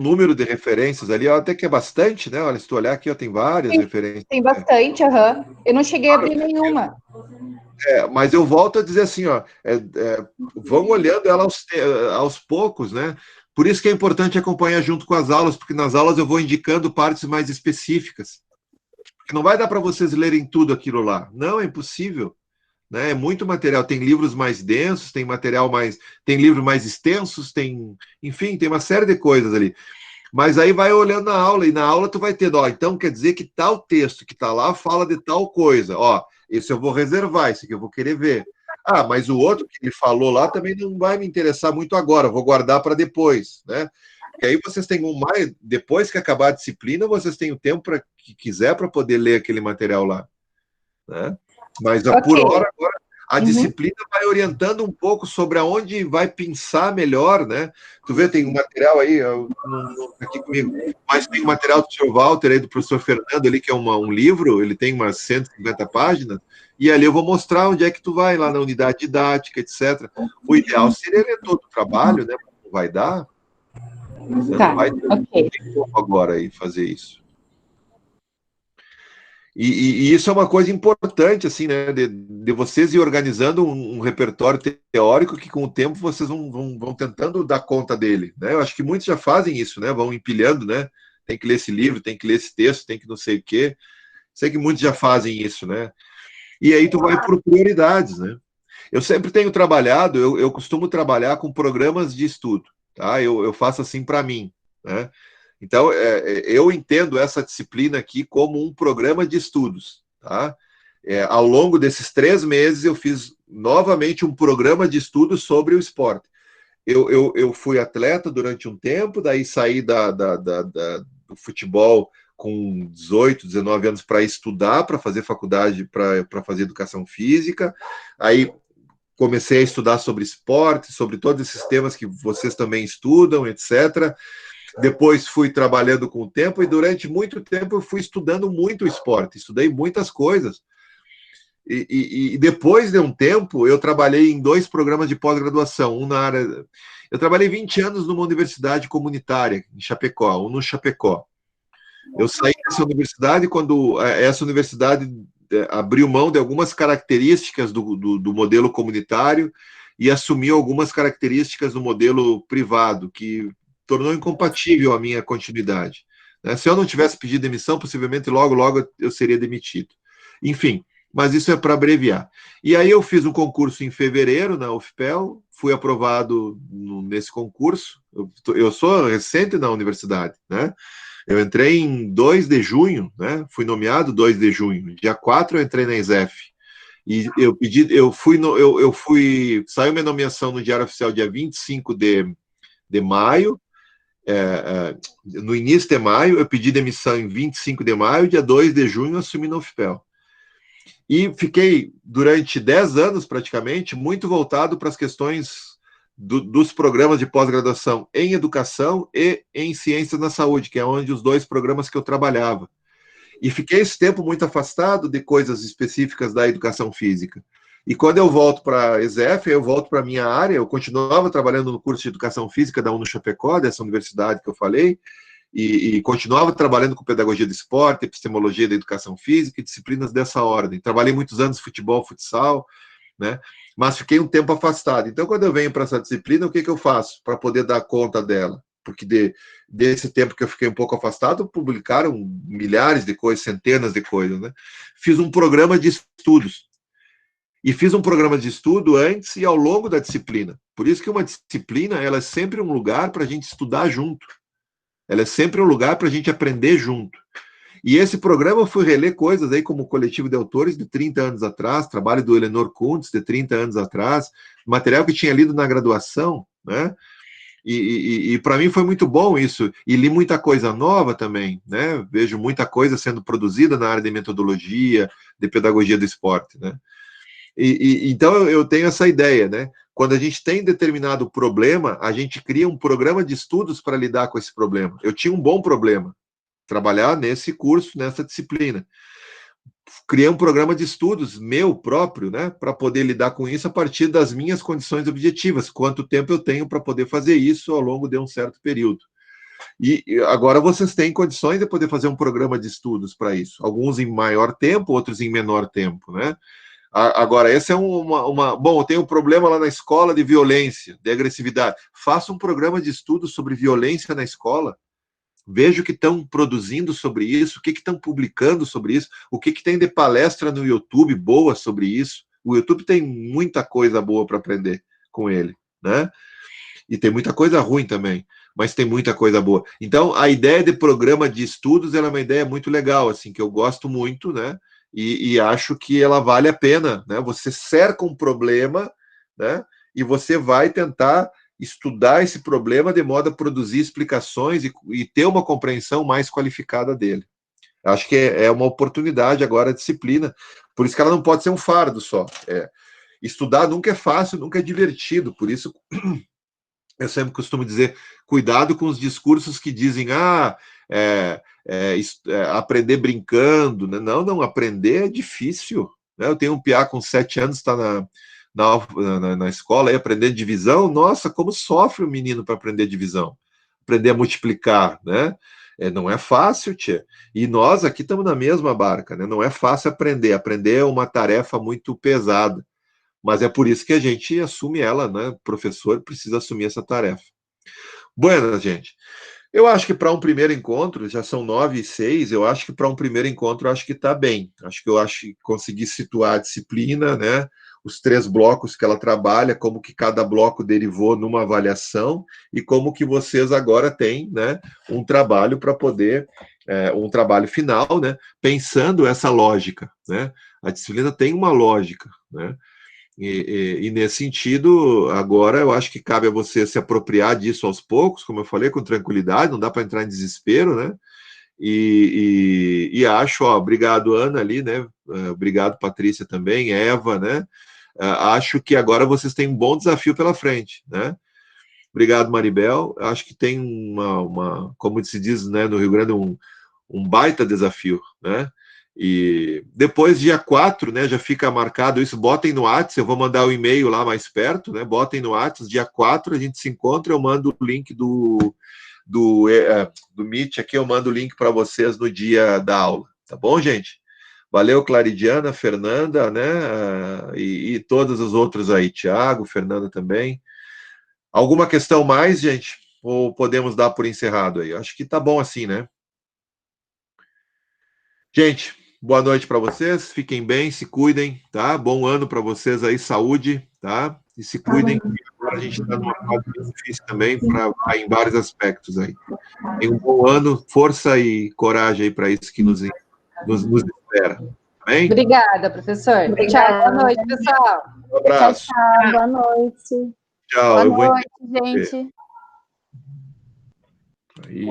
número de referências ali, até que é bastante, né? Olha, se tu olhar aqui, tem várias referências. Tem bastante, Eu não cheguei a abrir nenhuma. Mas eu volto a dizer assim, ó, vão olhando ela aos poucos, né? Por isso que é importante acompanhar junto com as aulas, porque nas aulas eu vou indicando partes mais específicas. Porque não vai dar para vocês lerem tudo aquilo lá. Não, é impossível. Né? É muito material. Tem livros mais densos, tem livros mais extensos, enfim, tem uma série de coisas ali. Mas aí vai olhando na aula, e na aula tu vai tendo, então quer dizer que tal texto que está lá fala de tal coisa. Esse eu vou reservar, esse aqui eu vou querer ver. Mas o outro que ele falou lá também não vai me interessar muito agora, vou guardar para depois, né? E aí vocês têm depois que acabar a disciplina, vocês têm o tempo que quiser para poder ler aquele material lá, né? Mas por hora agora a disciplina vai orientando um pouco sobre aonde vai pensar melhor, né? Tu vê, tem um material aí, aqui comigo, mas tem um material do Sr. Walter aí, do professor Fernando ali, que é um livro, ele tem umas 150 páginas, e ali eu vou mostrar onde é que tu vai, lá na unidade didática, etc. O ideal seria ler todo o trabalho, né? Não vai dar. Você não vai ter tempo agora aí fazer isso. E isso é uma coisa importante, assim, né, de vocês ir organizando um repertório teórico que, com o tempo, vocês vão tentando dar conta dele, né? Eu acho que muitos já fazem isso, né? Vão empilhando, né? Tem que ler esse livro, tem que ler esse texto, tem que não sei o quê. Sei que muitos já fazem isso, né? E aí tu vai por prioridades, né? Eu sempre tenho trabalhado, eu costumo trabalhar com programas de estudo, tá? Eu faço assim para mim, né? Então, eu entendo essa disciplina aqui como um programa de estudos, tá? Ao longo desses 3 meses, eu fiz novamente um programa de estudos sobre o esporte. Eu fui atleta durante um tempo, daí saí do futebol com 18, 19 anos para estudar, para fazer faculdade, para fazer educação física. Aí comecei a estudar sobre esporte, sobre todos esses temas que vocês também estudam, etc. Depois fui trabalhando com o tempo, e durante muito tempo eu fui estudando muito o esporte, estudei muitas coisas. E depois de um tempo, eu trabalhei em 2 programas de pós-graduação, um na área... Eu trabalhei 20 anos numa universidade comunitária, em Chapecó, no Chapecó. Eu saí dessa universidade quando essa universidade abriu mão de algumas características do modelo comunitário e assumiu algumas características do modelo privado, que tornou incompatível a minha continuidade. Se eu não tivesse pedido demissão, possivelmente logo eu seria demitido. Enfim, mas isso é para abreviar. E aí eu fiz um concurso em fevereiro na UFPEL, fui aprovado nesse concurso. Eu sou recente na universidade, né? Eu entrei em 2 de junho, né? Fui nomeado 2 de junho. Dia 4 eu entrei na ESEF. E saiu minha nomeação no Diário Oficial dia 25 de maio. No início de maio, eu pedi demissão em 25 de maio, dia 2 de junho eu assumi na UFPEL. E fiquei, durante 10 anos, praticamente, muito voltado para as questões dos programas de pós-graduação em educação e em ciências na saúde, que é onde os 2 programas que eu trabalhava. E fiquei esse tempo muito afastado de coisas específicas da educação física. E quando eu volto para a ESEF, eu volto para a minha área, eu continuava trabalhando no curso de Educação Física da UNO-Chapecó, dessa universidade que eu falei, e continuava trabalhando com pedagogia do esporte, epistemologia da educação física e disciplinas dessa ordem. Trabalhei muitos anos futebol, futsal, né? Mas fiquei um tempo afastado. Então, quando eu venho para essa disciplina, o que eu faço para poder dar conta dela? Porque desse tempo que eu fiquei um pouco afastado, publicaram milhares de coisas, centenas de coisas, né? Fiz um programa de estudos. E fiz um programa de estudo antes e ao longo da disciplina. Por isso que uma disciplina, ela é sempre um lugar para a gente estudar junto. Ela é sempre um lugar para a gente aprender junto. E esse programa eu fui reler coisas aí como o Coletivo de Autores de 30 anos atrás, trabalho do Eleanor Kuntz de 30 anos atrás, material que tinha lido na graduação, né? E para mim foi muito bom isso. E li muita coisa nova também, né? Vejo muita coisa sendo produzida na área de metodologia, de pedagogia do esporte, né? Então eu tenho essa ideia, né? Quando a gente tem determinado problema, a gente cria um programa de estudos para lidar com esse problema. Eu tinha um bom problema, trabalhar nesse curso, nessa disciplina. Criei um programa de estudos meu próprio, né? Para poder lidar com isso a partir das minhas condições objetivas. Quanto tempo eu tenho para poder fazer isso ao longo de um certo período. E agora vocês têm condições de poder fazer um programa de estudos para isso. Alguns em maior tempo, outros em menor tempo, né? Agora, esse é Bom, eu tenho um problema lá na escola de violência, de agressividade. Faça um programa de estudo sobre violência na escola. Veja o que estão produzindo sobre isso, o que estão publicando sobre isso, o que tem de palestra no YouTube boa sobre isso. O YouTube tem muita coisa boa para aprender com ele, né? E tem muita coisa ruim também, mas tem muita coisa boa. Então, a ideia de programa de estudos ela é uma ideia muito legal, assim, que eu gosto muito, né? E acho que ela vale a pena, né? Você cerca um problema, né? E você vai tentar estudar esse problema de modo a produzir explicações e ter uma compreensão mais qualificada dele. Acho que é uma oportunidade agora a disciplina, por isso que ela não pode ser um fardo só. Estudar nunca é fácil, nunca é divertido, por isso eu sempre costumo dizer, cuidado com os discursos que dizem, aprender brincando, né? Não, aprender é difícil, né? Eu tenho um piá com 7 anos, está na escola, aí aprendendo divisão, nossa, como sofre o menino para aprender divisão, aprender a multiplicar, né? Não é fácil, tia. E nós aqui estamos na mesma barca, né? Não é fácil aprender é uma tarefa muito pesada, mas é por isso que a gente assume ela, né? O professor precisa assumir essa tarefa. Buenas, gente. Eu acho que para um primeiro encontro, já são 9h06, eu acho que para um primeiro encontro, eu acho que está bem. Acho que consegui situar a disciplina, né? Os 3 blocos que ela trabalha, como que cada bloco derivou numa avaliação e como que vocês agora têm, né, um trabalho para poder, um trabalho final, né, pensando essa lógica, né? A disciplina tem uma lógica, né? E nesse sentido, agora eu acho que cabe a você se apropriar disso aos poucos, como eu falei, com tranquilidade, não dá para entrar em desespero, né? E acho, obrigado Ana ali, né? Obrigado Patrícia também, Eva, né? Acho que agora vocês têm um bom desafio pela frente, né? Obrigado Maribel, acho que tem como se diz, né, no Rio Grande, um baita desafio, né? E depois, dia 4, né, já fica marcado isso, botem no WhatsApp, eu vou mandar o e-mail lá mais perto, né, botem no WhatsApp, dia 4 a gente se encontra, eu mando o link do Meet aqui, eu mando o link para vocês no dia da aula, tá bom, gente? Valeu, Claridiana, Fernanda, né, e todos os outros aí, Tiago, Fernanda também. Alguma questão mais, gente? Ou podemos dar por encerrado aí? Acho que tá bom assim, né? Gente, boa noite para vocês, fiquem bem, se cuidem, tá? Bom ano para vocês aí, saúde, tá? E se cuidem, agora a gente está numa fase difícil também, em vários aspectos aí. Tenham um bom ano, força e coragem aí para isso que nos espera, tá bem? Obrigada, professor. Obrigada. Tchau, boa noite, pessoal. Um abraço. Tchau, boa noite. Tchau. Boa noite, gente. Aí.